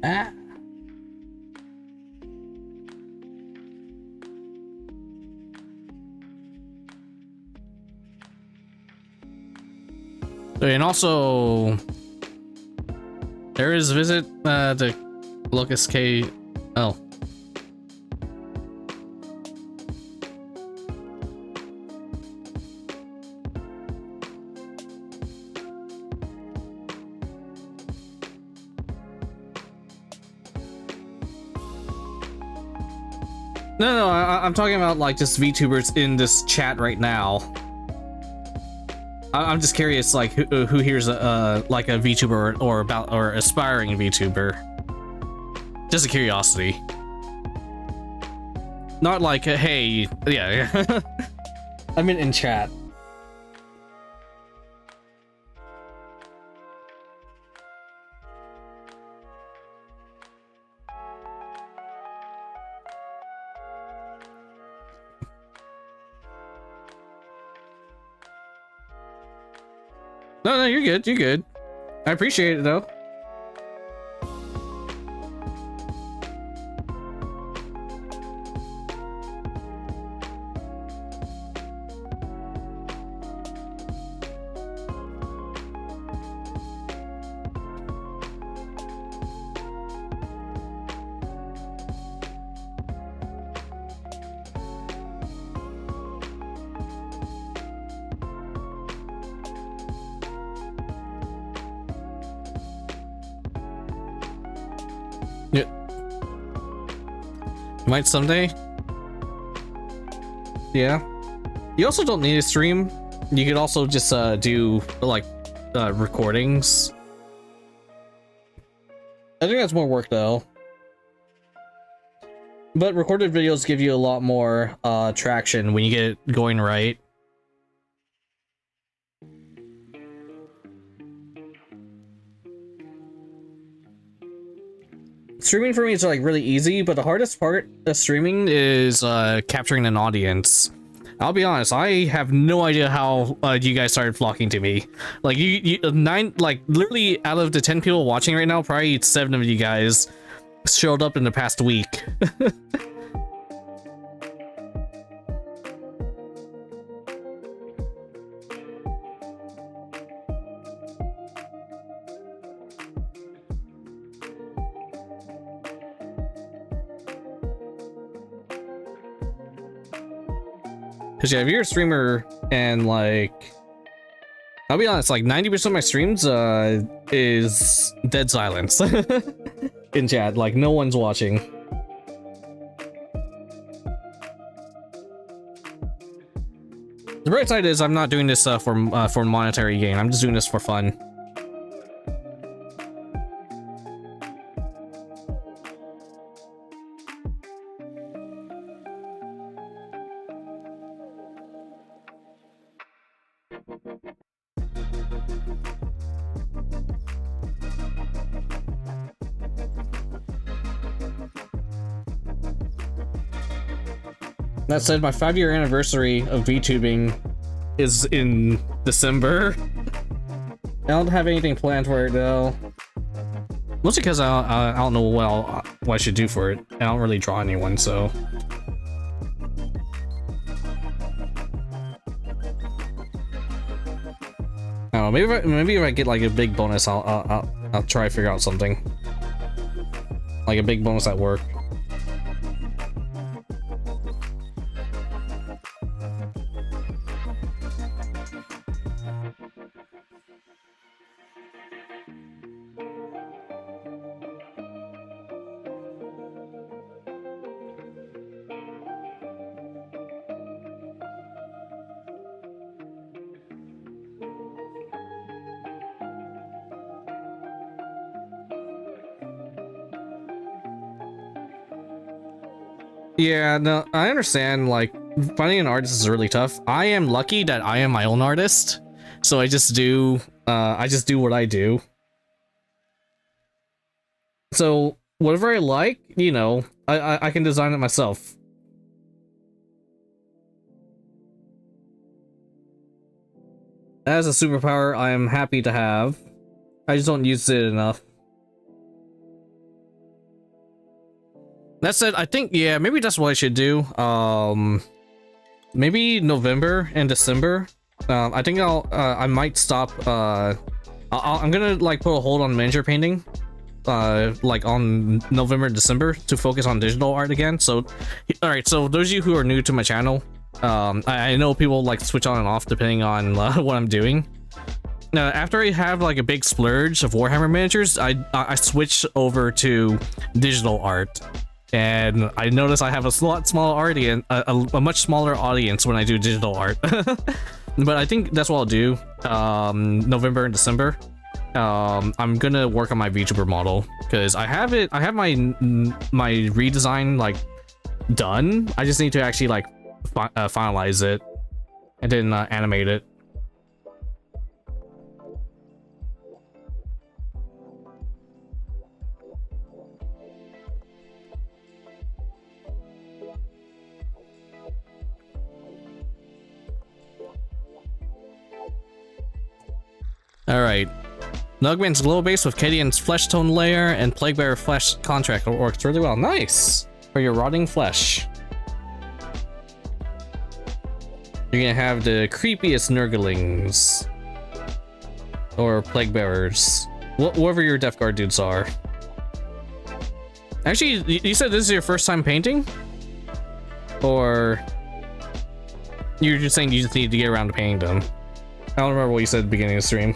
Ah. And also, there is visit to Locust K. Oh. No, I'm talking about like just VTubers in this chat right now. I'm just curious, like who here's like a VTuber or aspiring VTuber. Just a curiosity. Not like hey, yeah. I mean in chat. No, you're good. You're good. I appreciate it though. Might someday. Yeah. You also don't need a stream. You could also just do like recordings. I think that's more work though. But recorded videos give you a lot more traction when you get it going right. Streaming for me is like really easy, but the hardest part of streaming is capturing an audience. I'll be honest, I have no idea how you guys started flocking to me. Like like literally out of the 10 people watching right now, probably 7 of you guys showed up in the past week. Cause yeah, if you're a streamer and like, I'll be honest, like 90% of my streams is dead silence in chat. Like no one's watching. The bright side is I'm not doing this for monetary gain. I'm just doing this for fun. That said, my 5-year anniversary of VTubing is in December. I don't have anything planned for it though. Mostly because I don't know what I should do for it. I don't really draw anyone, so. I don't know, maybe if I get like a big bonus, I'll try to figure out something. Like a big bonus at work. Yeah, no, I understand, like, finding an artist is really tough. I am lucky that I am my own artist. So I just do what I do. So whatever I like, you know, I can design it myself. As a superpower, I am happy to have. I just don't use it enough. That said, I think, yeah, maybe that's what I should do. Maybe November and December. I think I might stop, I'm gonna, like, put a hold on miniature painting, like, on November and December to focus on digital art again. So, alright, so those of you who are new to my channel, I know people, like, switch on and off depending on what I'm doing. After I have, like, a big splurge of Warhammer miniatures, I switch over to digital art. And I notice I have a lot smaller audience, a much smaller audience when I do digital art. But I think that's what I'll do. November and December. I'm gonna work on my VTuber model because I have my redesign, like, done. I just need to actually, like, finalize it and then animate it. Alright. Nugman's glow base with Cadian's flesh tone layer and Plaguebearer flesh contract works really well. Nice! For your rotting flesh. You're gonna have the creepiest Nurglings. Or Plaguebearers. Whatever your Death Guard dudes are. Actually, you said this is your first time painting? Or... you're just saying you just need to get around to painting them? I don't remember what you said at the beginning of the stream.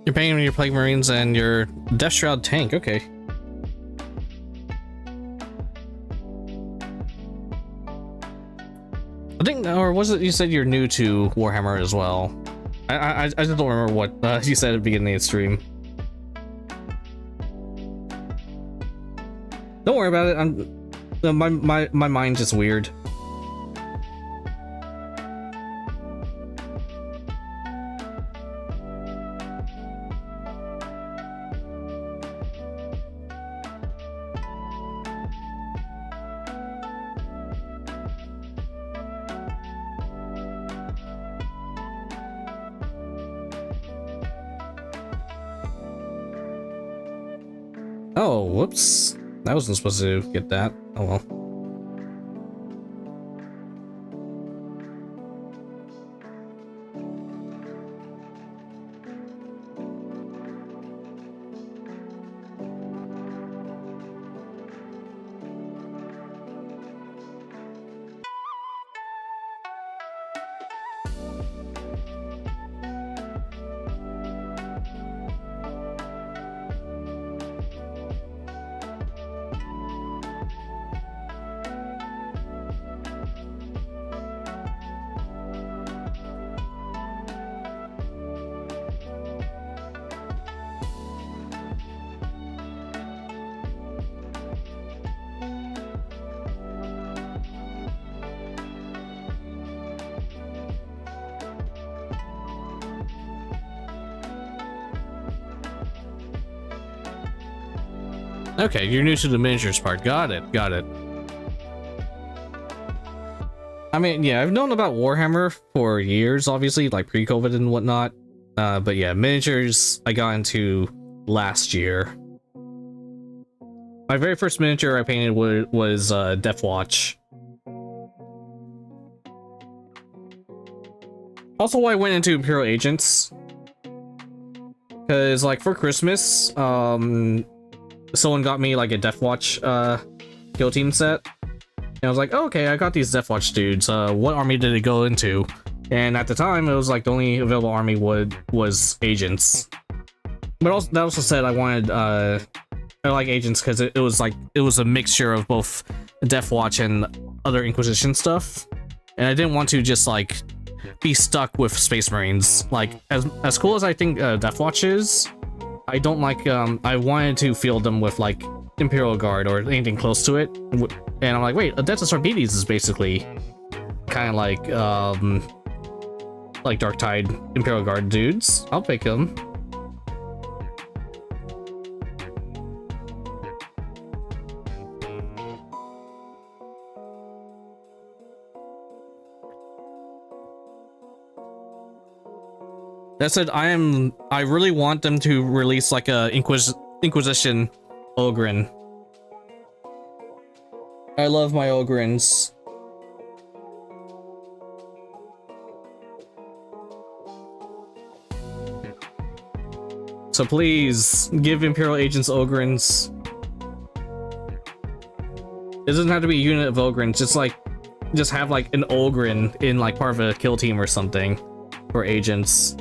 You're painting your Plague Marines and your Death Shroud tank, okay. I think, or was it you said you're new to Warhammer as well? I just don't remember what you said at the beginning of the stream. Don't worry about it. My mind's just weird. Oh, whoops. I wasn't supposed to get that. Oh well. Okay, you're new to the miniatures part. Got it, got it. I mean, yeah, I've known about Warhammer for years, obviously, like pre-COVID and whatnot. But yeah, miniatures I got into last year. My very first miniature I painted was Death Watch. Also, I went into Imperial Agents. Cause like for Christmas, someone got me like a Deathwatch kill team set. And I was like, oh, okay, I got these Deathwatch dudes. What army did it go into? And at the time, it was like the only available army was agents. But also, that also said I wanted I like agents because it was a mixture of both Deathwatch and other Inquisition stuff. And I didn't want to just like be stuck with Space Marines. Like as cool as I think Deathwatch is, I don't like I wanted to field them with like Imperial Guard or anything close to it. And I'm like, wait, Adeptus Arbites is basically kind of like Dark Tide Imperial Guard dudes. I'll pick them. That said, I really want them to release like a Inquisition Ogren. I love my Ogrins. So please give Imperial agents Ogrins. It doesn't have to be a unit of Ogrins, just have like an Ogren in like part of a kill team or something for agents.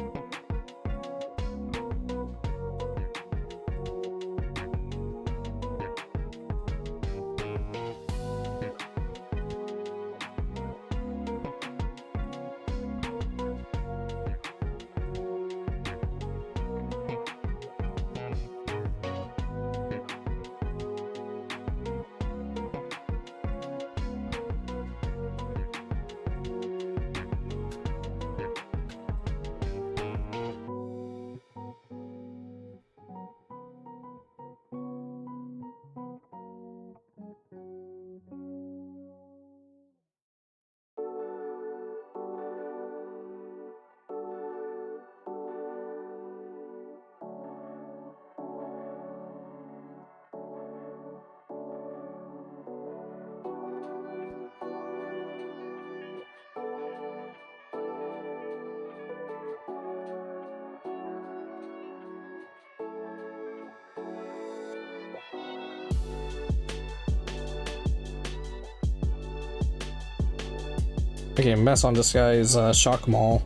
Okay, mess on this guy's shock mall.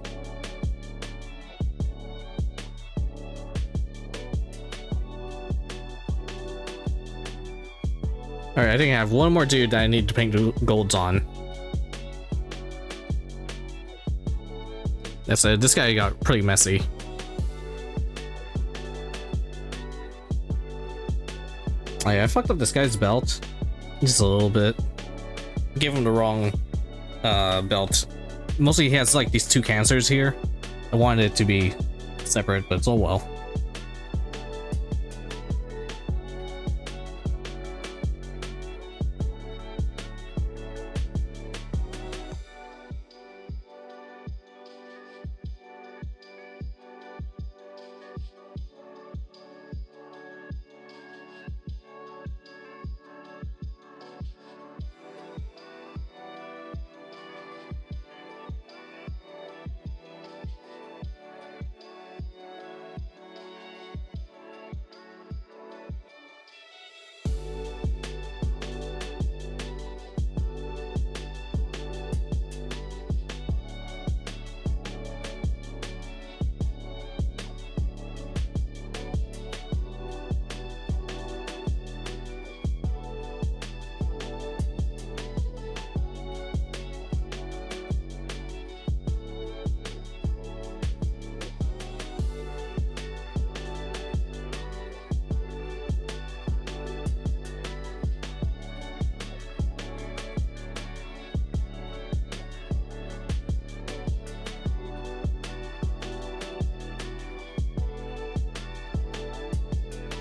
Alright, I think I have one more dude that I need to paint golds on. That's it. This guy got pretty messy. Oh yeah, I fucked up this guy's belt. Just a little bit. Gave him the wrong belt. Mostly he has like these two cancers here. I wanted it to be separate, but it's all well.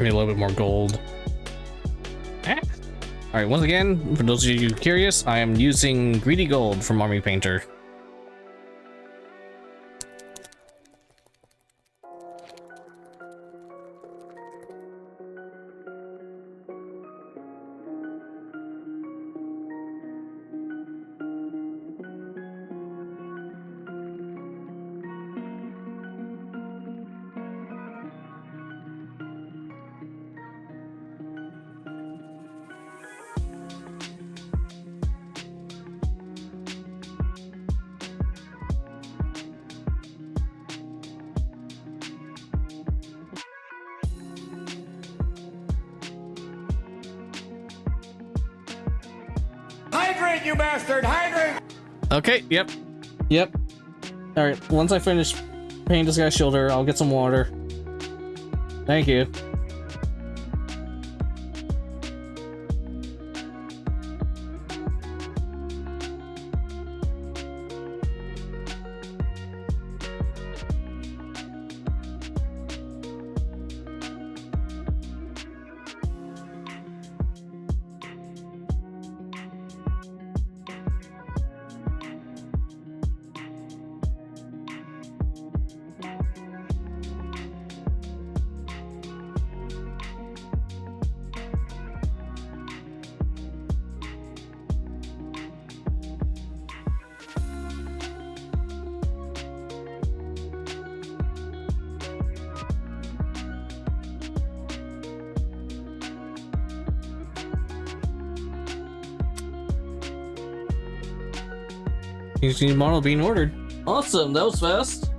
Give me a little bit more gold. Alright, once again, for those of you curious, I am using Greedy Gold from Army Painter. Hydrant, you bastard! Hydrant! Okay, yep. Yep. Alright, once I finish painting this guy's shoulder, I'll get some water. Thank you. New model being ordered. Awesome, that was fast.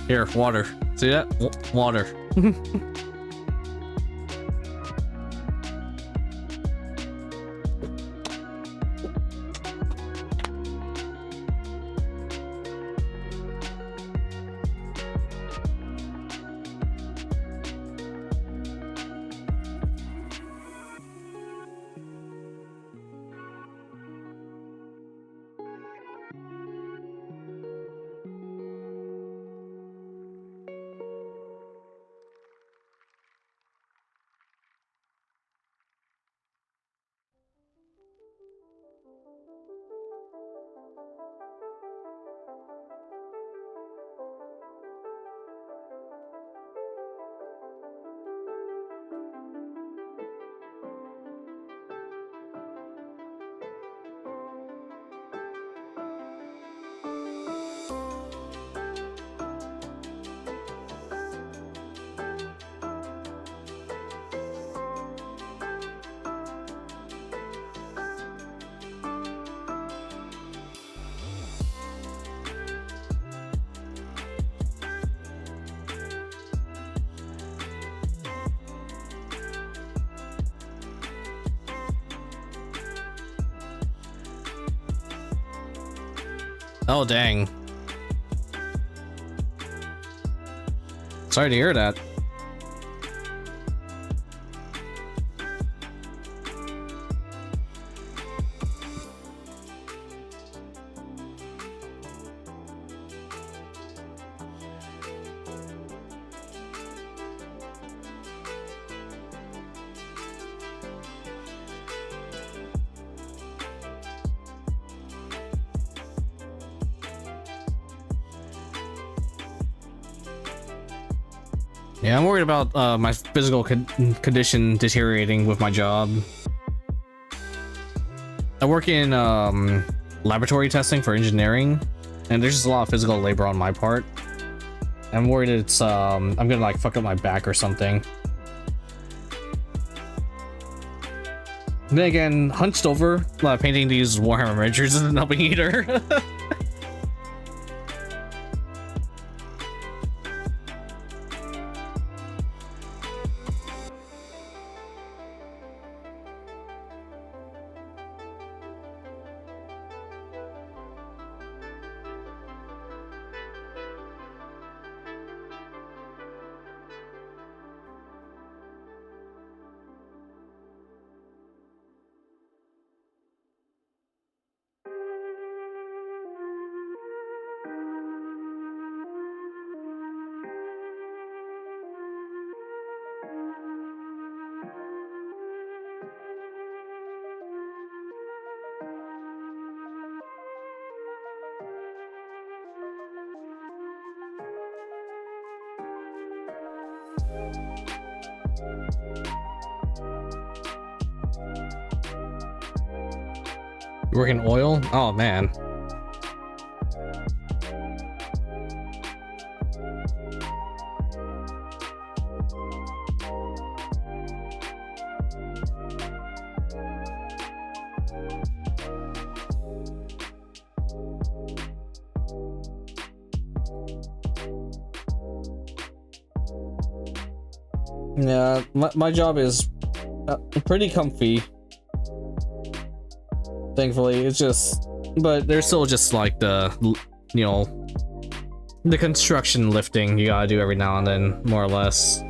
Here, water. See that? Water. Oh, dang. Sorry to hear that. Yeah, I'm worried about my physical condition deteriorating with my job. I work in laboratory testing for engineering, and there's just a lot of physical labor on my part. I'm worried it's I'm gonna like fuck up my back or something. Then again, hunched over, painting these Warhammer miniatures isn't helping either. Working oil? Oh man. Yeah, my job is pretty comfy. Thankfully, it's just, but there's still just like the, you know, the construction lifting you gotta do every now and then, more or less.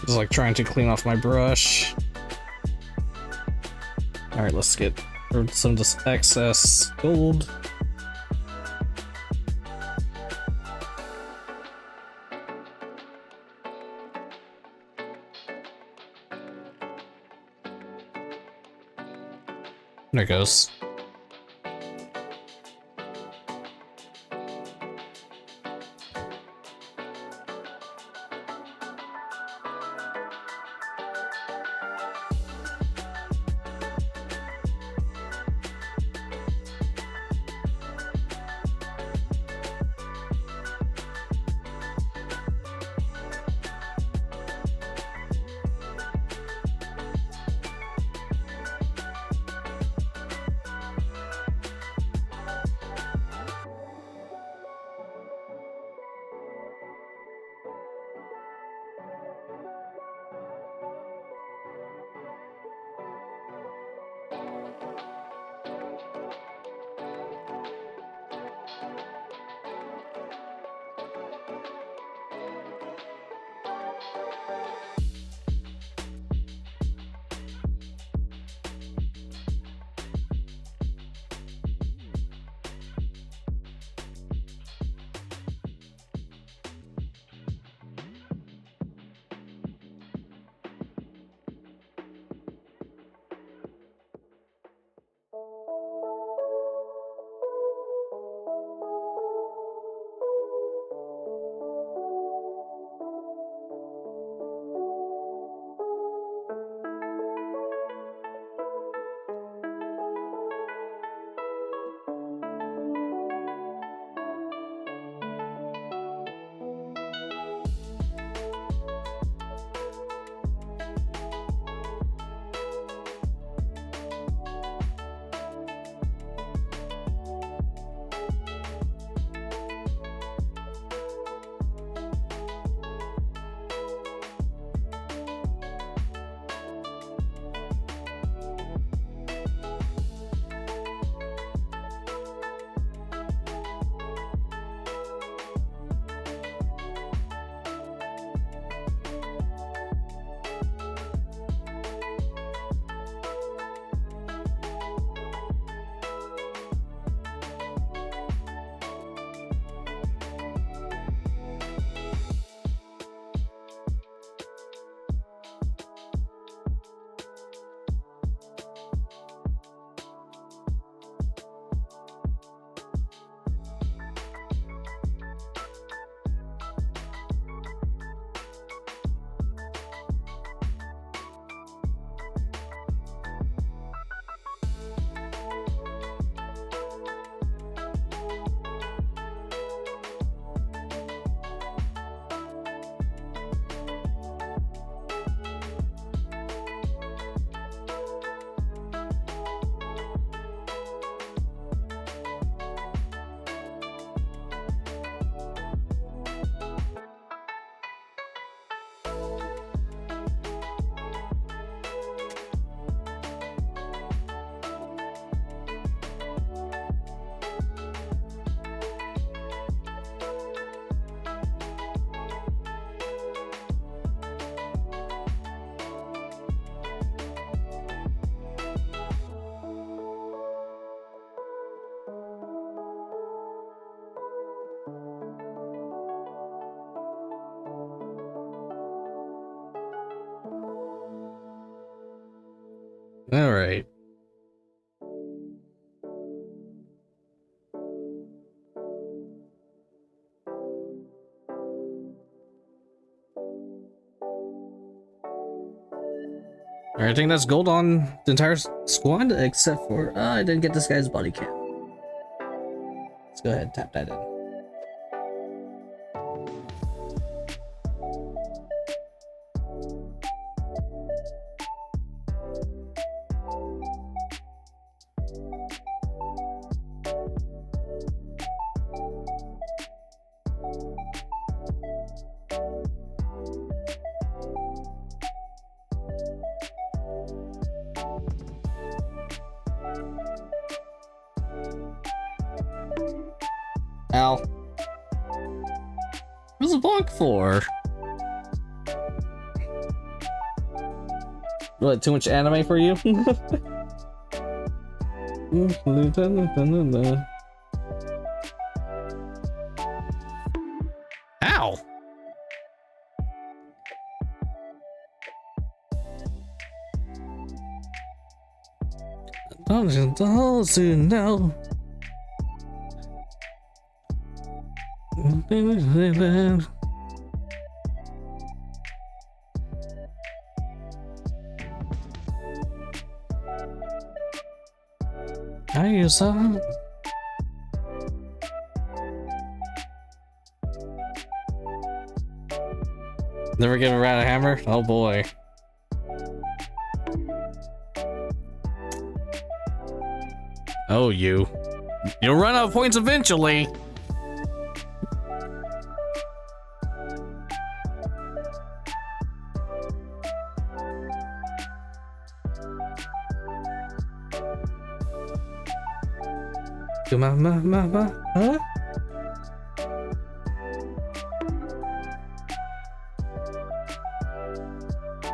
Just like trying to clean off my brush. All right, let's get rid of some of this excess gold. There it goes. All right. I think that's gold on the entire squad, except for I didn't get this guy's body cam. Let's go ahead and tap that in. Ow. What's the block for? What, too much anime for you? Ow! Those who know. I saw. Never give a rat a hammer? Oh boy. Oh, you. You'll run out of points eventually. Huh?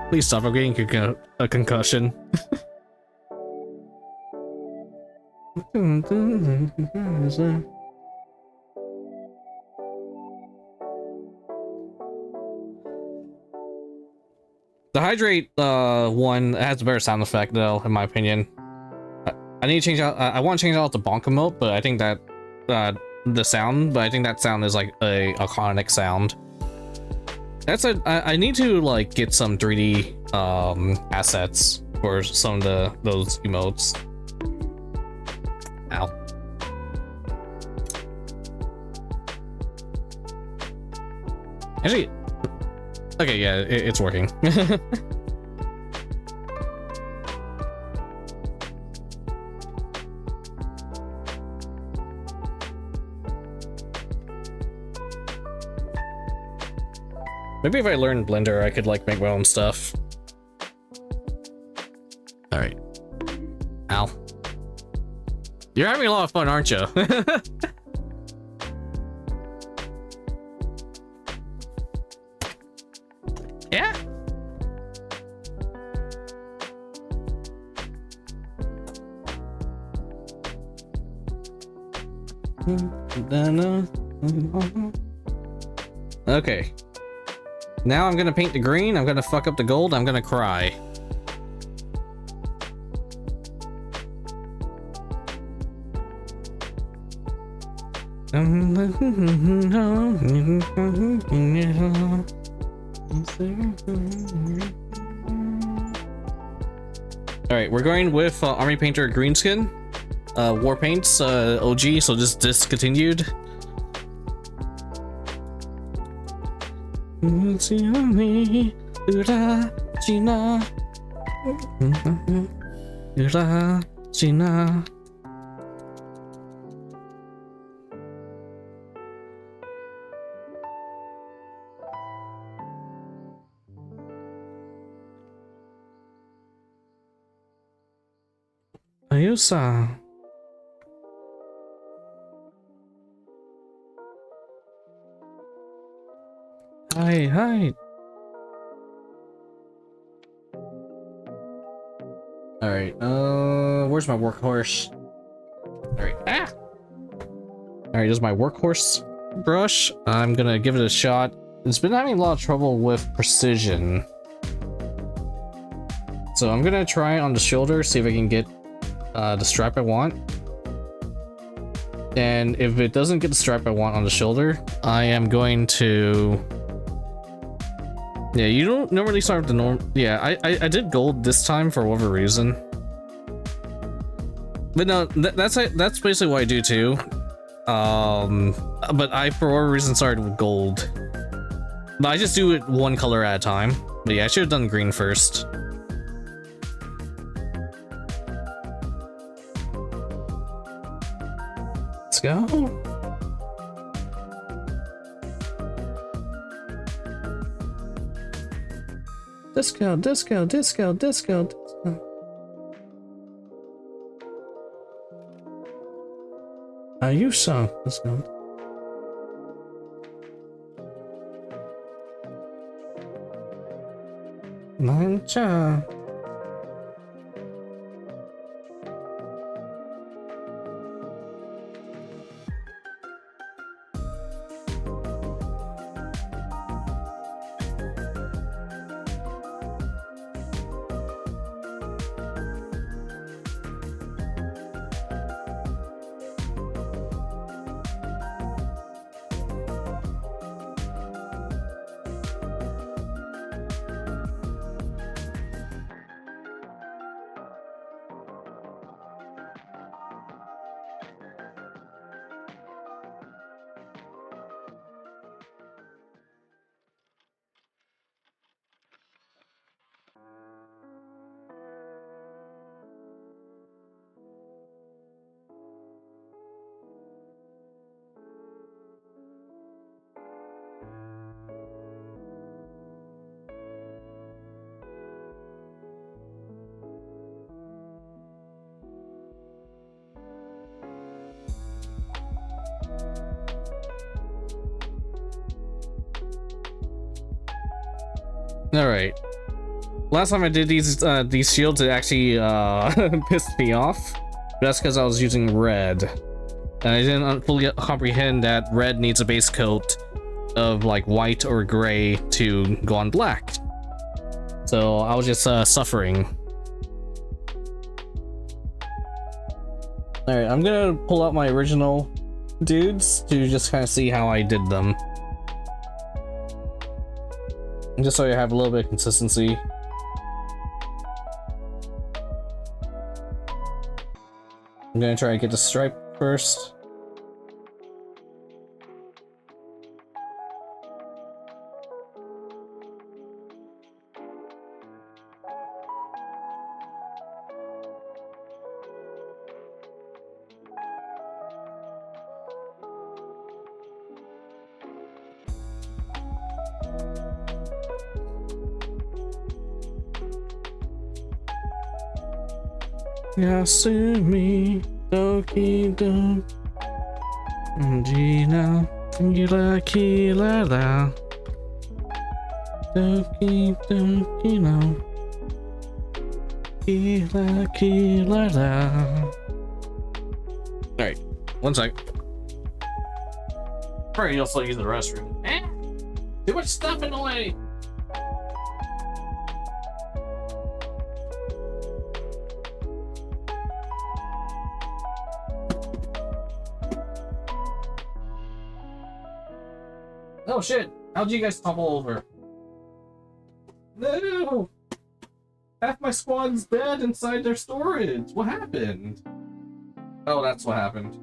Please stop, I'm getting a concussion. The hydrate one has a better sound effect though, in my opinion. I need to change out. I want to change out the bonk emote, but I think that the sound. But I think that sound is like a iconic sound. That's a. I need to like get some 3D assets for some of those emotes. Ow. Actually, okay, yeah, it's working. Maybe if I learned Blender, I could like make my own stuff. All right. Ow. You're having a lot of fun, aren't you? Yeah. Okay. Now I'm gonna paint the green, I'm gonna fuck up the gold, I'm gonna cry. Alright, we're going with Army Painter Green Skin. War Paints OG, so just discontinued. Ayusa. Hi. Alright, where's my workhorse? Alright, Alright, there's my workhorse brush. I'm gonna give it a shot. It's been having a lot of trouble with precision. So I'm gonna try on the shoulder, see if I can get the stripe I want. And if it doesn't get the stripe I want on the shoulder, I am going to... Yeah, you don't normally start with the norm... Yeah, I did gold this time for whatever reason. But no, that's basically what I do too. But I, for whatever reason, started with gold. But I just do it one color at a time. But yeah, I should have done green first. Let's go. Disco, disco, disco, disco, disco. You saw. Let's go. Mancha. All right. Last time I did these shields, it actually pissed me off. That's because I was using red, and I didn't fully comprehend that red needs a base coat of like white or gray to go on black. So I was just suffering. All right, I'm gonna pull out my original dudes to just kind of see how I did them. Just so you have a little bit of consistency. I'm gonna try to get the stripe first. Yasumi Doki Do Gina Gila Kila Da Doki Doki No Kila Kila Da. Alright, one sec. Probably also use the restroom. Too much stuff in the way! Oh shit! How'd you guys topple over? No! Half my squad's dead inside their storage! What happened? Oh, that's what happened.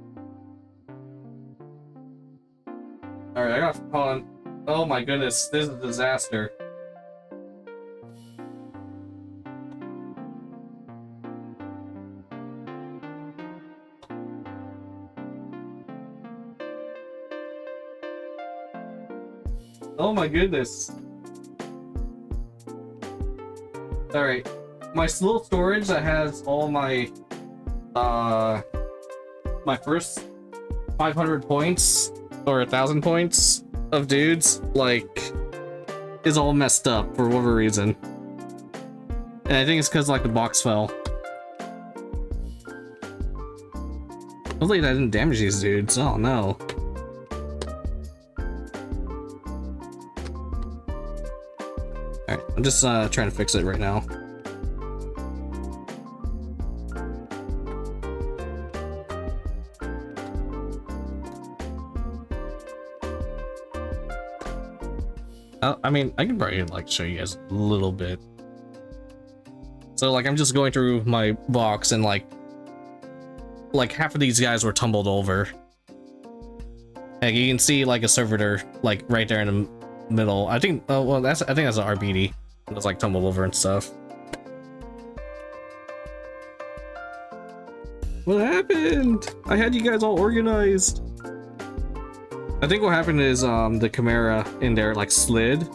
Alright, I got hold on. Oh my goodness, this is a disaster. Oh my goodness. Alright. My little storage that has all my my first 500 points or 1,000 points of dudes, like, is all messed up for whatever reason. And I think it's because like the box fell. Hopefully that didn't damage these dudes. Oh no. Alright, I'm just trying to fix it right now. I mean, I can probably like show you guys a little bit. So like I'm just going through my box and like half of these guys were tumbled over. Like you can see like a servitor like right there in the middle. I think well I think that's an RBD. It's like tumbled over and stuff. What happened? I had you guys all organized. I think what happened is the Chimera in there like slid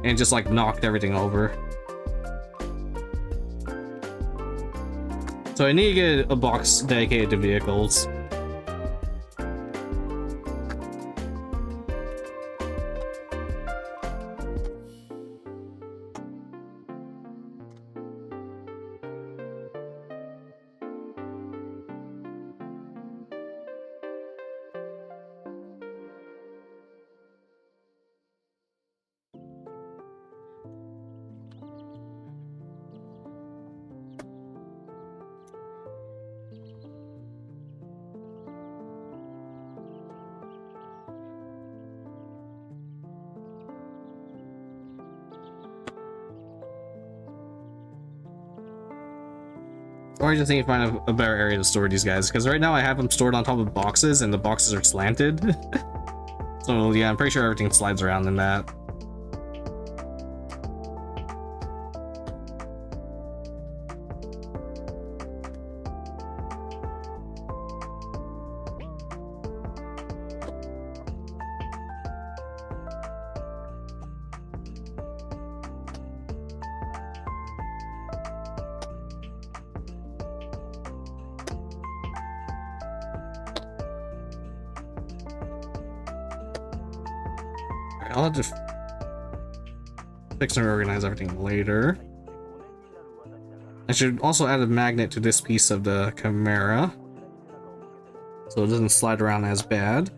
and just like knocked everything over. So I need to get a box dedicated to vehicles. Or I just need to find a better area to store these guys, because right now I have them stored on top of boxes and the boxes are slanted. So yeah, I'm pretty sure everything slides around in that. I'll have to fix and reorganize everything later. I should also add a magnet to this piece of the Chimera, so it doesn't slide around as bad.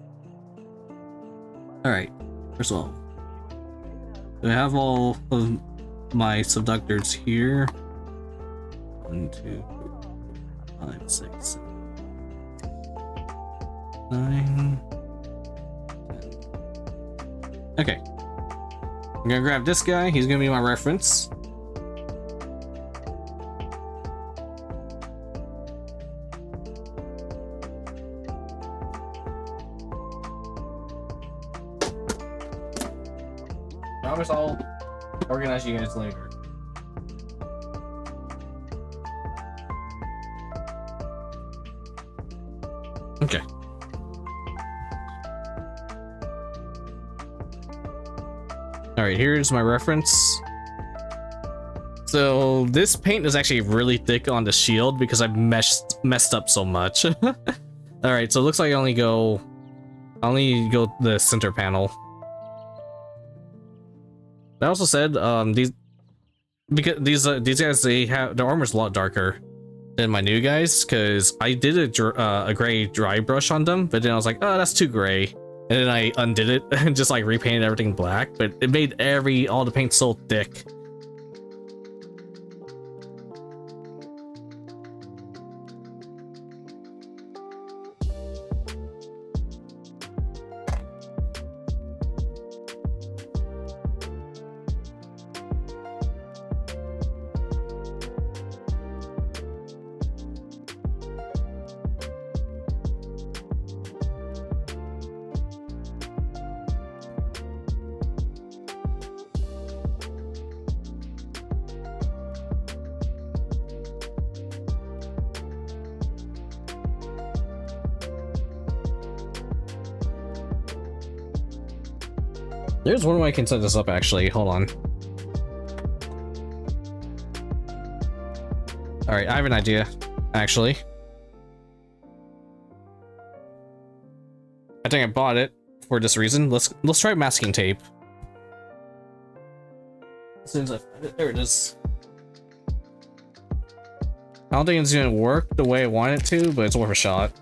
Alright, first of all, I have all of my subductors here. 1, 2, 5, 6, 7, 9. Okay, I'm gonna grab this guy. He's gonna be my reference. Promise I'll organize you guys later. Okay. Alright, here's my reference. So this paint is actually really thick on the shield because I messed up so much. Alright, so it looks like I only go the center panel. That also said, these guys, their armor's a lot darker than my new guys, because I did a gray dry brush on them, but then I was like, oh, that's too gray. And then I undid it and just like repainted everything black, but it made all the paint so thick. There's one way I can set this up actually, hold on. Alright, I have an idea, actually. I think I bought it for this reason. Let's try masking tape. As soon as I find it, there it is. I don't think it's gonna work the way I want it to, but it's worth a shot.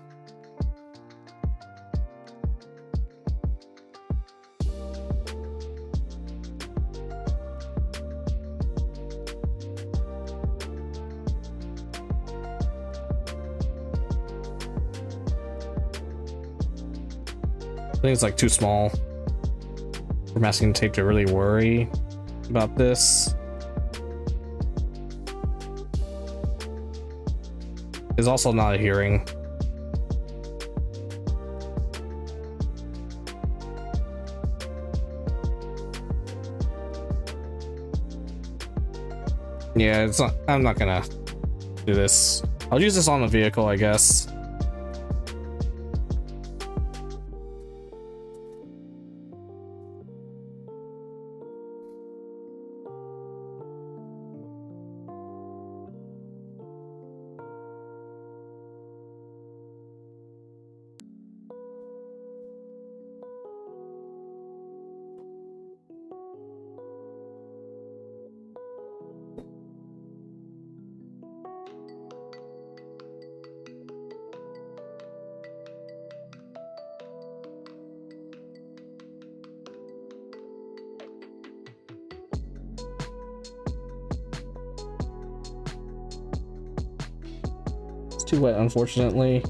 I think it's like too small for masking tape to really worry about this. Is also not a hearing. Yeah, it's not. I'm not gonna do this. I'll use this on the vehicle, I guess. Too wet, unfortunately.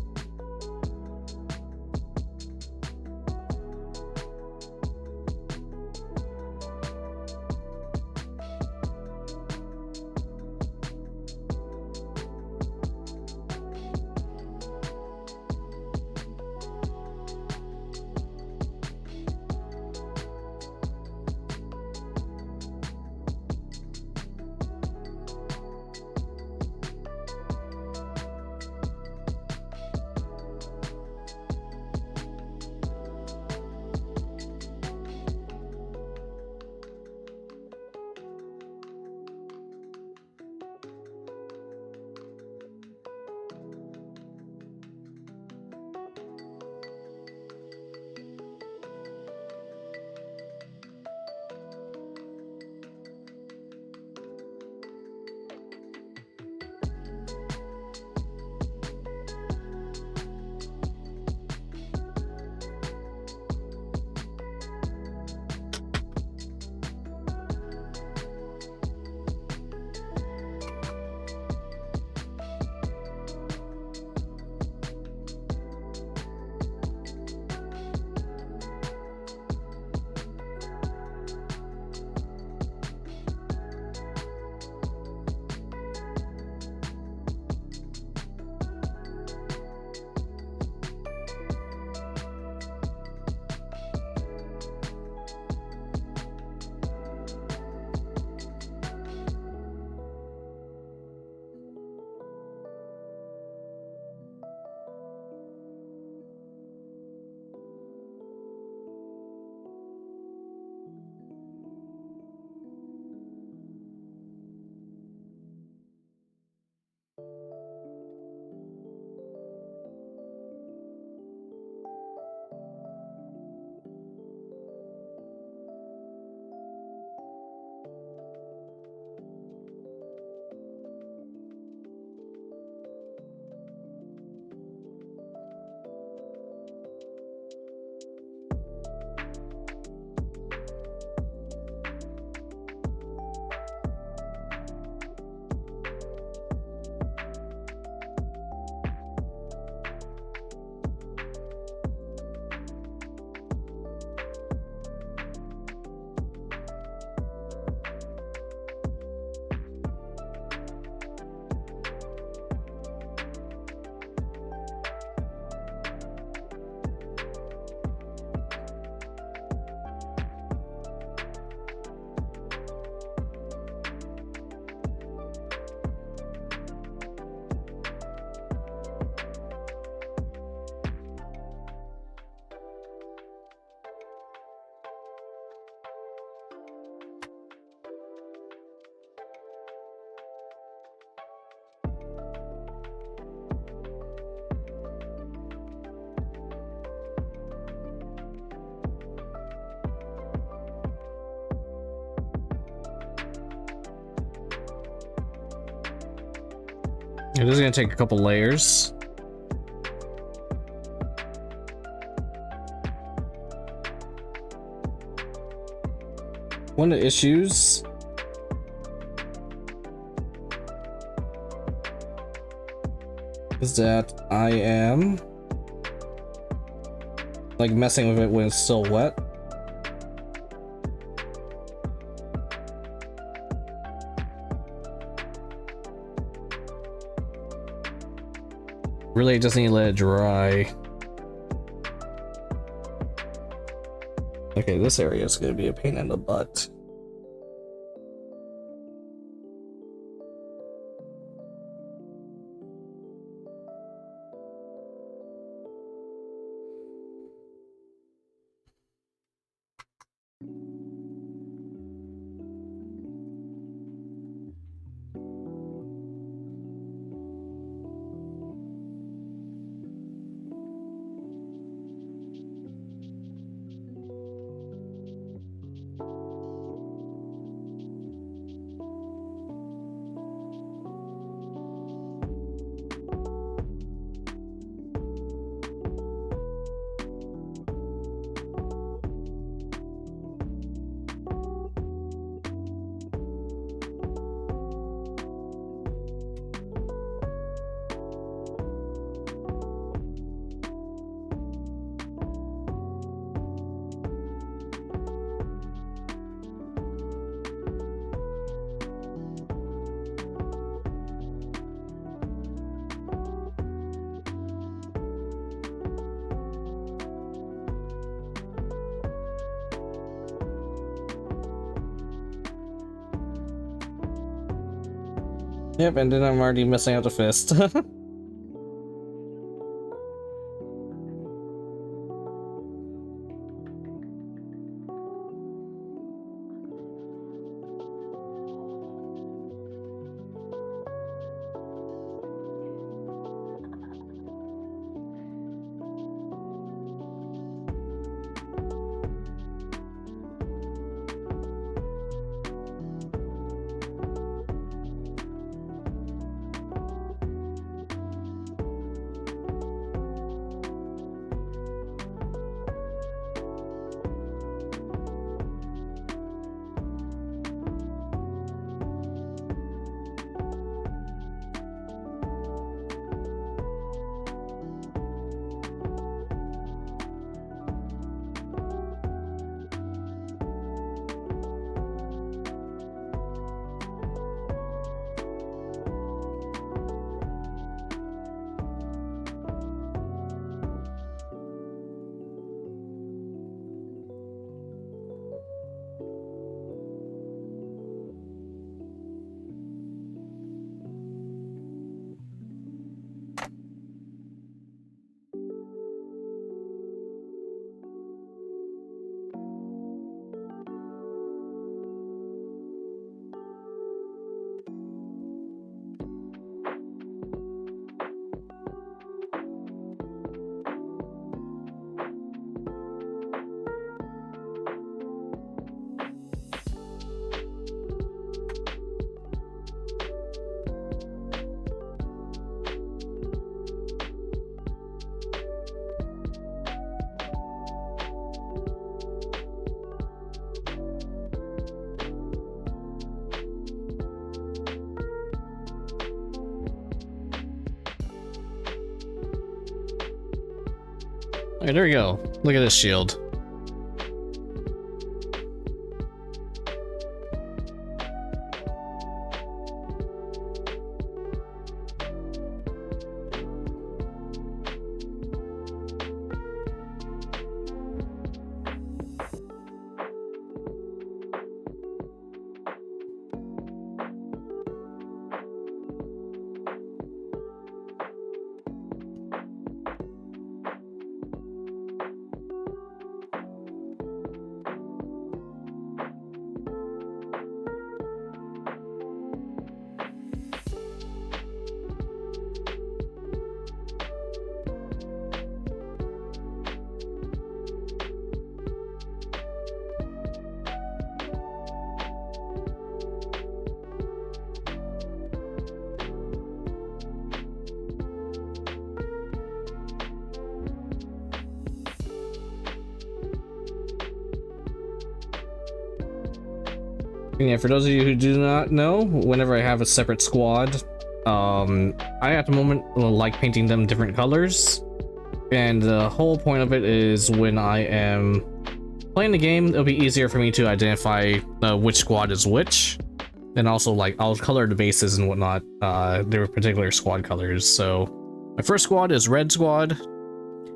It is gonna take a couple layers. One of the issues is that I am like messing with it when it's still wet. Really just need to let it dry. Okay, this area is gonna be a pain in the butt. Yep, and then I'm already messing out the fist. Alright, there we go. Look at this shield. Yeah, for those of you who do not know, whenever I have a separate squad, I at the moment like painting them different colors, and the whole point of it is when I am playing the game, it'll be easier for me to identify which squad is which, and also like I'll color the bases and whatnot, their particular squad colors. So My first squad is red squad.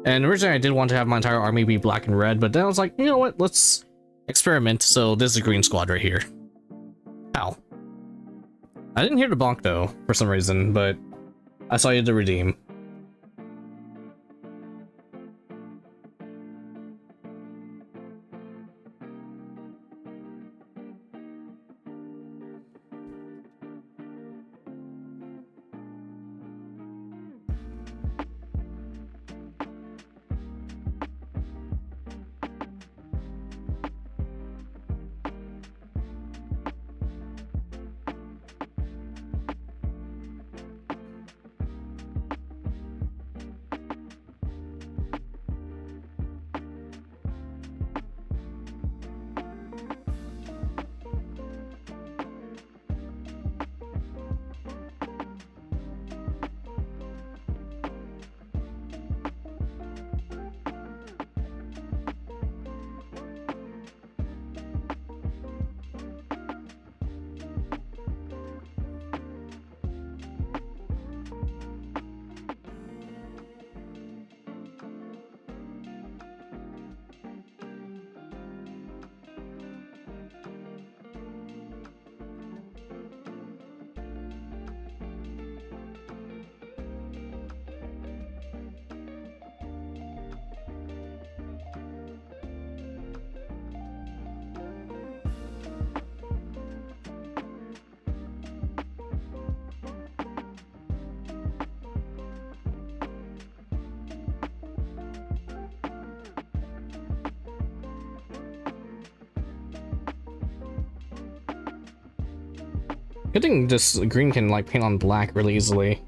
And originally I did want to have my entire army be black and red, but then I was like, you know what, let's experiment. So this is a green squad right here. Ow. I didn't hear the bonk though, for some reason, but I saw you to redeem. Good thing this green can like paint on black really easily.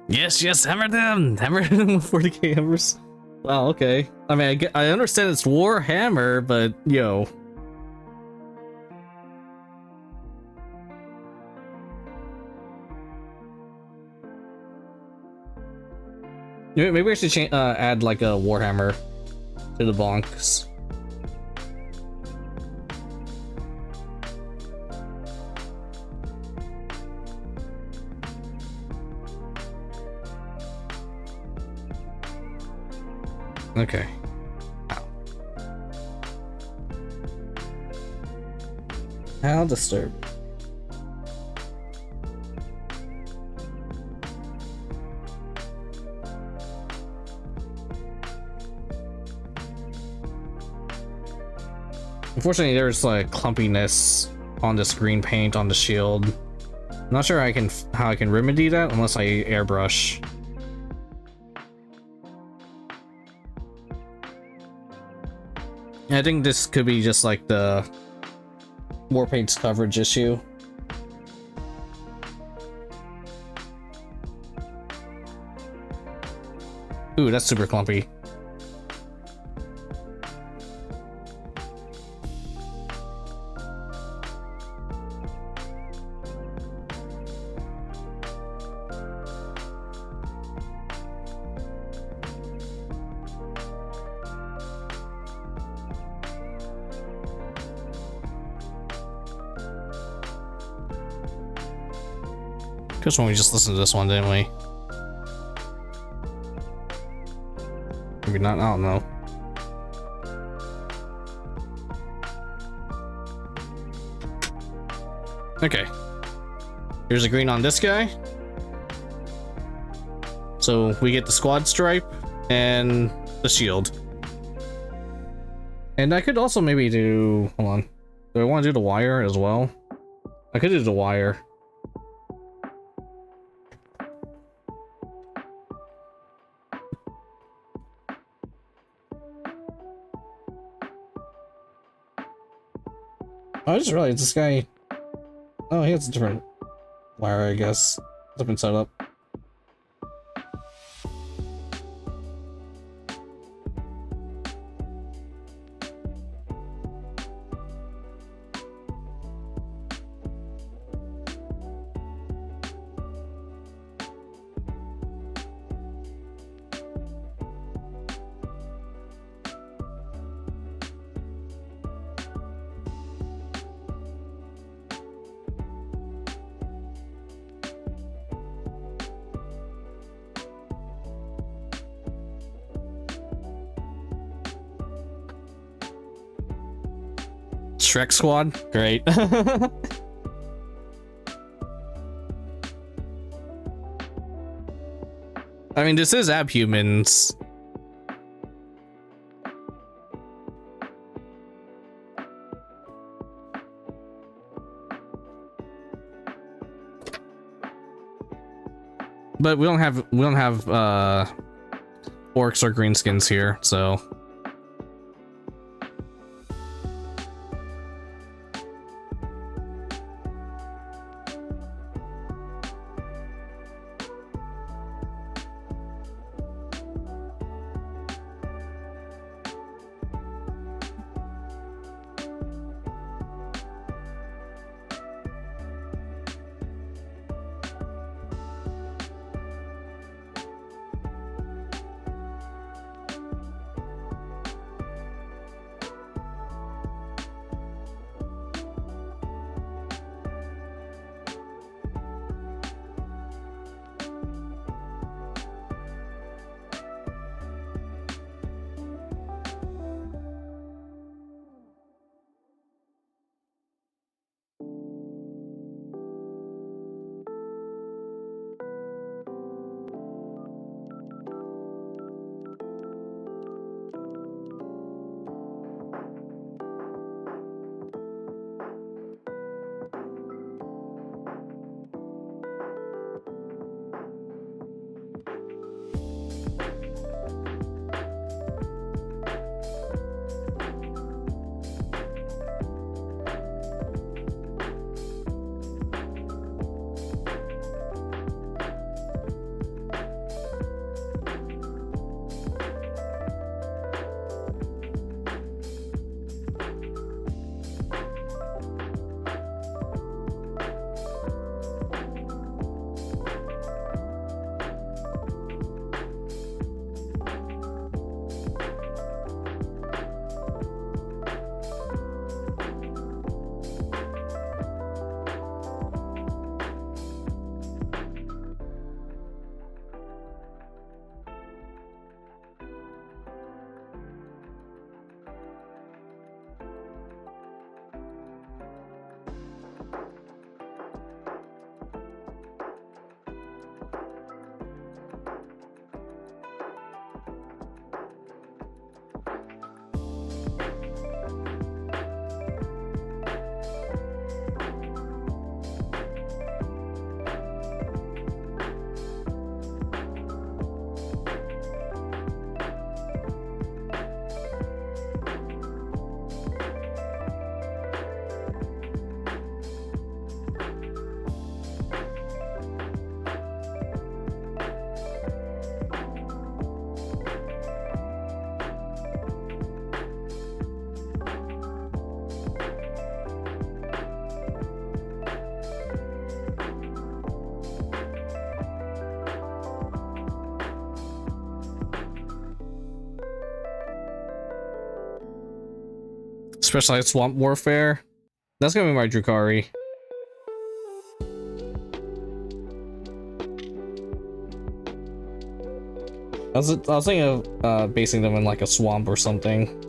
Yes, hammer them with 40k hammers. Wow, okay. I mean, I understand it's Warhammer, but yo. Maybe I should add like a Warhammer to the bonks. Okay. Ow. How disturbing. Unfortunately, there's like clumpiness on this green paint on the shield. I'm not sure how I can remedy that unless I airbrush. I think this could be just like the war paint's coverage issue. Ooh, that's super clumpy. Because when we just listened to this one, didn't we? Maybe not, I don't know. Okay. Here's a green on this guy. So we get the squad stripe and the shield. And I could also maybe do, hold on. Do I want to do the wire as well? I could do the wire. I just realized this guy. Oh, he has a different. wire, I guess. It's been set up. Shrek Squad? Great. I mean, this is Abhumans. But we don't have orcs or greenskins here, so Specialized swamp warfare. That's gonna be my Drukari. I was thinking of basing them in like a swamp or something.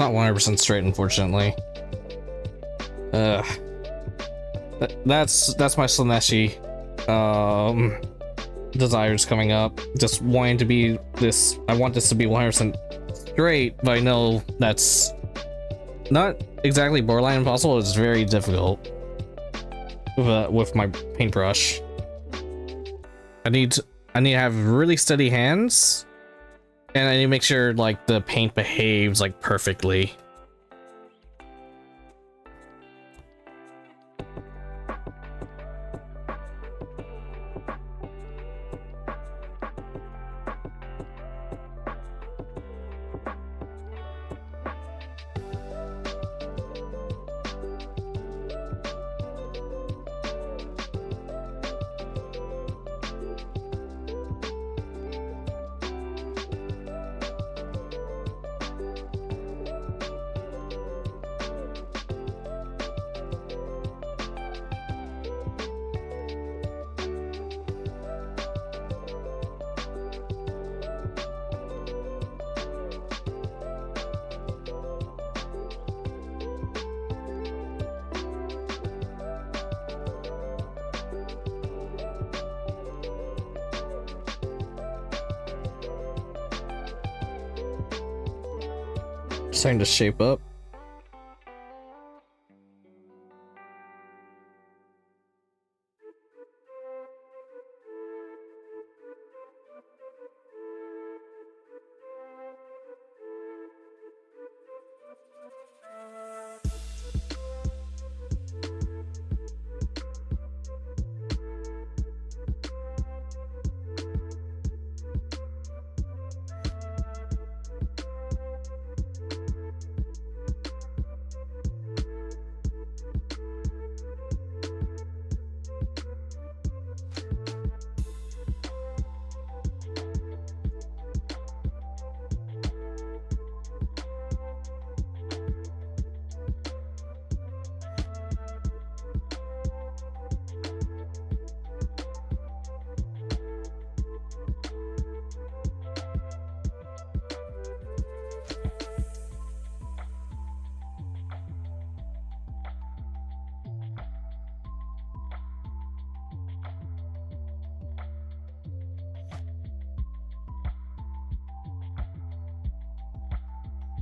not 100% straight, unfortunately. That's my Slaneshi desires coming up. Just wanting to be this. I want this to be 100% straight, but I know that's not exactly borderline impossible. It's very difficult with my paintbrush. I need to have really steady hands, and I need to make sure like the paint behaves like perfectly. Starting to shape up.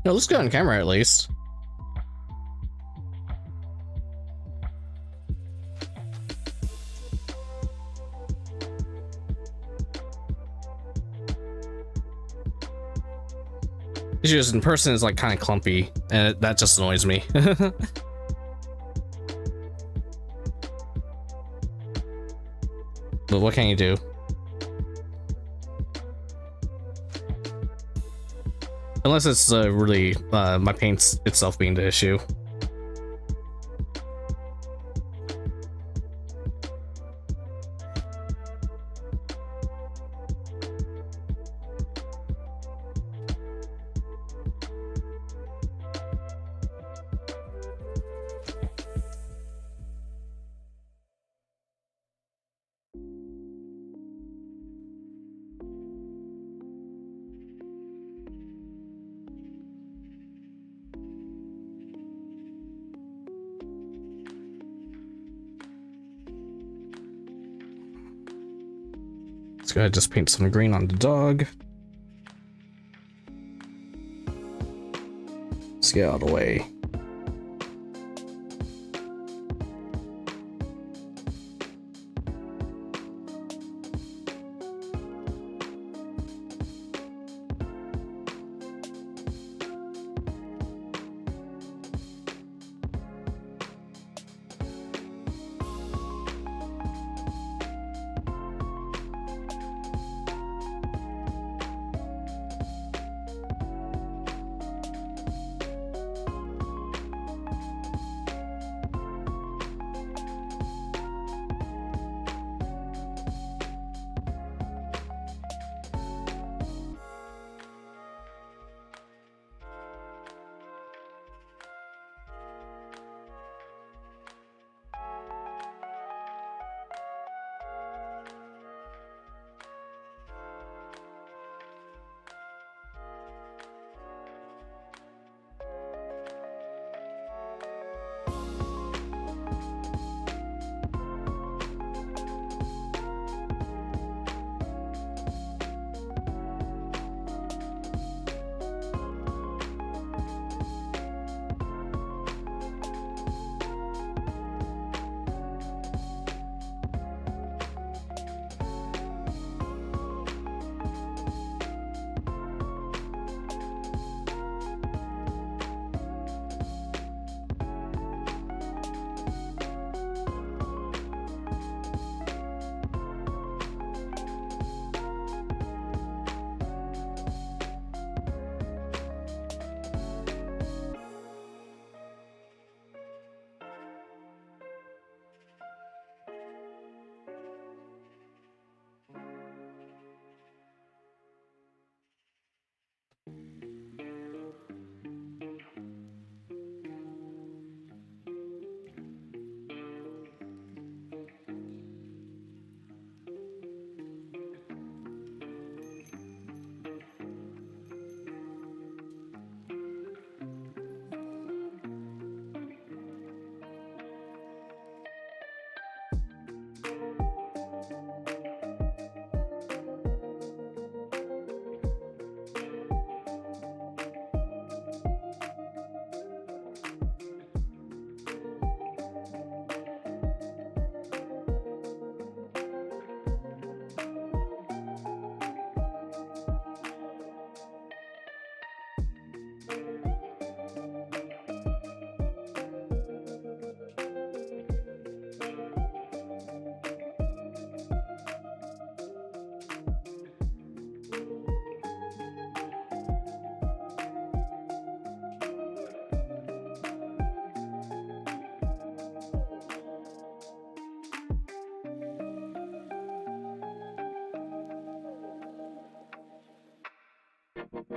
No, let's go on camera at least. It's just in person is like kind of clumpy, and that just annoys me. But what can you do? Unless it's really my paint itself being the issue. Let's go ahead and just paint some green on the dog. Let's get out of the way.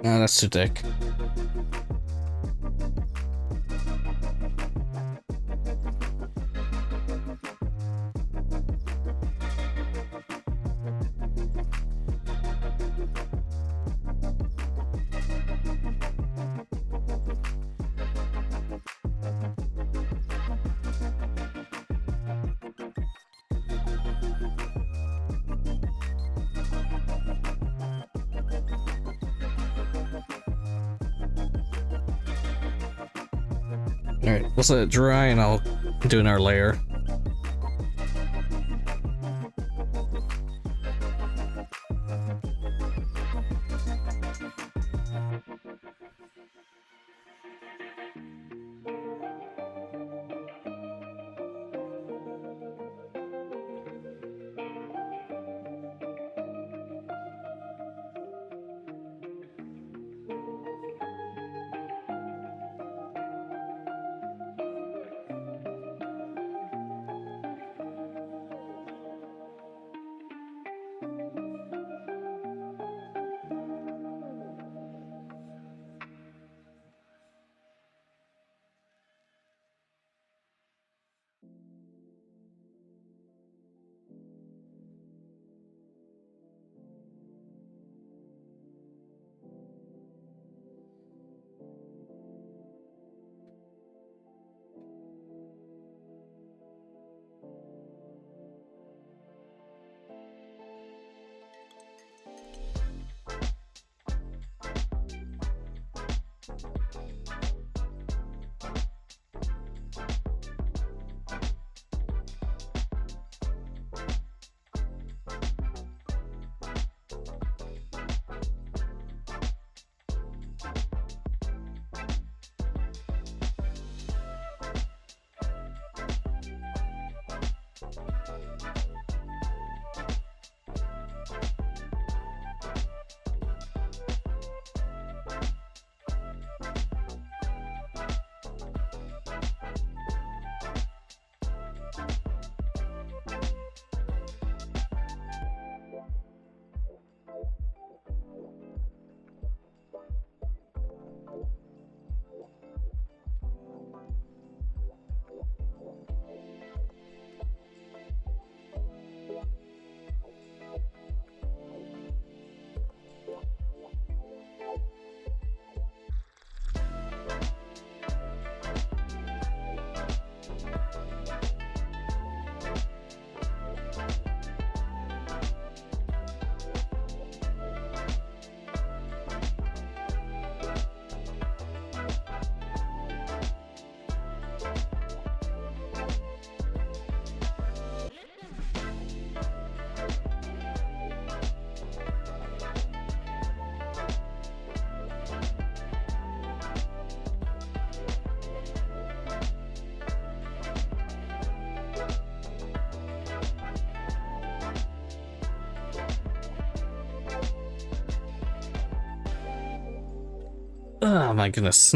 No, that's too thick. Alright, let's let it dry and I'll do another layer. Oh my goodness.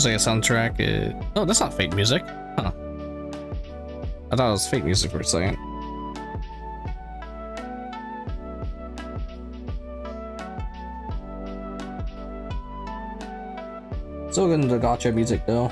Looks like a soundtrack. Oh, that's not fake music. Huh. I thought it was fake music for a second. Still getting the gotcha music though.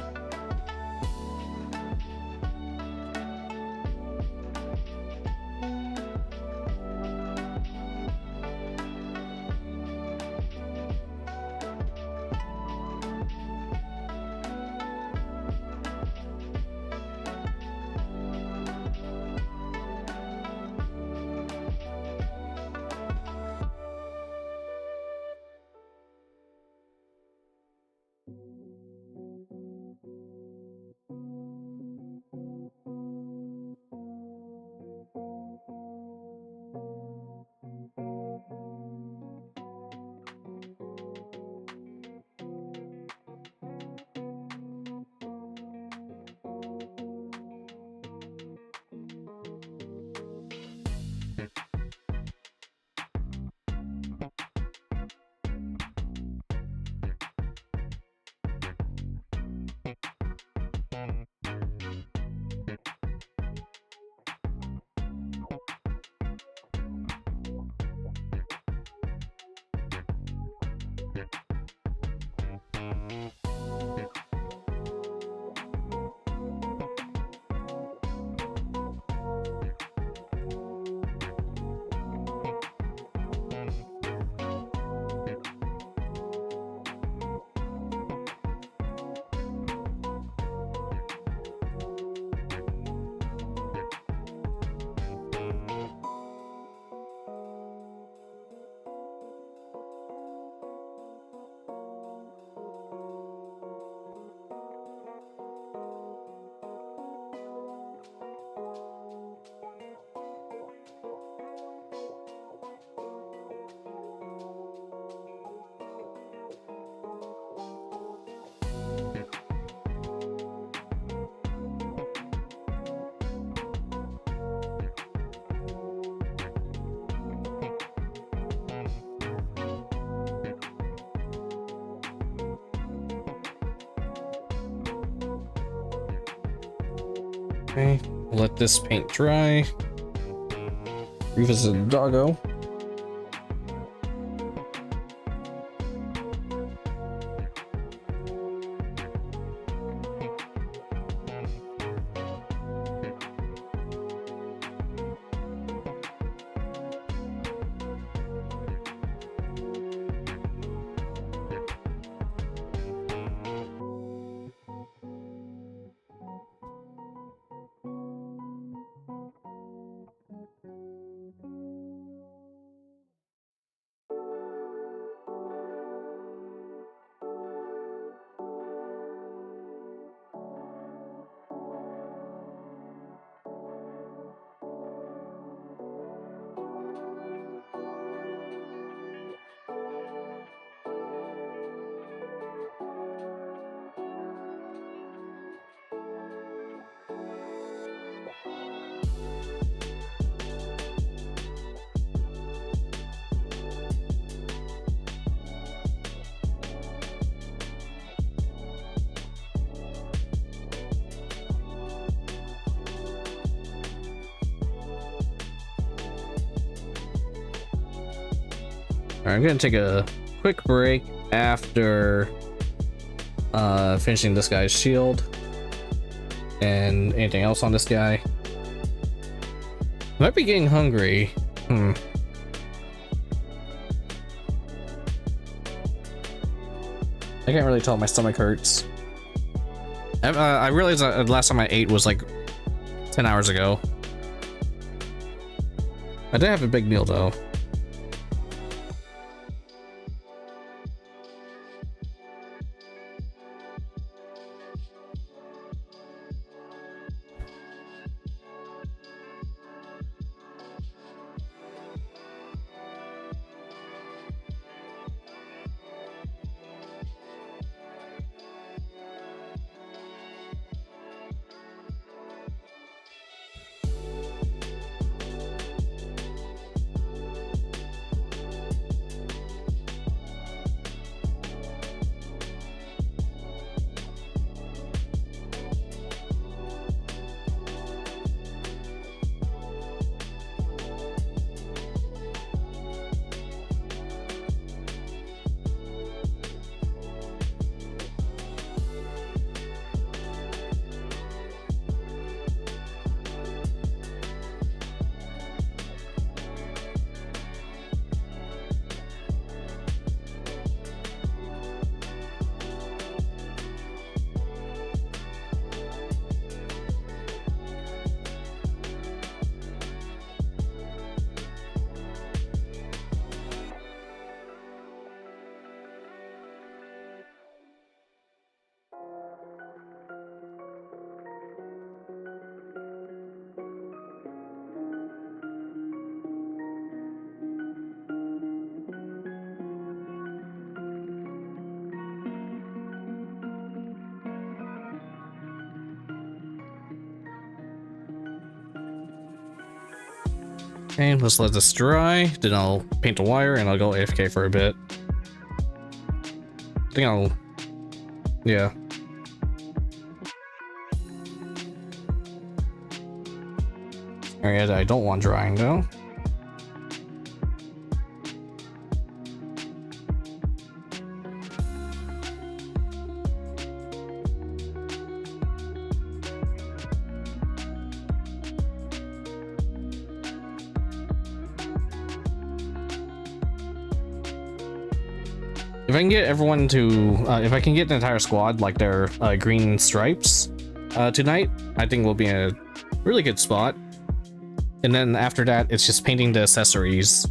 Okay, let this paint dry. Revisit the doggo. Alright, I'm gonna take a quick break after finishing this guy's shield and anything else on this guy. Might be getting hungry. I can't really tell if my stomach hurts. I realized that the last time I ate was like 10 hours ago. I did have a big meal though. Okay, let's let this dry. Then I'll paint the wire and I'll go AFK for a bit. I think I'll... yeah. Area that I don't want drying though. If I can get everyone to, if I can get the entire squad like their green stripes tonight, I think we'll be in a really good spot. And then after that, it's just painting the accessories.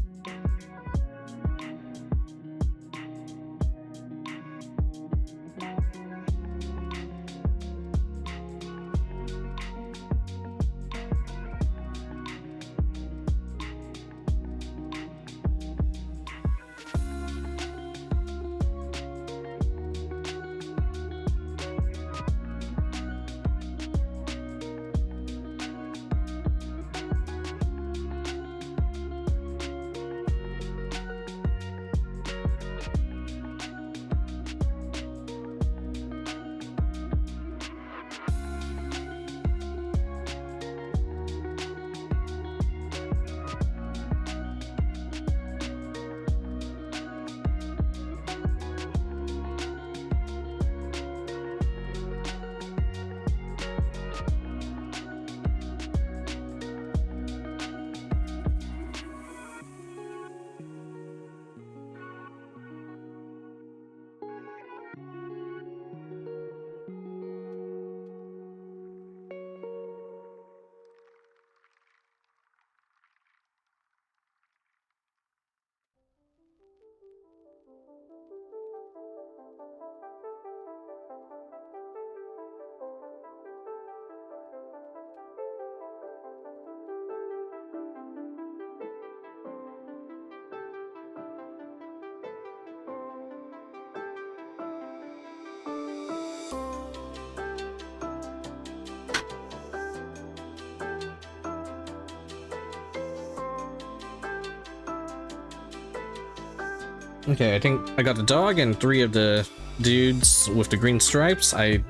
Okay, I think I got the dog and 3 of the dudes with the green stripes. I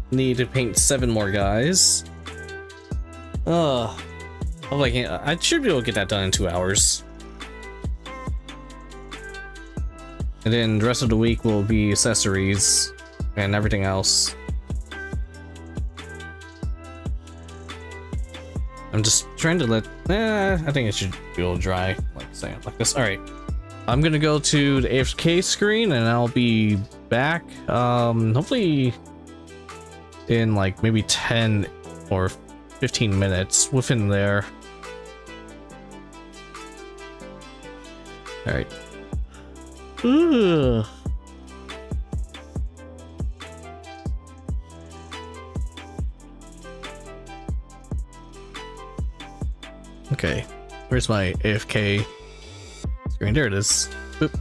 need to paint 7 more guys. I should be able to get that done in 2 hours. And then the rest of the week will be accessories and everything else. I'm just trying to let... I think it should be able to dry, like saying like this. All right. I'm gonna go to the AFK screen and I'll be back hopefully in like maybe 10 or 15 minutes within there. All right. Ugh. Okay, where's my AFK screen? There it is. Boop.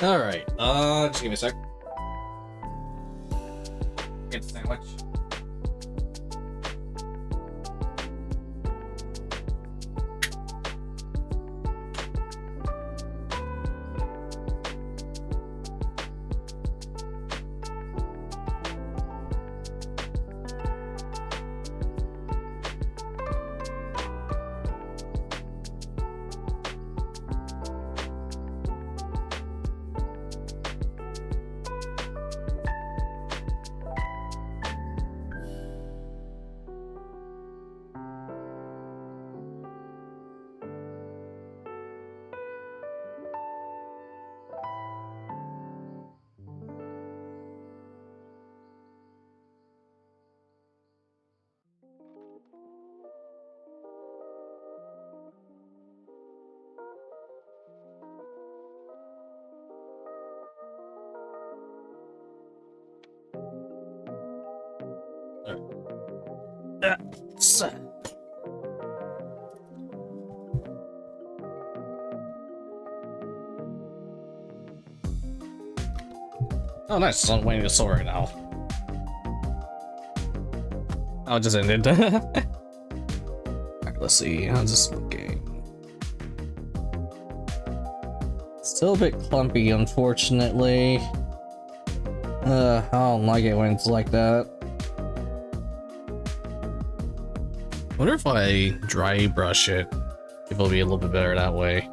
Alright, just give me a sec. Get the sandwich. Oh, nice. I'm waiting to soul right now. Oh, it just ended. Alright, let's see. How's this looking? Still a bit clumpy, unfortunately. I don't like it when it's like that. Wonder if I dry brush it, if it'll be a little bit better that way.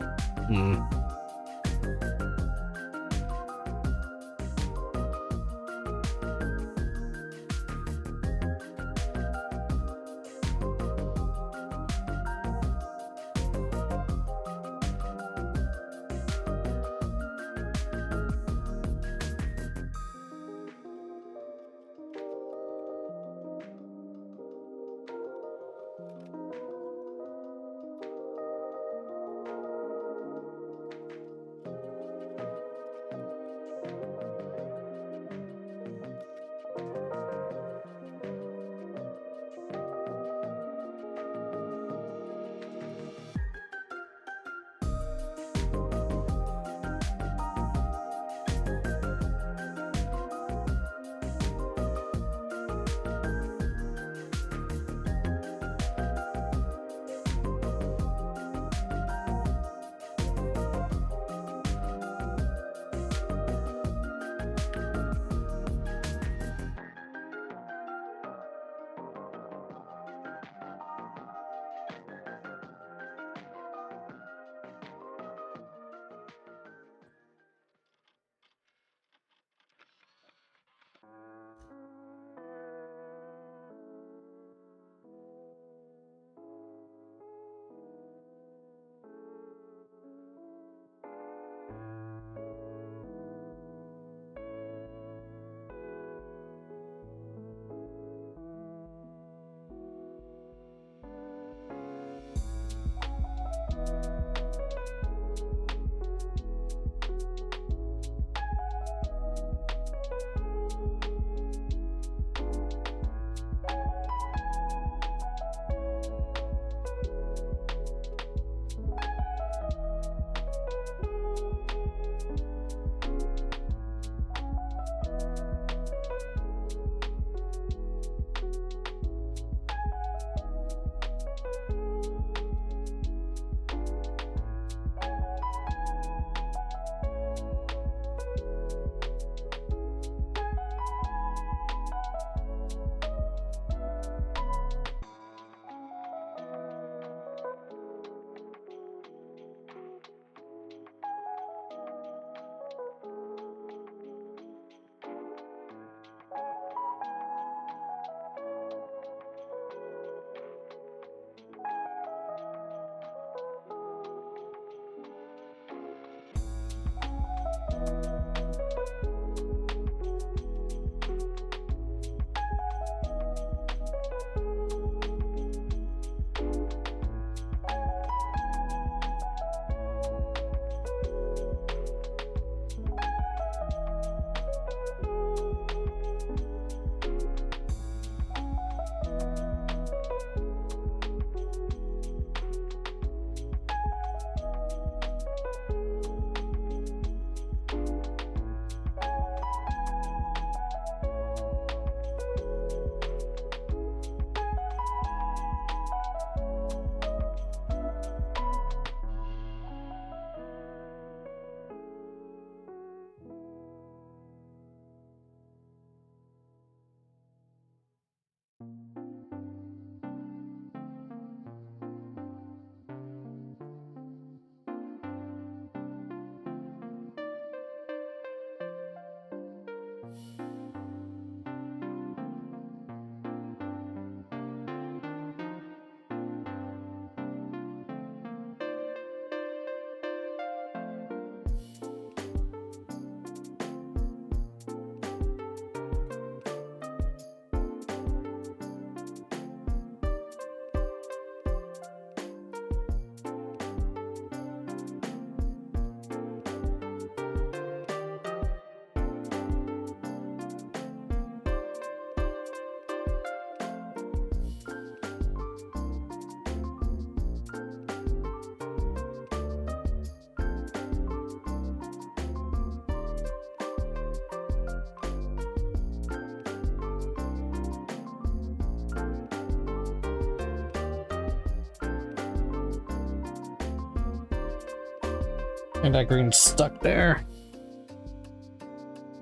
And that green's stuck there.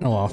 Oh well.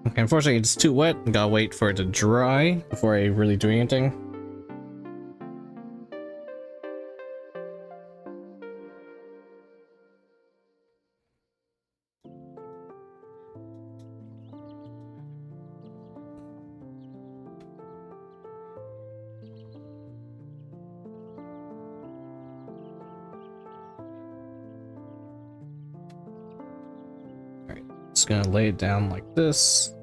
Okay, unfortunately it's too wet. Gotta wait for it to dry before I really do anything. Alright, just gonna lay it down like this.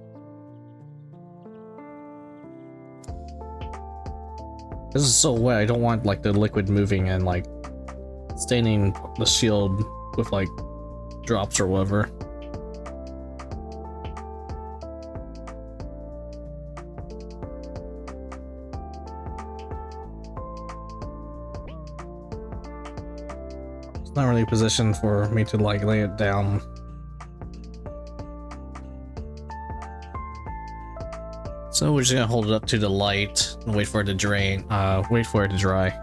This is so wet, I don't want like the liquid moving and like staining the shield with like drops or whatever. It's not really positioned for me to like lay it down. So we're just gonna hold it up to the light and wait for it to drain, wait for it to dry.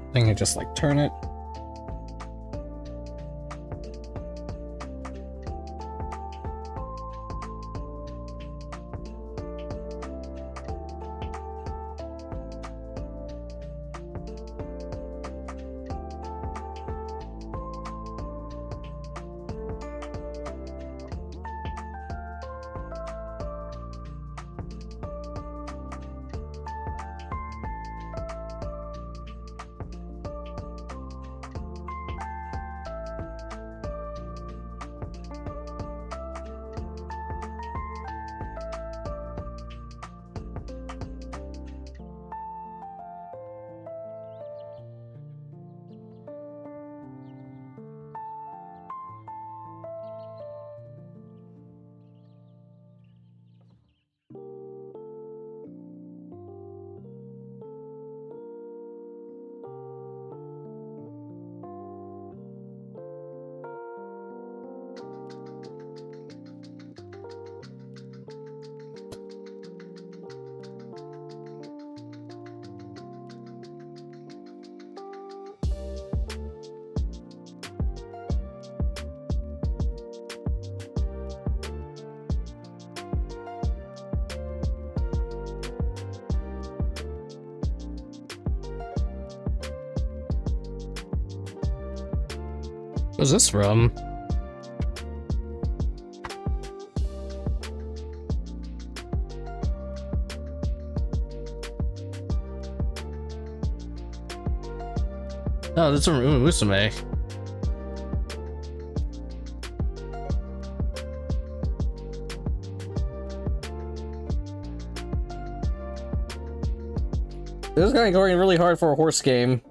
I think I just like turn it. What's this from? Oh, that's from Musume. This is kind of going really hard for a horse game.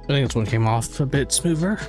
I think this one came off a bit smoother.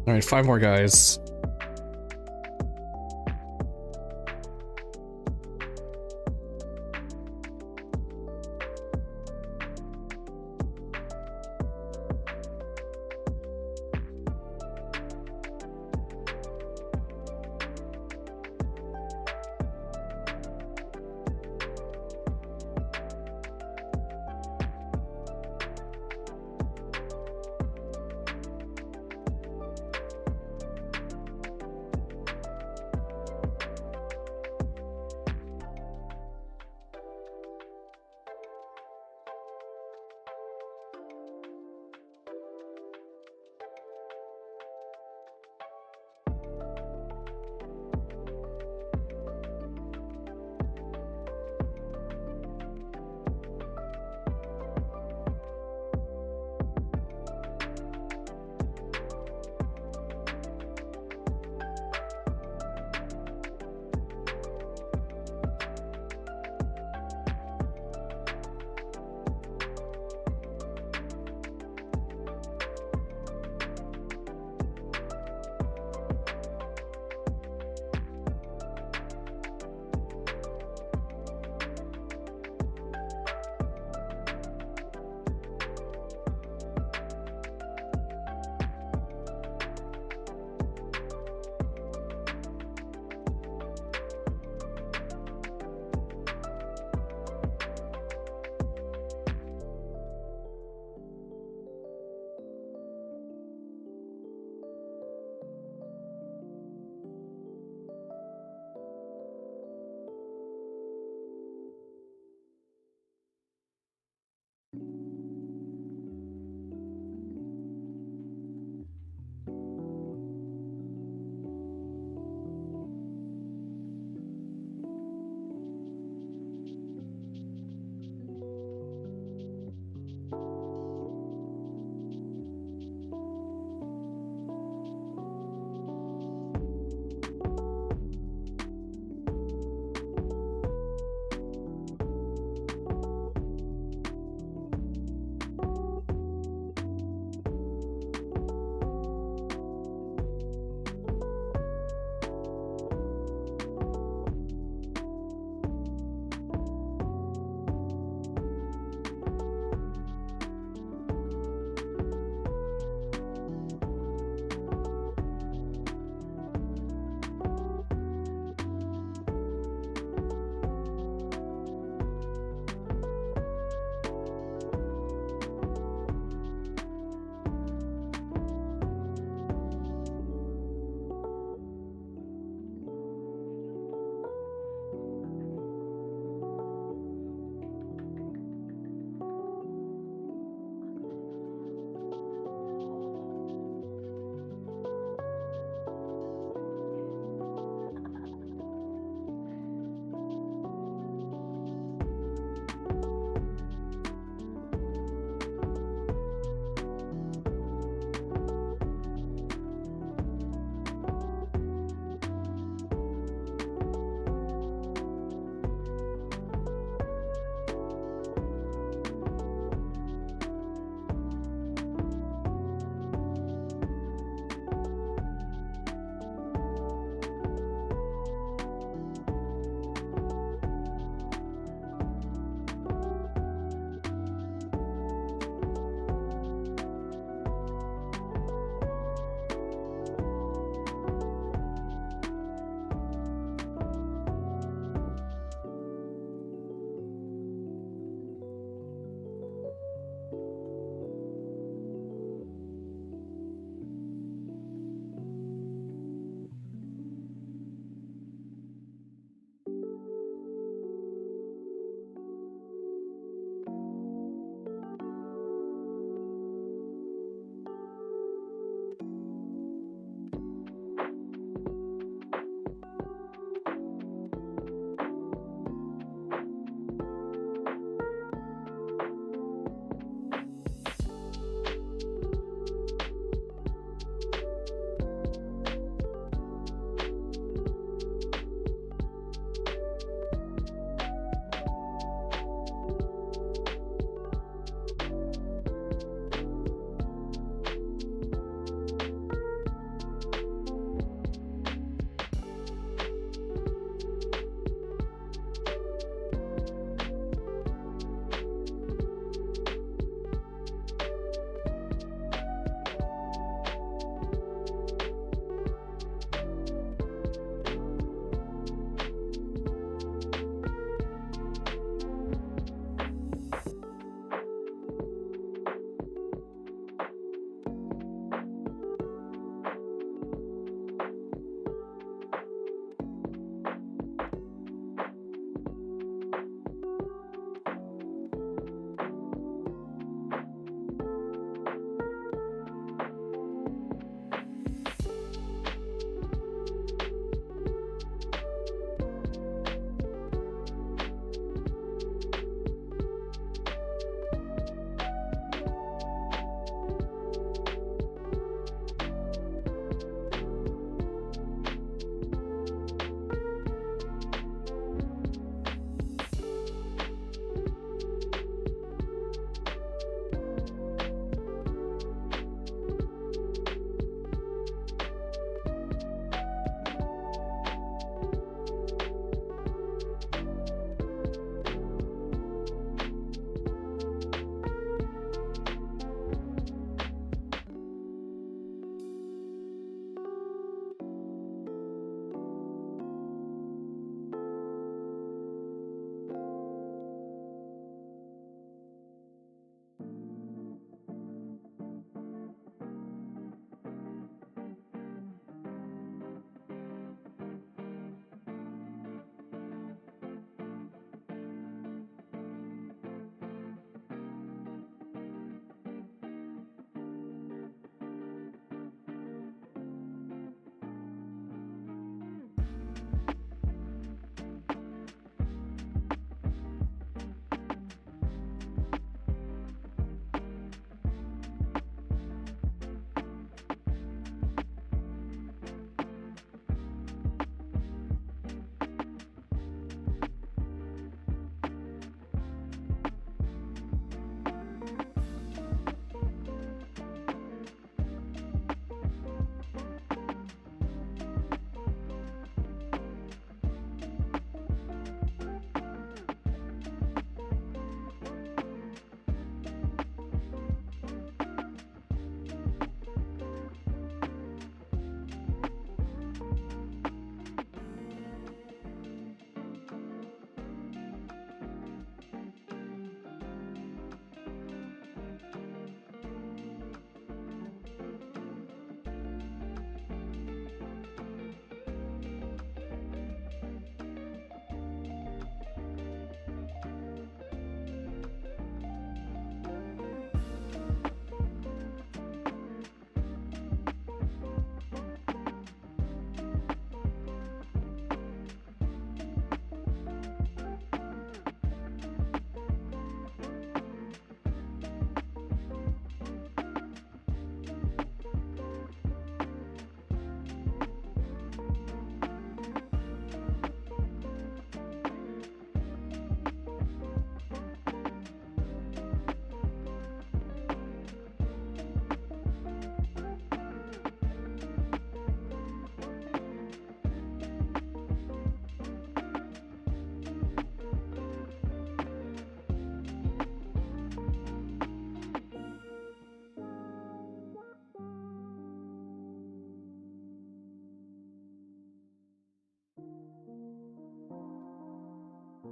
All right, 5 more guys.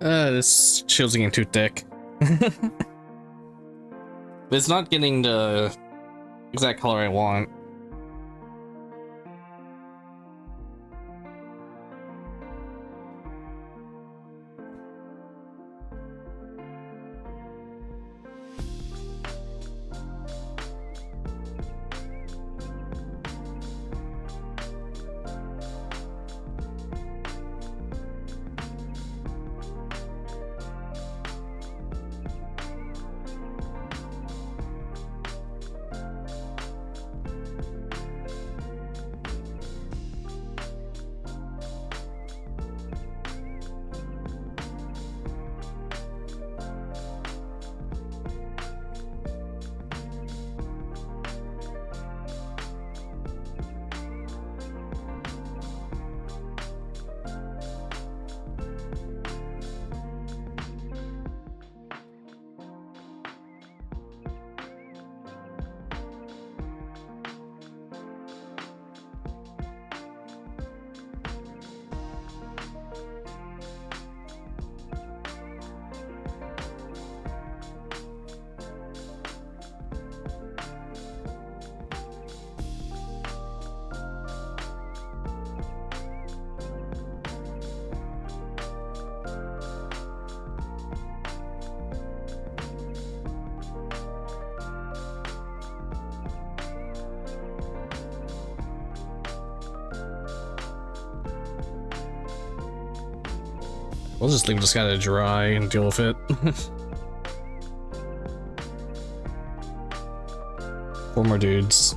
This shield's getting too thick. It's not getting the exact color I want. We'll just leave this guy to dry and deal with it. 4 more dudes.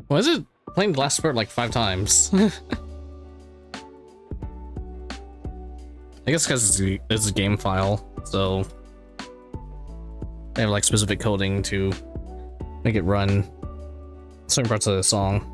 Why is it playing the last spurt like 5 times? I guess because it's a game file, so they have like specific coding to make it run certain parts of the song.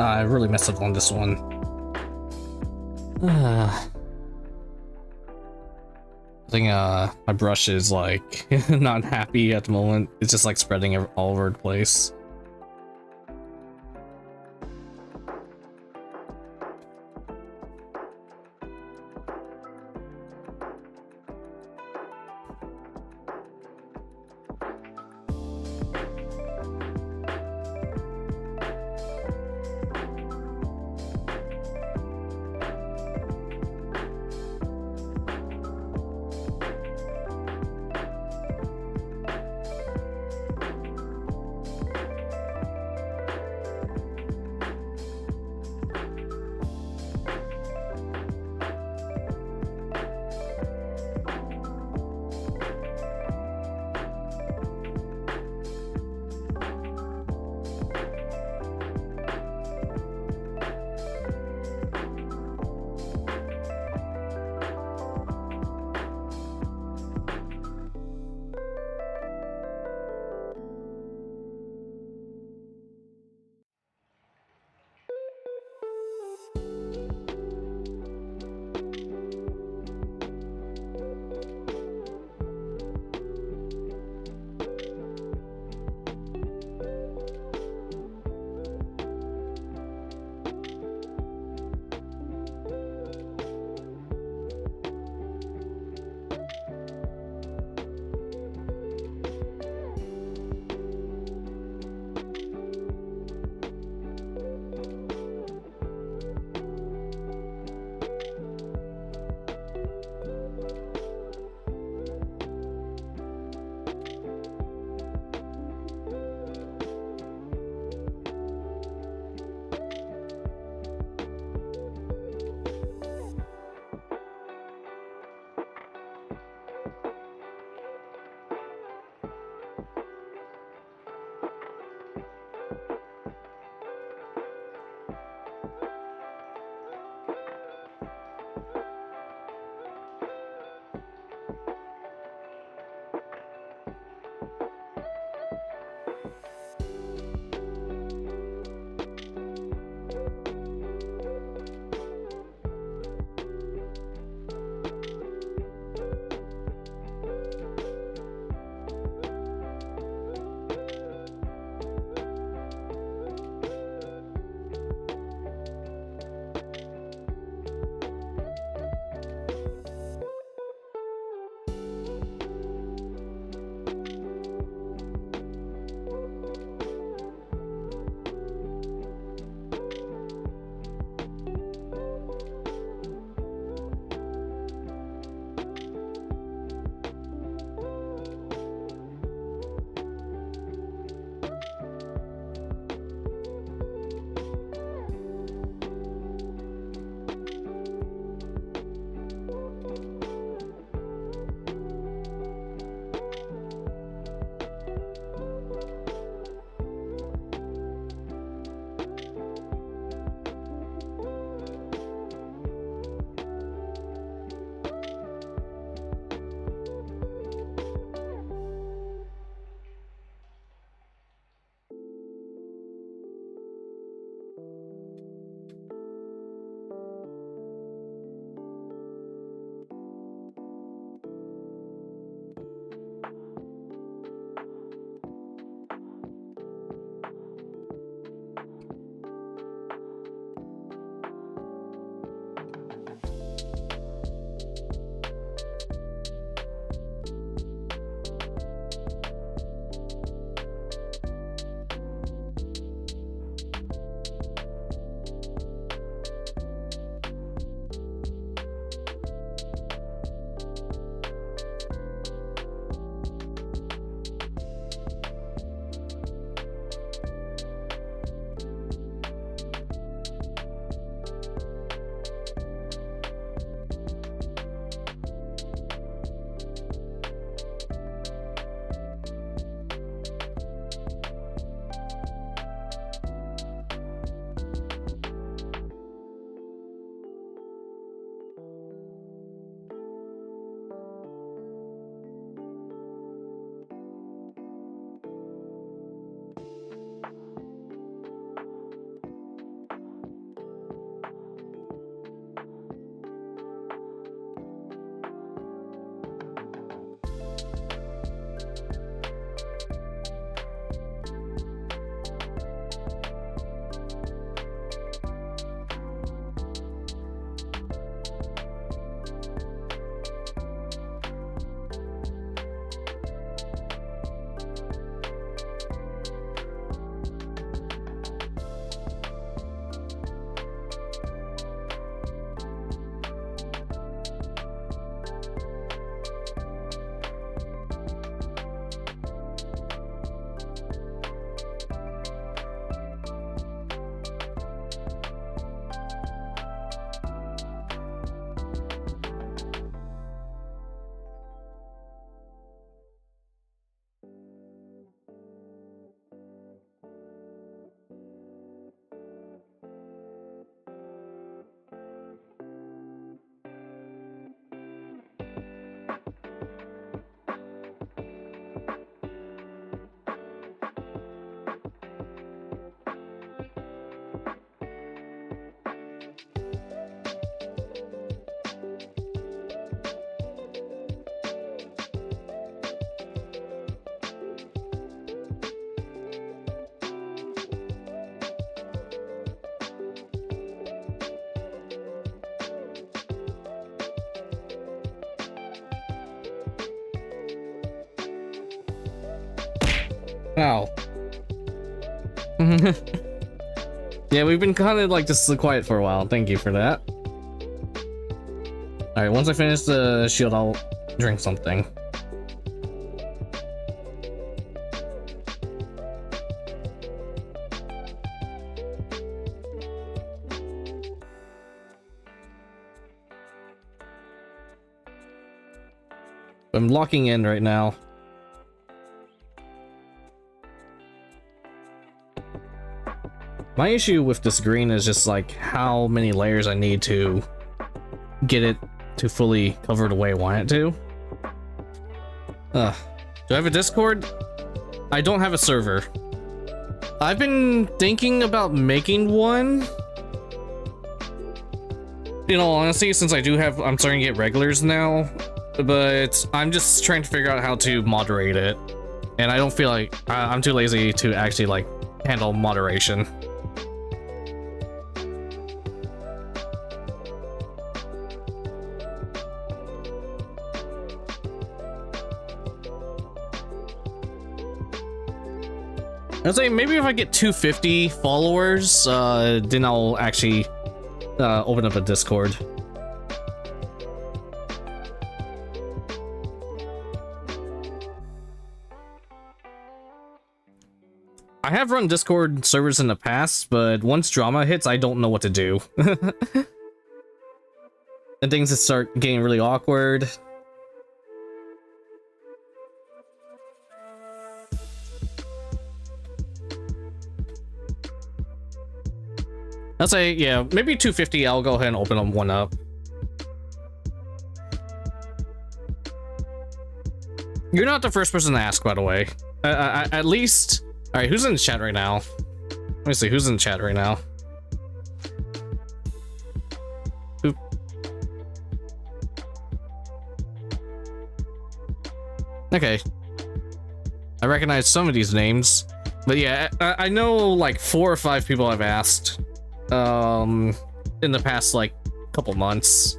I really messed up on this one. I think my brush is like not happy at the moment. It's just like spreading all over the place. Ow. Yeah, we've been kind of like just quiet for a while. Thank you for that. Alright, once I finish the shield, I'll drink something. I'm locking in right now. My issue with this green is just like how many layers I need to get it to fully cover the way I want it to. Do I have a Discord? I don't have a server. I've been thinking about making one. In all honesty, since I'm starting to get regulars now, but I'm just trying to figure out how to moderate it. And I don't feel like I'm too lazy to actually like handle moderation. I'd say maybe if I get 250 followers, then I'll actually open up a Discord. I have run Discord servers in the past, but once drama hits, I don't know what to do. And things just start getting really awkward. I'll say, yeah, maybe 250, I'll go ahead and open one up. You're not the first person to ask, by the way. At least... Alright, who's in the chat right now? Let me see, who's in the chat right now? Who? Okay. I recognize some of these names. But yeah, I know like 4 or 5 people I've asked. In the past, like, couple months.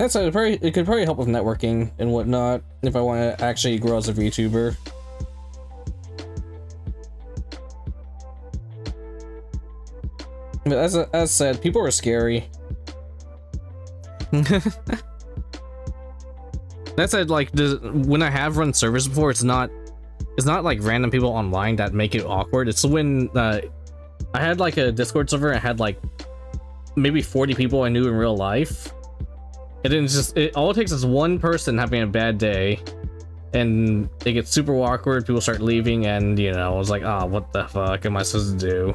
That's it could probably help with networking and whatnot if I want to actually grow as a VTuber. But as said, people are scary. That said, like when I have run servers before, it's not like random people online that make it awkward. It's when I had like a Discord server. I had like maybe 40 people I knew in real life. And then all it takes is one person having a bad day, and it gets super awkward. People start leaving, and you know, I was like, ah, what the fuck am I supposed to do?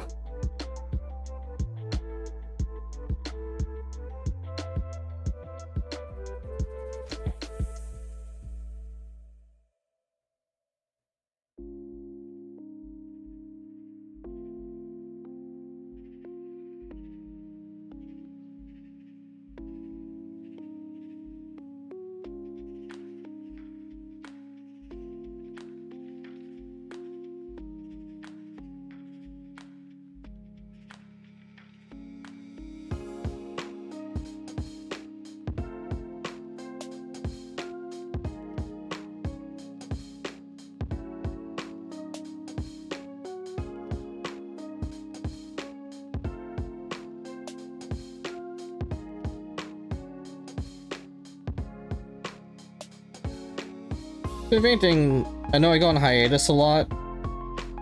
If anything, I know I go on hiatus a lot.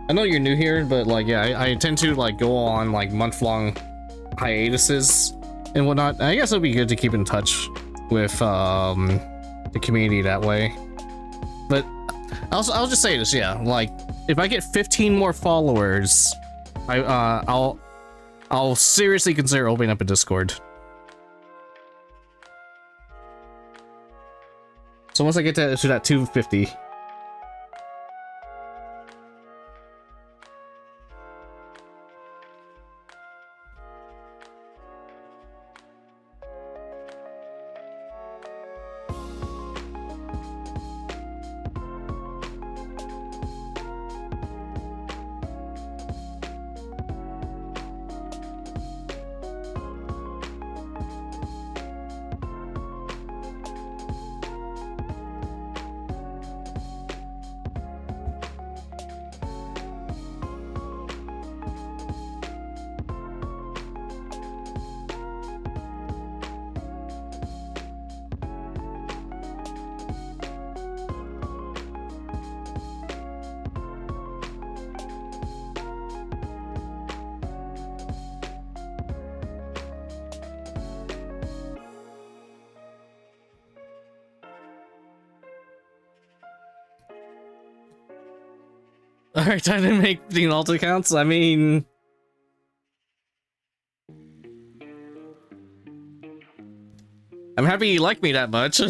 I know you're new here, but like, yeah, I tend to like go on like month-long hiatuses and whatnot. I guess it'll be good to keep in touch with the community that way. But I'll just say this, yeah, like if I get 15 more followers, I'll seriously consider opening up a Discord. So once I get to that 250. Alright, time to make 15 alt accounts. I mean, I'm happy you like me that much.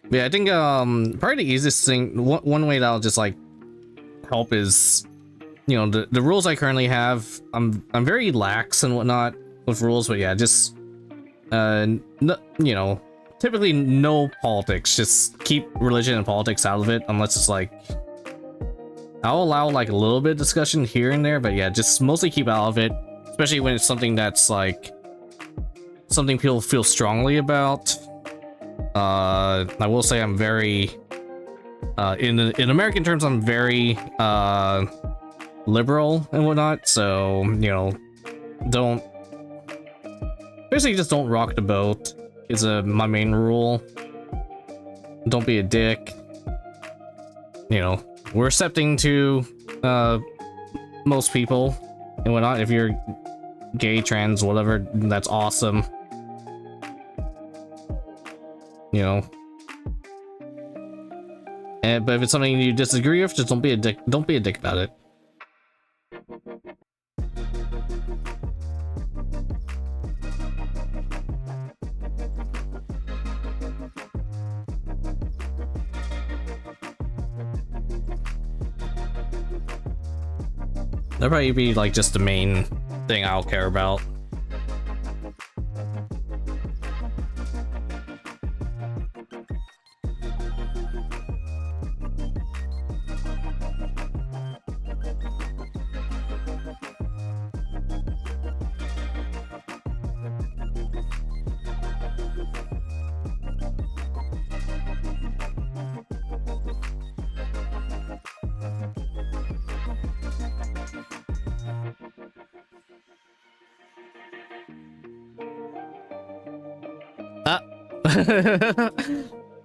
Yeah, I think probably the easiest thing, one way that'll just like help is, you know, the rules I currently have. I'm very lax and whatnot with rules, but yeah, just no, you know, typically no politics. Just keep religion and politics out of it, unless it's like, I'll allow like a little bit of discussion here and there, but yeah, just mostly keep out of it, especially when it's something that's like something people feel strongly about. I will say I'm very, in American terms, I'm very liberal and whatnot. So, you know, basically just don't rock the boat is my main rule. Don't be a dick. You know, we're accepting to most people and whatnot. If you're gay, trans, whatever, that's awesome. You know, but if it's something you disagree with, just don't be a dick. Don't be a dick about it. That'll probably be like just the main thing I'll care about.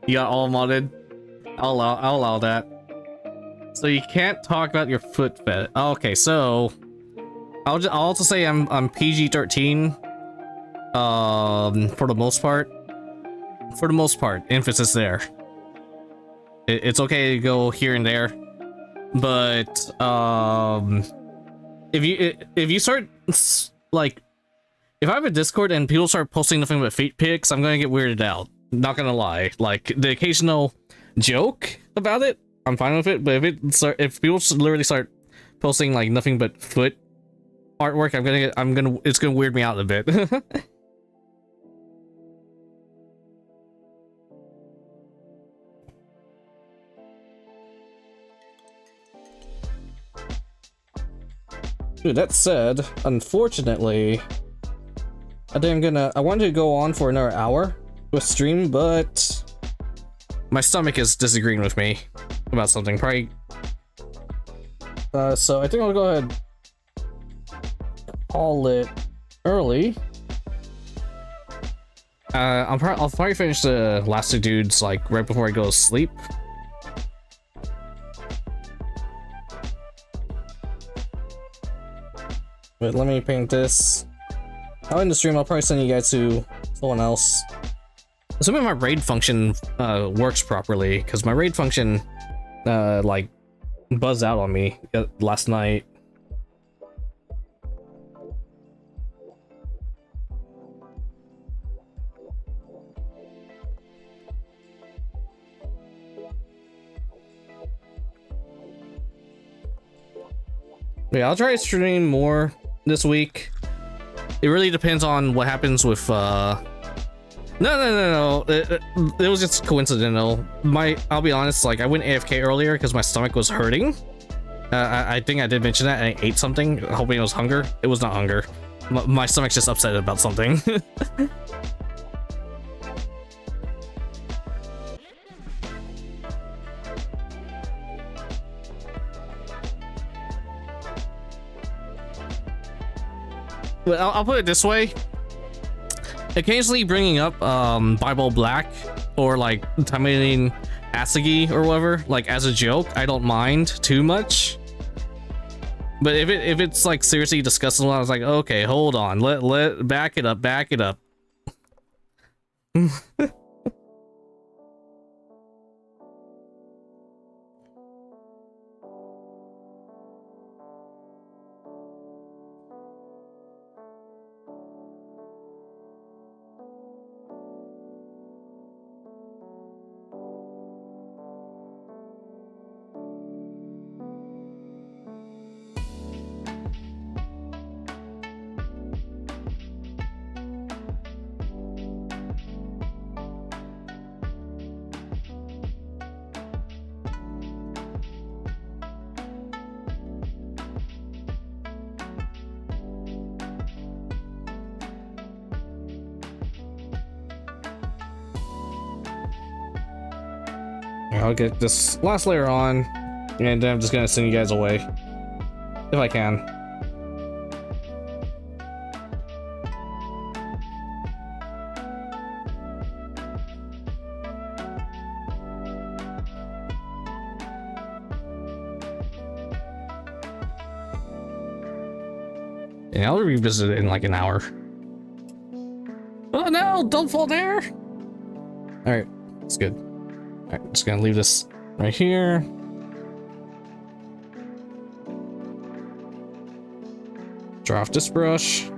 You got all modded. I'll allow that. So you can't talk about your foot fetish. Okay, so I'll also say I'm PG-13. For the most part. For the most part, emphasis there. It's okay to go here and there, but if you start like, if I have a Discord and people start posting nothing but feet pics, I'm gonna get weirded out. Not gonna lie. Like, the occasional joke about it, I'm fine with it. But if people literally start posting like nothing but foot artwork, it's gonna weird me out a bit. Dude, that said, unfortunately, I wanted to go on for another hour with stream, but my stomach is disagreeing with me about something. Probably. So I think I'll go ahead and call it early. I'll probably finish the last two dudes like right before I go to sleep. But let me paint this. I'll end the stream. I'll probably send you guys to someone else. Assuming my raid function works properly, because my raid function like buzzed out on me last night. Yeah, I'll try to stream more this week. It really depends on what happens with no. It was just coincidental. I'll be honest, like I went AFK earlier because my stomach was hurting. I think I did mention that, and I ate something hoping it was hunger. It was not hunger. My stomach's just upset about something. But I'll put it this way. Occasionally bringing up Bible Black or like terminating Asagi or whatever, like as a joke, I don't mind too much. But if it's like seriously discussing, I was like, okay, hold on, let back it up. I'll get this last layer on, and then I'm just gonna send you guys away. If I can. Yeah, I'll revisit it in like an hour. Oh no, don't fall there! Alright, it's good. Alright, just gonna leave this right here. Draw off this brush.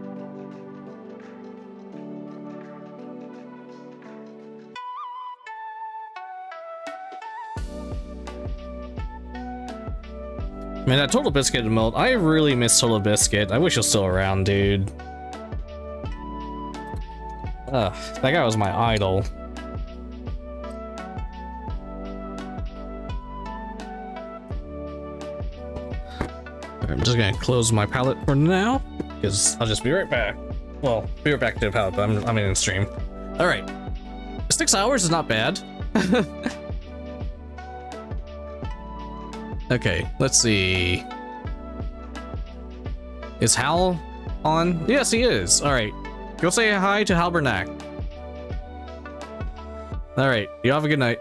Man, that Total Biscuit emote, I really miss Total Biscuit. I wish he was still around, dude. Ugh, that guy was my idol. I'm just gonna close my palette for now, because I'll just be right back. Well, be right back to the palette, but I'm in the stream. All right, 6 hours is not bad. Okay, let's see. Is Hal on? Yes, he is. All right, go say hi to Hal Bernack. All right, you have a good night.